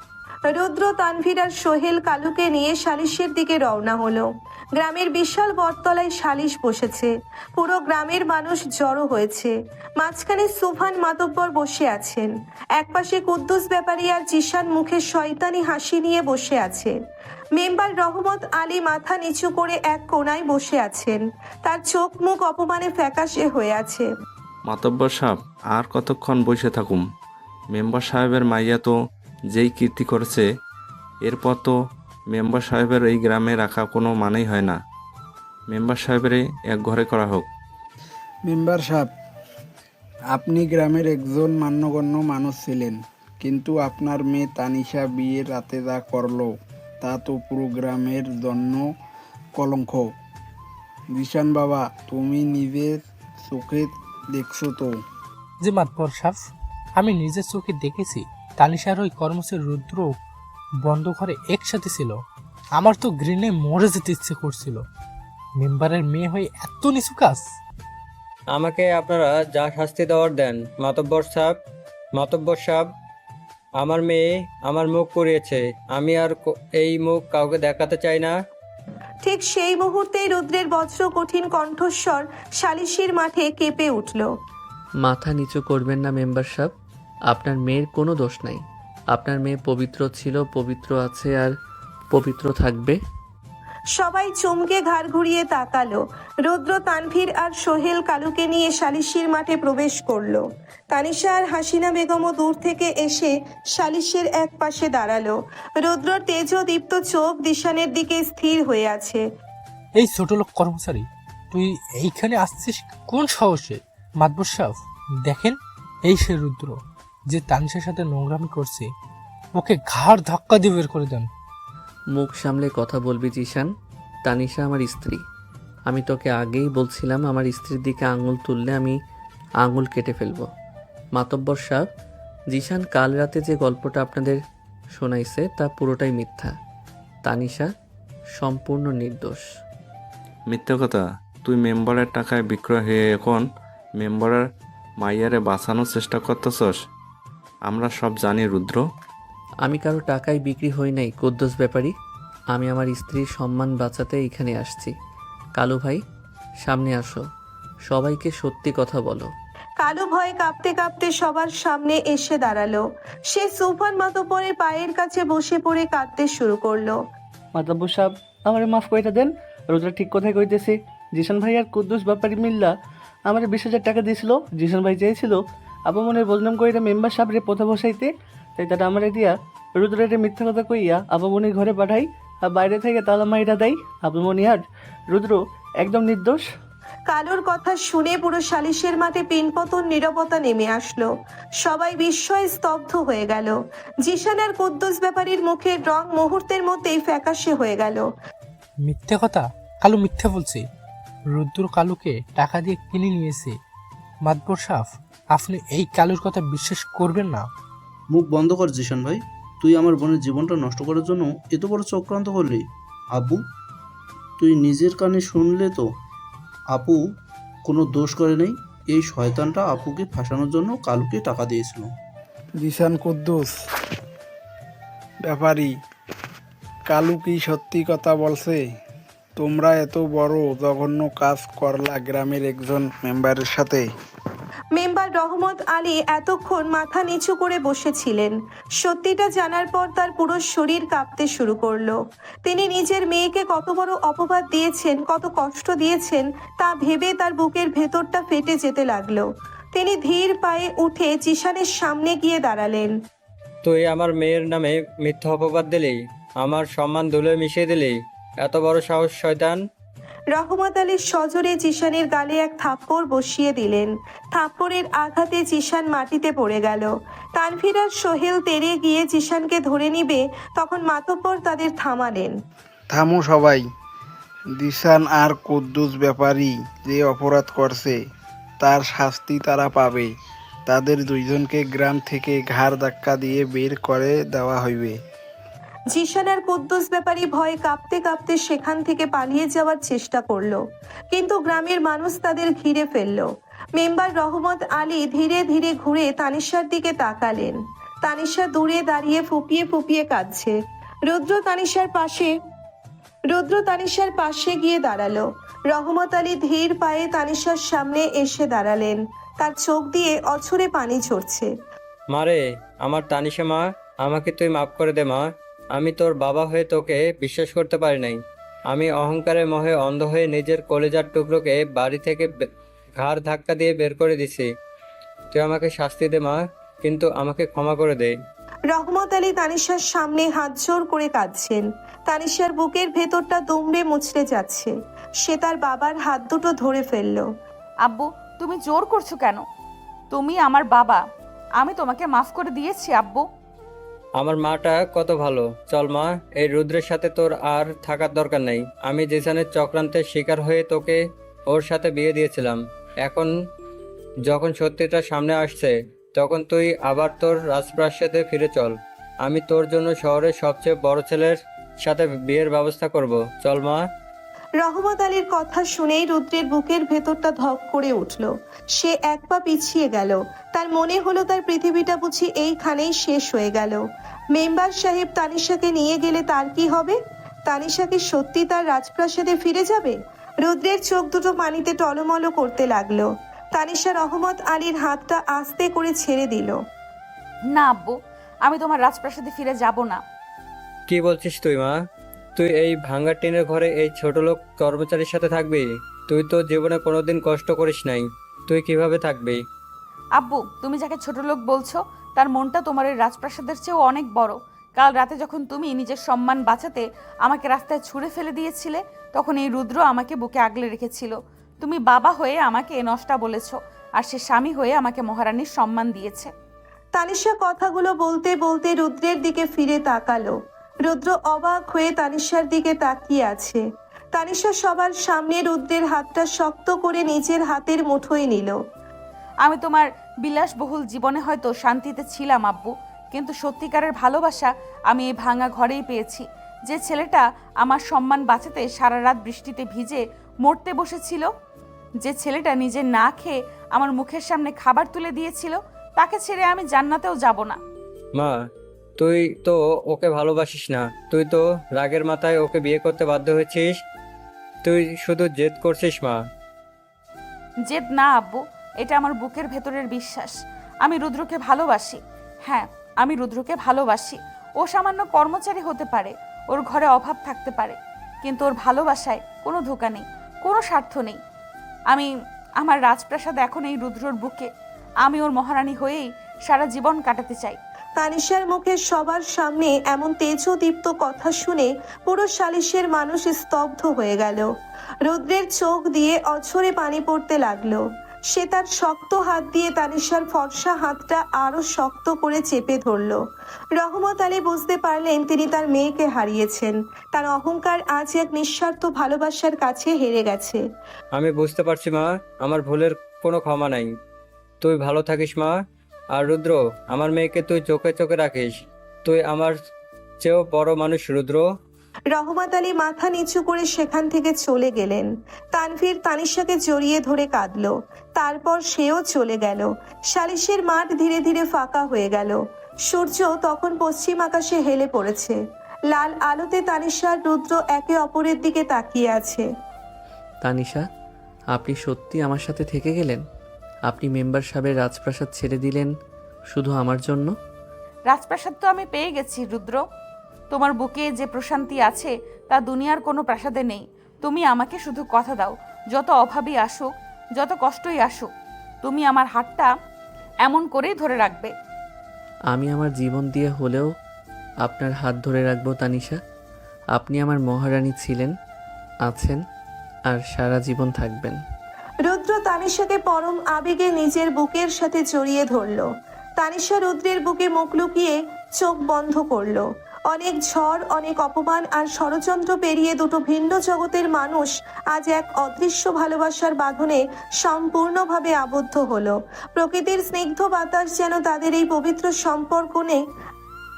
রুদ্র, তানভীর আর সোহেল কালুকে নিয়ে সালিশের দিকে রওনা হলো। গ্রামের বিশাল বটতলায় সালিশ বসেছে। পুরো গ্রামের মানুষ জড়ো হয়েছে। মাঝখানে সুফান মাতব্বর বসে আছেন। একপাশে কুদ্দুস ব্যাপারী আর জিশান মুখে শয়তানি হাসি নিয়ে বসে আছে। মেম্বার রহমত আলী মাথা নিচু করে এক কোণায় বসে আছেন। তার চোখ মুখ অপমানে ফ্যাকাশে হয়ে আছে। মাতব্বর সাহেব, আর কতক্ষণ বসে থাকুম? মেম্বার সাহেবের মাইয়া তো যেই কীর্তি করেছে, এরপর তো মেম্বার সাহেবের এই গ্রামে রাখা কোনো মানেই হয় না। মেম্বার সাহেবের এক ঘরে করা হোক। মেম্বার সাহেব, আপনি গ্রামের একজন মান্যগণ্য মানুষ ছিলেন, কিন্তু আপনার মেয়ে তানিশা বিয়ের রাতে যা করলো তা তো পুরো গ্রামের জন্য কলঙ্ক। জিশান বাবা, তুমি নিজের চোখে দেখছো তো? যে মাতবর সাহেব, আমি নিজের চোখে দেখেছি তানিশার ওই কর্মচারী রুদ্র বন্ধ ঘরে একসাথে ছিল। আমার তো গ্রিনে মরে যেতে ইচ্ছে করছিল। মেম্বারের মেয়ে হয়ে এত নিচু কাজ! আমাকে আপনারা যা শাস্তি দেওয়ার দেন মাতব্বর সাহেব। মাতব্বর সাহেব, আমার মেয়ে আমার মুখ পুড়িয়েছে। আমি আর এই মুখ কাউকে দেখাতে চাই না। ঠিক সেই মুহূর্তেই রুদ্রের বজ্র কঠিন কণ্ঠস্বর সালিশির মাঠে কেঁপে উঠল। মাথা নিচু করবেন না মেম্বার সাহেব। আপনার মেয়ের কোনো দোষ নাই। আপনার মেয়ে পবিত্র ছিল, পবিত্র আছে আর পবিত্র থাকবে। সবাই চমকে ঘাড় ঘুরিয়ে তাকালো। রুদ্র, তানভীর আর সোহেল কালুকে নিয়ে সালিশির মাঠে প্রবেশ করলো। তানিশা আর হাসিনা বেগমও দূর থেকে এসে সালিশের এক পাশে দাঁড়ালো। রুদ্রর তেজদীপ্ত চোখ দিশানের দিকে স্থির হয়ে আছে। এই ছোট লোক কর্মচারী, তুই এইখানে আসছিস কোন সাহসে? মাতবর সাহেব, দেখেন, এই সে রুদ্র যে তানিশার সাথে নোংরামি করছে। ওকে ঘাড় ধাক্কা দিয়ে বের করে দেন। মুখ সামলে কথা বলবি জিশান। তানিশা আমার স্ত্রী। আমি তোকে আগেই বলছিলাম আমার স্ত্রীর দিকে আঙুল তুললে আমি আঙুল কেটে ফেলবো। মাতব্বর সাহেব, জিশান কাল রাতে যে গল্পটা আপনাদের শোনাইছে তা পুরোটাই মিথ্যা। তানিশা সম্পূর্ণ নির্দোষ। মিথ্যে কথা! তুই মেম্বারের টাকায় বিক্রয় হয়ে এখন মেম্বারের মাইয়ারে বাঁচানোর চেষ্টা করতেছস। আমরা সব জানি রুদ্র। আমি কারো টাকায় বিক্রি হই নাই কুদ্দুস ব্যাপারী। আমি আমার স্ত্রীর সম্মান বাঁচাতে এখানে আসছি। কালু ভাই, সামনে আসো, সবাইকে সত্যি কথা বলো। কালু ভয়ে কাঁপতে কাঁপতে সবার সামনে এসে দাঁড়ালো। সে সুফান মাতব্বরের পায়ের কাছে বসে পড়ে কাঁদতে শুরু করলো। মাতব্বর সাহেব, আমারে মাফ করে দেন। রোজা ঠিক কথাই কইতেছে। জিশান ভাই আর কুদ্দুস ব্যাপারী মিল্লা আমার 20,000 টাকা দিয়েছিল। জিশান ভাই চেয়েছিল আপামনের বদনাম কইরা মেম্বার সাহেবরে পথে বসাইতে, তাই তারা আমারে দিয়া রুদ্রের মিথ্যা কথা কইয়া আপামনির ঘরে পাঠাই আর বাইরে থেকে তালা মাইরা দেয়। আপামনি আর রুদ্র একদম নির্দোষ। কালুর কথা শুনে পুরো সালিশের মাঠে পিনপতন নীরবতা নেমে আসলো। সবাই বিস্ময়ে স্তব্ধ হয়ে গেল। জিশান আর কুদ্দুস ব্যাপারীর মুখের রং মুহূর্তের মধ্যেই ফ্যাকাশে হয়ে গেল। মিথ্যে কথা! কালু মিথ্যে বলছে। রুদ্র কালুকে টাকা দিয়ে কিনে নিয়েছে। মাতবর সাহেব, আপনি এই কালুর কথা বিশ্বাস করবেন না। মুখ বন্ধ কর জিশান ভাই। তুই আমার বোনের জীবনটা নষ্ট করার জন্য এত বড় চক্রান্ত করলি। আব্বু, তুই নিজের কানে শুনলে তো আপু কোনো দোষ করে নেই। এই শয়তানটা আপুকে ফাঁসানোর জন্য কালুকে টাকা দিয়েছিল। জিশান, কুদ্দুস ব্যাপারী, কালু কি সত্যি কথা বলছে? তোমরা এত বড় জঘন্য কাজ করলা গ্রামের একজন মেম্বারের সাথে? মেম্বার রহমত আলী এতক্ষণ মাথা নিচু করে বসেছিলেন। সত্যিটা জানার পর তার পুরো শরীর কাঁপতে শুরু করলো। তিনি নিজের মেয়েকে কত বড় অপবাদ দিয়েছেন, কত কষ্ট দিয়েছেন তা ভেবে তার বুকের ভেতরটা ফেটে যেতে লাগলো। তিনি ধীর পায়ে উঠে জিশানের সামনে গিয়ে দাঁড়ালেন। তুই আমার মেয়ের নামে মিথ্যা অপবাদ দিলি, আমার সম্মান ধুলে মিশিয়ে দিলি। এত বড় সাহস শয়তান! রহমত আলী সজোরে জিশানের গালে এক থাপ্পড় বসিয়ে দিলেন। থাপ্পড়ের আঘাতে জিশান মাটিতে পড়ে গেল। তানভীর আর সোহেল তেড়ে গিয়ে জিশানকে ধরে নিবে, তখন মাতব্বর তাদের থামালেন। থামো সবাই। জিশান আর কুদ্দুস ব্যাপারী যে অপরাধ করছে তার শাস্তি তারা পাবে। তাদের দুইজনকে গ্রাম থেকে ঘাড় ধাক্কা দিয়ে বের করে দেওয়া হইবে। জিশান আর কুদ্দুস ব্যাপারী ভয়ে কাঁপতে কাঁপতে সেখান থেকে পালিয়ে যাওয়ার চেষ্টা করলো, কিন্তু গ্রামের মানুষ তাদের ঘিরে ফেললো। মেম্বার রহমত আলী ধীরে ধীরে ঘুরে তানিশার দিকে তাকালেন। তানিশা দূরে দাঁড়িয়ে ফুপিয়ে ফুপিয়ে কাঁদছে। রুদ্র তানিশার পাশে গিয়ে দাঁড়ালো। রহমত আলী ধীর পায়ে তানিশার সামনে এসে দাঁড়ালেন। তার চোখ দিয়ে অঝরে পানি ঝরছে। মারে, আমার তানিশা মা, আমাকে তুই মাফ করে দে মা। আমি তোর বাবা হয়ে তোকে বিশ্বাস করতে পারি নাই। আমি অহংকারের মোহে অন্ধ হয়ে নিজের কলেজার টুকরোকে বাড়ি থেকে ঘাড় ধাক্কা দিয়ে বের করে দিছি। তুই আমাকে শাস্তি দে মা, কিন্তু আমাকে ক্ষমা করে দে। রহমত আলী তানিশার সামনে হাত জোর করে কাঁদছেন। তানিশার বুকের ভেতরটা দুমড়ে মুচড়ে যাচ্ছে। সে তার বাবার হাত দুটো ধরে ফেললো। আব্বু, তুমি জোর করছো কেন? তুমি আমার বাবা, আমি তোমাকে মাফ করে দিয়েছি আব্বু। আমার মাটা কত ভালো। চল মা, এই রুদ্রের সাথে তোর আর থাকার দরকার নেই। আমি জিসানের চক্রান্তের শিকার হয়ে তোকে ওর সাথে বিয়ে দিয়েছিলাম। এখন যখন সত্যিটা সামনে আসছে, তখন তুই আবার তোর রাজপ্রাসাদে ফিরে চল। আমি তোর জন্য শহরের সবচেয়ে বড় ছেলের সাথে বিয়ের ব্যবস্থা করব। চল মা। রহমত আলীর কথা শুনেই রুদ্রের বুকের ভেতরটা ধক করে উঠল। সে এক পা পিছিয়ে গেল। তার মনে হলো তার পৃথিবীটা বুঝি এইখানেই শেষ হয়ে গেল। মেম্বার সাহেব তানিশাকে নিয়ে গেলে তার কি হবে? তানিশা কি সত্যি তার রাজপ্রাসাদে ফিরে যাবে? রুদ্রের চোখ দুটো পানিতে টলমল করতে লাগলো। তানিশা রহমত আলীর হাতটা আস্তে করে ছেড়ে দিল। না আব্বু, আমি তোমার রাজপ্রাসাদে ফিরে যাব না। কি বলছিস তুই মা? তুই এই ভাঙা টিনের ঘরে এই ছোট লোক কর্মচারীর সাথে থাকবি? তুই তো জীবনে কোনোদিন কষ্ট করিস নাই, তুই কিভাবে থাকবি? আব্বু, তুমি যাকে ছোট লোক বলছো তার মনটা তোমার এই রাজপ্রাসাদের চেয়েও অনেক বড়। কাল রাতে যখন তুমি নিজের সম্মান বাঁচাতে আমাকে রাস্তায় ছুঁড়ে ফেলে দিয়েছিলে, তখন এই রুদ্র আমাকে বুকে আগলে রেখেছিল। তুমি বাবা হয়ে আমাকে নষ্টা বলেছো, আর সে স্বামী হয়ে আমাকে মহারানীর সম্মান দিয়েছে। তানিশা কথাগুলো বলতে বলতে রুদ্রের দিকে ফিরে তাকালো। রুদ্র অবাক হয়ে তানিশার দিকে তাকিয়ে আছে। তানিশা সবার সামনে রুদ্রের হাতটা শক্ত করে নিজের হাতের মুঠোয় নিল। আমি তোমার বিলাসবহুল জীবনে হয়তো শান্তিতে ছিলাম আব্বু, কিন্তু সত্যিকারের ভালোবাসা আমি এই ভাঙা ঘরেই পেয়েছি। যে ছেলেটা আমার সম্মান বাঁচাতে সারা রাত বৃষ্টিতে ভিজে মরতে বসেছিল, যে ছেলেটা নিজে না খেয়ে আমার মুখের সামনে খাবার তুলে দিয়েছিল, তাকে ছেড়ে আমি জান্নাতেও যাব না। মা, তুই তো ওকে ভালোবাসিস না। তুই তো রাগের মাথায় ওকে বিয়ে করতে বাধ্য হয়েছিস। তুই শুধু জেদ করছিস মা। জেদ না আব্বু, এটা আমার বুকের ভেতরের বিশ্বাস। আমি রুদ্রকে ভালোবাসি। হ্যাঁ, আমি রুদ্রকে ভালোবাসি। ও সামান্য কর্মচারী হতে পারে, ওর ঘরে অভাব থাকতে পারে, কিন্তু ওর ভালোবাসায় কোনো ধোঁকা নেই, কোনো স্বার্থ নেই। আমি আমার রাজপ্রাসাদ এখন এই রুদ্রর বুকে। আমি ওর মহারানী হয়েই সারা জীবন কাটাতে চাই। তানিশার মুখে সবার সামনে এমন তেজদীপ্ত কথা শুনে পুরো সালিশের মানুষ স্তব্ধ হয়ে গেল। রুদ্রের চোখ দিয়ে অঝরে পানি পড়তে লাগলো। সে তার শক্ত হাত দিয়ে তানিশার ফর্সা হাতটা আরো শক্ত করে চেপে ধরলো। রহমত আলী বুঝতে পারলেন তিনি তার মেয়েকে হারিয়েছেন। তার অহংকার আজ এক নিঃস্বার্থ ভালোবাসার কাছে হেরে গেছে। আমি বুঝতে পারছি মা, আমার ভুলের কোনো ক্ষমা নাই। তুই ভালো থাকিস মা। আর রুদ্র, আমার মেয়েকে তুই চোখে চোখে রাখিস। তুই আমার চেয়েও বড় মানুষ রুদ্র। রহমত আলী মাথা নিচু করে সেখান থেকে চলে গেলেন। তানভীর তানিশাকে জড়িয়ে ধরে কাঁদল। তারপর সেও চলে গেল। সালিশের মাঠ ধীরে ধীরে ফাঁকা হয়ে গেল। সূর্য তখন পশ্চিম আকাশে হেলে পড়েছে। লাল আলোতে তানিশা আর রুদ্র একে অপরের দিকে তাকিয়ে আছে। তানিশা, আপনি সত্যি আমার সাথে থেকে গেলেন? আপনি মেম্বার সাহেবের রাজপ্রাসাদ ছেড়ে দিলেন শুধু আমার জন্য? রাজপ্রাসাদ তো আমি পেয়ে গেছি রুদ্র। তোমার বুকে যে প্রশান্তি আছে তা দুনিয়ার কোনো প্রাসাদে নেই। তুমি আমাকে শুধু কথা দাও, যত অভাবই আসুক, যত কষ্টই আসুক, তুমি আমার হাতটা এমন করেই ধরে রাখবে। আমি আমার জীবন দিয়ে হলেও আপনার হাত ধরে রাখবো তানিশা। আপনি আমার মহারানী ছিলেন, আছেন, আর সারা জীবন থাকবেন। রুদ্র তানিশাকে পরম আবেগে নিজের বুকের সাথে জড়িয়ে ধরল। তানিশা রুদ্রের বুকে মুখ লুকিয়ে চোখ বন্ধ করল। অনেক ঝড়, অনেক অপমান আর ষড়যন্ত্র পেরিয়ে দুটো ভিন্ন জগতের মানুষ আজ এক অদৃশ্য ভালোবাসার বাঁধনে সম্পূর্ণভাবে আবদ্ধ হলো। প্রকৃতির স্নিগ্ধ বাতাস যেন তাদের এই পবিত্র সম্পর্ক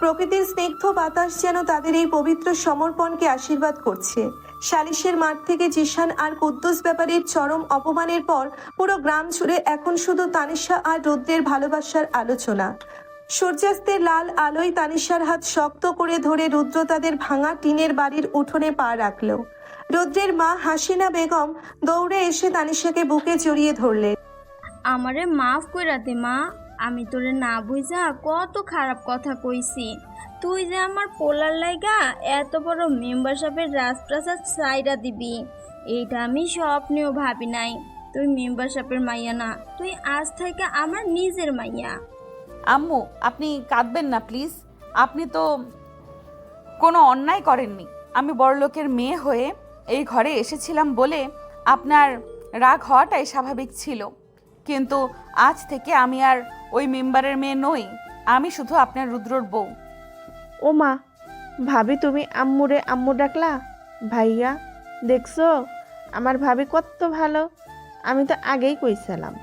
প্রকৃতির স্নিগ্ধ বাতাস যেন তাদের এই পবিত্র সমর্পণকে আশীর্বাদ করছে। সালিশের মাঠ থেকে জিশান আর কুদ্দুস ব্যাপারীর চরম অপমানের পর পুরো গ্রাম জুড়ে এখন শুধু তানিশা আর রুদ্রের ভালোবাসার আলোচনা। সূর্যাস্তের লাল আলোয় তানিশার হাত শক্ত করে ধরে রুদ্র তাদের ভাঙা টিনের বাড়ির উঠোনে পা রাখল। রুদ্রের মা হাসিনা বেগম দৌড়ে এসে তানিশাকে বুকে জড়িয়ে ধরলেন। আমারে মাফ কইরা দে মা, আমি তোরে না বুঝা কত খারাপ কথা কইছি। তুই যে আমার পোলার লাইগা এত বড় মেম্বারশিপের রাজপ্রাসাদ সাইরা দিবি, এইটা আমি স্বপ্নেও ভাবি নাই। তুই মেম্বারশিপের মাইয়া না, তুই আজ থেকে আমার নিজের মাইয়া। আম্মু, আপনি কাঁদবেন না প্লিজ। আপনি তো কোনো অন্যায় করেননি। আমি বড়লোকের মেয়ে হয়ে এই ঘরে এসেছিলাম বলে আপনার রাগ হওয়াটাই স্বাভাবিক ছিল, কিন্তু আজ থেকে আমি আর ওই মেম্বারের মেয়ে নই। আমি শুধু আপনার রুদ্রর বউ। ও মা, ভাবি তুমি আম্মুরে আম্মু ডাকলা? ভাইয়া দেখছো আমার ভাবি কত ভালো। আমি তো আগেই কইছিলাম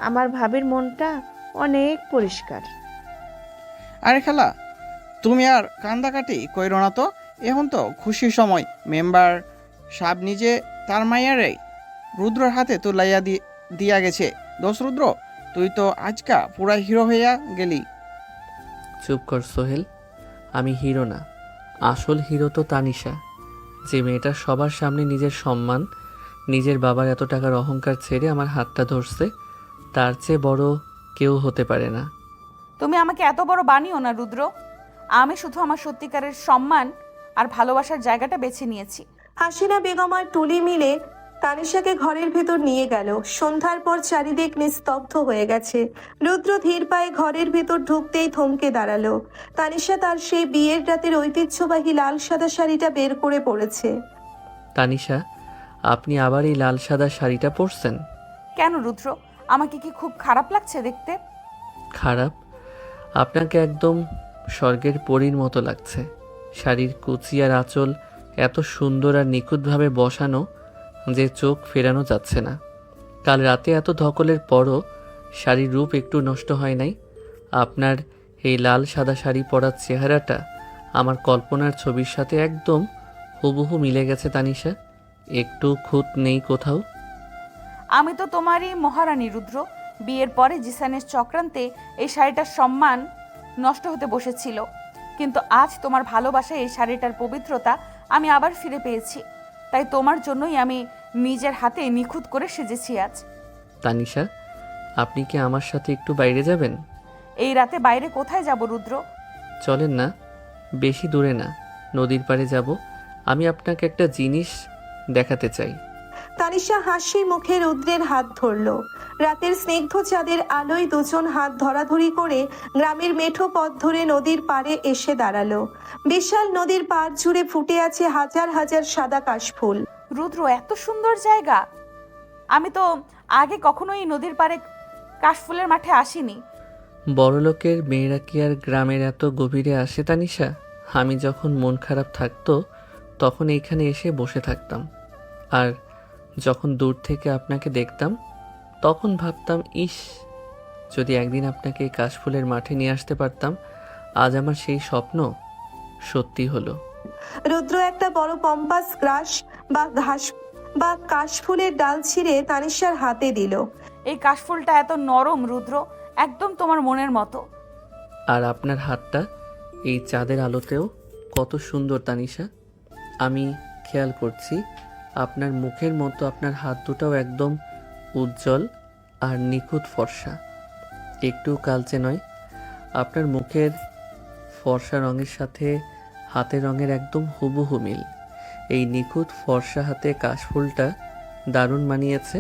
আমার ভাবির মনটা অনেক পরিষ্কার। আরে খালা, তুমি আর কান্দাকাটি কইরো না তো। এখন তো খুশির সময়। মেম্বার সাহেব নিজে তার মাইয়ারে রুদ্রর হাতে তুলাইয়া দিয়া গেছে। দোষ রুদ্র, তুই তো আজকা পুরা হিরো হইয়া গেলি। চুপ কর সোহেল, আমি হিরো না, আসল হিরো তো তানিশা, যে মেয়েটা সবার সামনে নিজের সম্মান, নিজের বাবার এত টাকার অহংকার ছেড়ে আমার হাতটা ধরছে। তার চেয়ে বড় কেউ হতে পারে না। তুমি আমাকে এত বড় বানিও না রুদ্র। আমি শুধু আমার সত্যিকারের সম্মান আর ভালোবাসার জায়গাটা বেছে নিয়েছি। হাসিনা বেগম আর টুলি মিলে তানিশাকে ঘরের ভেতর নিয়ে গেল। সন্ধ্যার পর চারিদিক নিস্তব্ধ হয়ে গেছে। রুদ্র ধীর পায়ে ঘরের ভেতর ঢুকতেই থমকে দাঁড়ালো। তানিশা তার সেই বিয়ের রাতের ঐতিহ্যবাহী লাল সাদা শাড়িটা বের করে পড়েছে। তানিশা, আপনি আবার এই লাল সাদা শাড়িটা পরছেন কেন রুদ্র? আমাকে কি খুব খারাপ লাগছে দেখতে? খারাপ? আপনাকে একদম স্বর্গের পরীর মতো লাগছে। শাড়ির কুচি আর আঁচল এত সুন্দর আর নিখুঁতভাবে বসানো যে চোখ ফেরানো যাচ্ছে না। কাল রাতে এত ধকলের পরও শাড়ির রূপ একটু নষ্ট হয় নাই। আপনার এই লাল সাদা শাড়ি পরার চেহারাটা আমার কল্পনার ছবির সাথে একদম হুবহু মিলে গেছে তানিশা, একটু খুঁত নেই কোথাও। আমি তো তোমারই মহারানী রুদ্র। বিয়ের পরে জিসানের চক্রান্তে এই শাড়িটার সম্মান নষ্ট হতে বসেছিল, কিন্তু আজ তোমার ভালোবাসায় এই শাড়িটার পবিত্রতা আমি আবার ফিরে পেয়েছি। তাই তোমার জন্যই আমি নিজের হাতে নিখুঁত করে সেজেছি আজ। তানিশা, আপনি কি আমার সাথে একটু বাইরে যাবেন? এই রাতে বাইরে কোথায় যাব রুদ্র? চলেন না, বেশি দূরে না, নদীর পাড়ে যাব। আমি আপনাকে একটা জিনিস দেখাতে চাই। তানিশা হাসি মুখে রুদ্রের হাত ধরল। রাতের স্নিগ্ধ চাঁদের আলোয় দুজন হাত ধরাধরি করে গ্রামের মেঠো পথ ধরে নদীর পাড়ে এসে দাঁড়ালো। বিশাল নদীর পাড় জুড়ে ফুটে আছে হাজার হাজার সাদা কাশফুল। রুদ্র, এত সুন্দর জায়গা! আমি তো আগে কখনো এই নদীর পাড়ে কাশফুলের মাঠে আসিনি। বড়লোকের মেয়েরা কি আর গ্রামের এত গভীরে আসে তানিশা? আমি যখন মন খারাপ থাকতো তখন এইখানে এসে বসে থাকতাম, আর যখন দূর থেকে আপনাকে দেখতাম তখন ভাবতাম, ইস, যদি একদিন আপনাকে এই কাশফুলের মাঠে নিয়ে আসতে পারতাম। আজ আমার সেই স্বপ্ন সত্যি হলো। রুদ্র একটা বড় পম্পাস গ্রাস বা কাশফুলের ডাল ছিঁড়ে তানিশার হাতে দিল। এই কাশফুলটা এত নরম রুদ্র, একদম তোমার মনের মতো। আর আপনার হাতটা এই চাঁদের আলোতেও কত সুন্দর তানিশা। আমি খেয়াল করছি আপনার মুখের মতো আপনার হাত দুটাও একদম উজ্জ্বল আর নিখুঁত ফর্সা, একটু কালচে নয়। আপনার মুখের ফর্সা রঙের সাথে হাতের রঙের একদম হুবহু মিল। এই নিখুঁত ফর্সা হাতে কাশফুলটা দারুণ মানিয়েছে।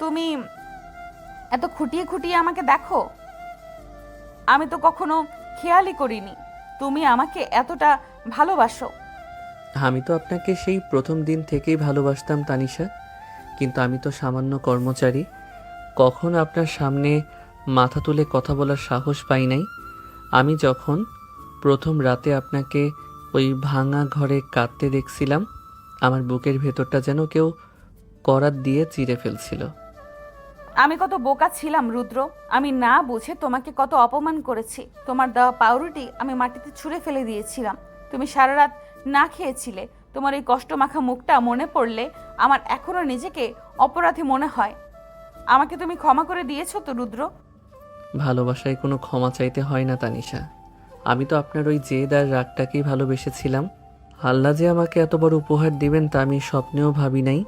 তুমি এত খুঁটিয়ে খুঁটিয়ে আমাকে দেখো, আমি তো কখনো খেয়ালই করিনি তুমি আমাকে এতটা ভালোবাসো। আমি তো আপনাকে সেই প্রথম দিন থেকেই ভালোবাসতাম তানিশা, কিন্তু আমি তো সামান্য কর্মচারী, কখনো আপনার সামনে মাথা তুলে কথা বলার সাহস পাই নাই। আমি যখন প্রথম রাতে আপনাকে ওই ভাঙা ঘরে কাঁদতে দেখছিলাম, আমার বুকের ভেতরটা যেন কেউ করাত দিয়ে চিরে ফেলছিল। আমি কত বোকা ছিলাম রুদ্র, আমি না বুঝে তোমাকে কত অপমান করেছি। তোমার দেওয়া পাউরুটি আমি মাটিতে ছুঁড়ে ফেলে দিয়েছিলাম। তুমি সারা রাত না খেয়েছিলে। তোমার এই কষ্টমাখা মুখটা মনে পড়লে আমার এখনো নিজেকে অপরাধী মনে হয়। আমাকে তুমি ক্ষমা করে দিয়েছো তো রুদ্র? ভালোবাসায় কোনো ক্ষমা চাইতে হয় না তানিশা। আমি তো আপনার ওই জেদ আর রাগটাকেই ভালোবেসেছিলাম। আল্লাহ যে আমাকে এত বড় উপহার দিবেন তা আমি স্বপ্নেও ভাবি নাই।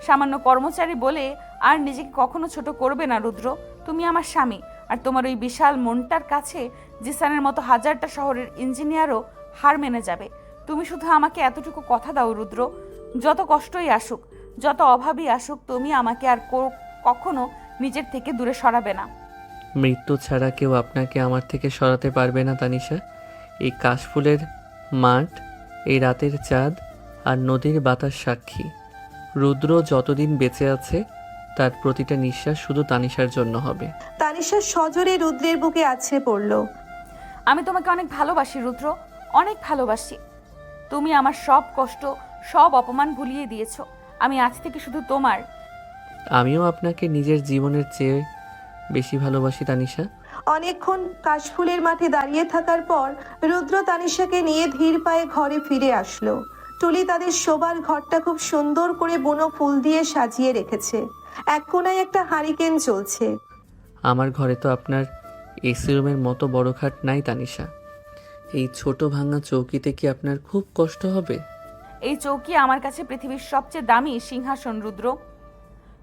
সামান্য কর্মচারী বলে আর নিজেকে কখনো ছোট করবে না রুদ্র। তুমি আমার স্বামী, আর তোমার ওই বিশাল মনটার কাছে জিসানের মতো হাজারটা শহরের ইঞ্জিনিয়ারও হার মেনে যাবে। তুমি শুধু আমাকে এতটুকু কথা দাও রুদ্র, যত কষ্টই আসুক, যত অভাবই আসুক, তুমি আমাকে আর কখনো নিজের থেকে দূরে সরাবে না। মৃত্যু ছাড়া কেউ আপনাকে আমার থেকে সরাতে পারবে না তানিশা। এই কাশফুলের মাঠ, এই রাতের চাঁদ আর নদীর বাতাস সাক্ষী। রুদ্র যতদিন বেঁচে আছে তার প্রতিটা নিঃশ্বাস শুধু তানিশার জন্য হবে। তানিশা সজোরে রুদ্রের বুকে আছড়ে পড়ল। আমি তোমাকে অনেক ভালোবাসি রুদ্র, অনেক ভালোবাসি। তুমি আমার সব কষ্ট, সব অপমান ভুলিয়ে দিয়েছো। আমি আজ থেকে শুধু তোমার। আমিও আপনাকে নিজের জীবনের চেয়ে বেশি ভালোবাসি তানিশা। অনেকক্ষণ কাশফুলের মাঠে দাঁড়িয়ে থাকার পর রুদ্র তানিশাকে নিয়ে ধীর পায়ে ঘরে ফিরে আসলো। টুলি তাদের শোবার ঘরটা খুব সুন্দর করে বুনো ফুল দিয়ে সাজিয়ে রেখেছে। এক কোনায় একটা হারিকেন চলছে। আমার ঘরে তো আপনার এসি রুমের মতো বড় খাট নাই তানিশা। এই ছোট ভাঙা চৌকিতে কি আপনার খুব কষ্ট হবে? এই চৌকি আমার কাছে পৃথিবীর সবচেয়ে দামি সিংহাসন রুদ্র।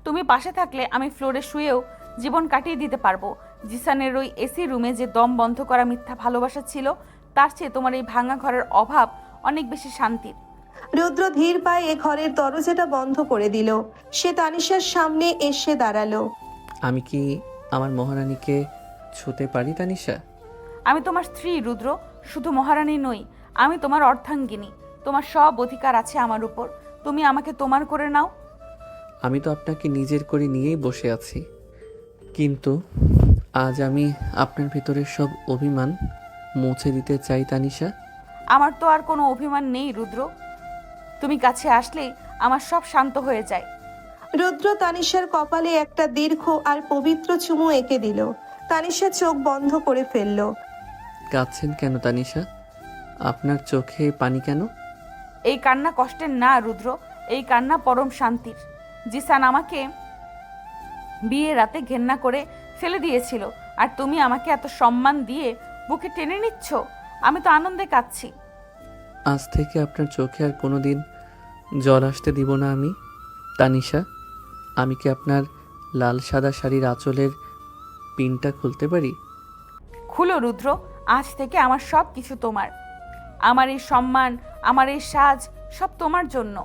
তুমি পাশে থাকলে আমি ফ্লোরে শুয়েও জীবন কাটিয়ে দিতে পারবো। জিসানের ওই এসি রুমে যে দম বন্ধ করা মিথ্যা ভালোবাসা ছিল, তার চেয়ে তোমার এই ভাঙা ঘরের অভাব অনেক বেশি শান্তির। রুদ্র ধীর পায়ে ঘরের দরজাটা বন্ধ করে দিল। সে তানিশার সামনে এসে দাঁড়ালো। আমি কি আমার মহারানীকে ছুতে পারি তানিশা? আমি তোমার স্ত্রী রুদ্র, শুধু মহারানী নই, আমি তোমার অর্ধাঙ্গিনী। তোমার সব অধিকার আছে আমার উপর। তুমি আমাকে তোমার করে নাও। আমি তো আপনাকে নিজের করে নিয়েই বসে আছি, কিন্তু আজ আমি আপনার ভিতরের সব অভিমান মুছে দিতে চাই তানিশা। আমার তো আর কোনো অভিমান নেই রুদ্র। তুমি কাছে আসলেই আমার সব শান্ত হয়ে যায়। রুদ্র তানিশার কপালে একটা দীর্ঘ আর পবিত্র চুমু এঁকে দিল। তানিশা চোখ বন্ধ করে ফেলল। কাঁদছেন কেন তানিশা? আপনার চোখে পানি কেন? এই কান্না কষ্টের না রুদ্র, এই কান্না পরম শান্তির। জিসান আমাকে বিয়ে রাতে ঘেন্না করে ফেলে দিয়েছিল, আর তুমি আমাকে এত সম্মান দিয়ে বুকে টেনে নিচ্ছ। আমি তো আনন্দে কাঁদছি। আজ থেকে আপনার চোখে আর কোনোদিন জল আসতে দিব না আমি তানিশা। আমি কি আপনার লাল সাদা শাড়ির আঁচলের পিনটা খুলতে পারি? খুলো রুদ্র, আজ থেকে আমার সব কিছু তোমার। আমার এই সম্মান, আমার এই সাজ, সব তোমার জন্য।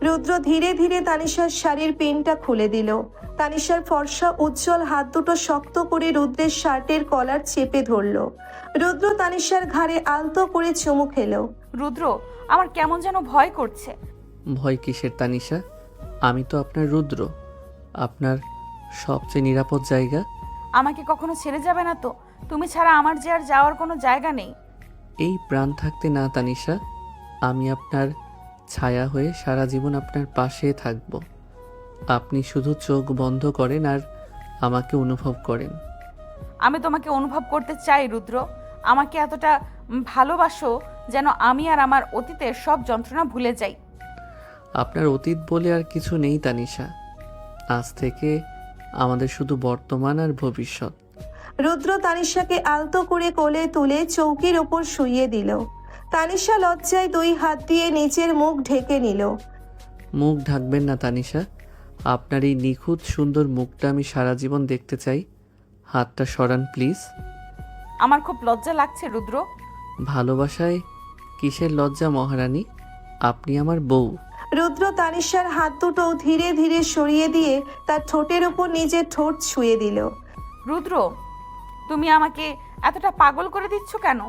রুদ্র ধীরে ধীরে তানিশার শাড়ির পিনটা খুলে দিল। তানিশার ফর্সা উজ্জ্বল হাত দুটো শক্ত করে রুদ্রের শার্টের কলার চেপে ধরল। রুদ্র তানিশার ঘাড়ে আলতো করে চুমু খেলো। রুদ্র, আমার কেমন যেন ভয় করছে। ভয় কিসের তানিশা? আমি তো আপনার রুদ্র, আপনার সবচেয়ে নিরাপদ জায়গা। আমাকে কখনো ছেড়ে যাবে না তো? তুমি ছাড়া আমার যে আর যাওয়ার কোনো জায়গা নেই। এই প্রাণ থাকতে না তানিশা, আমি আপনার ছায়া হয়ে সারা জীবন আপনার পাশে থাকব। আপনি শুধু চোখ বন্ধ করেন আর আমাকে অনুভব করেন। আমি তোমাকে অনুভব করতে চাই রুদ্র। আমাকে এতটা ভালোবাসো যেন আমি আর আমার অতীতের সব যন্ত্রণা ভুলে যাই। আপনার অতীত বলে আর কিছু নেই তানিশা। আজ থেকে আমাদের শুধু বর্তমান আর ভবিষ্যৎ। রুদ্র তানিশাকে আলতো করে কোলে তুলে চৌকির ওপর শুইয়ে দিল। তানিশা লজ্জায় দুই হাত দিয়ে নিচের মুখ ঢেকে নিল। মুখ ঢাকবেন না তানিশা। আপনার এই নিখুঁত সুন্দর মুখটা আমি সারা জীবন দেখতে চাই। হাতটা সরান প্লিজ। আমার খুব লজ্জা লাগছে রুদ্র। ভালোবাসায় কিসের লজ্জা মহারানী? আপনি আমার বউ। রুদ্র তানিশার হাত দুটো ধীরে ধীরে সরিয়ে দিয়ে তার ঠোঁটের উপর নিজের ঠোঁট ছুঁয়ে দিল। রুদ্র, তুমি আমাকে এতটা পাগল করে দিচ্ছ কেন?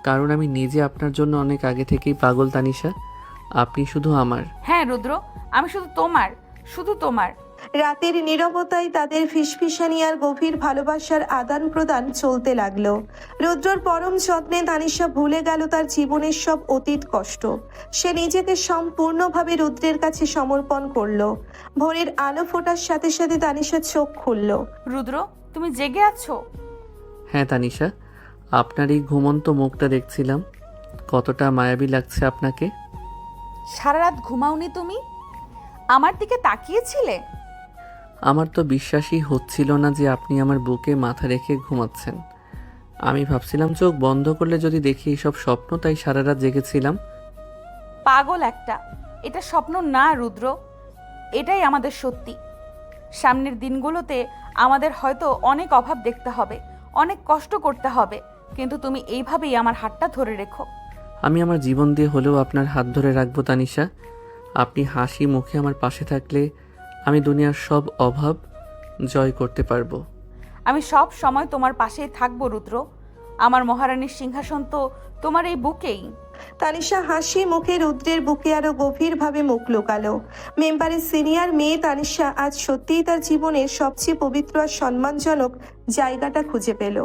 কারণ আমি নিজে আপনার জন্য অনেক আগে থেকেই পাগল তানিশা। আপনি শুধু আমার। হ্যাঁ রুদ্র, আমি শুধু তোমার, শুধু তোমার। রাতের নীরবতায় তাদের ফিসফিসানি আর গভীর ভালোবাসার আদান প্রদান চলতে লাগলো। রুদ্রর পরম যত্নে তানিশা ভুলে গেল তার জীবনের সব অতীত কষ্ট। সে নিজেকে সম্পূর্ণভাবে রুদ্রের কাছে সমর্পণ করলো। ভোরের আলো ফোটার সাথে সাথে তানিশা চোখ খুলল। রুদ্র, তুমি জেগে আছো? হ্যাঁ তানিশা, আপনার এই ঘুমন্ত মুখটা দেখছিলাম। কতটা মায়াবী লাগছে আপনাকে। সারা রাত ঘুমাওনি তুমি? আমার দিকে তাকিয়েছিলে? আমার তো বিশ্বাসই হচ্ছিল না যে আপনি আমার বুকে মাথা রেখে ঘুমাচ্ছেন। আমি ভাবছিলাম চোখ বন্ধ করলে যদি দেখি এসব স্বপ্ন, তাই সারা রাত জেগেছিলাম। পাগল একটা, এটা স্বপ্ন না রুদ্র, এটাই আমাদের সত্যি। সামনের দিনগুলোতে আমাদের হয়তো অনেক অভাব দেখতে হবে, অনেক কষ্ট করতে হবে, কিন্তু তুমি এইভাবেই আমার হাতটা ধরে রেখো। আমি আমার জীবন দিয়ে হলেও আপনার হাত ধরে রাখবো তানিশা। আপনি হাসি মুখে আমার পাশে থাকলে আমি দুনিয়ার সব অভাব জয় করতে পারবো। আমি সব সময় তোমার পাশেই থাকবো রুদ্র। আমার মহারানীর সিংহাসন তো তোমার এই বুকেই। তানিশা হাসি মুখে রুদ্রের বুকে আরো গভীরভাবে মুখ লুকালো। মেম্বারের সিনিয়র মেয়ে তানিশা আজ সত্যিই তার জীবনের সবচেয়ে পবিত্র আর সম্মানজনক জায়গাটা খুঁজে পেল।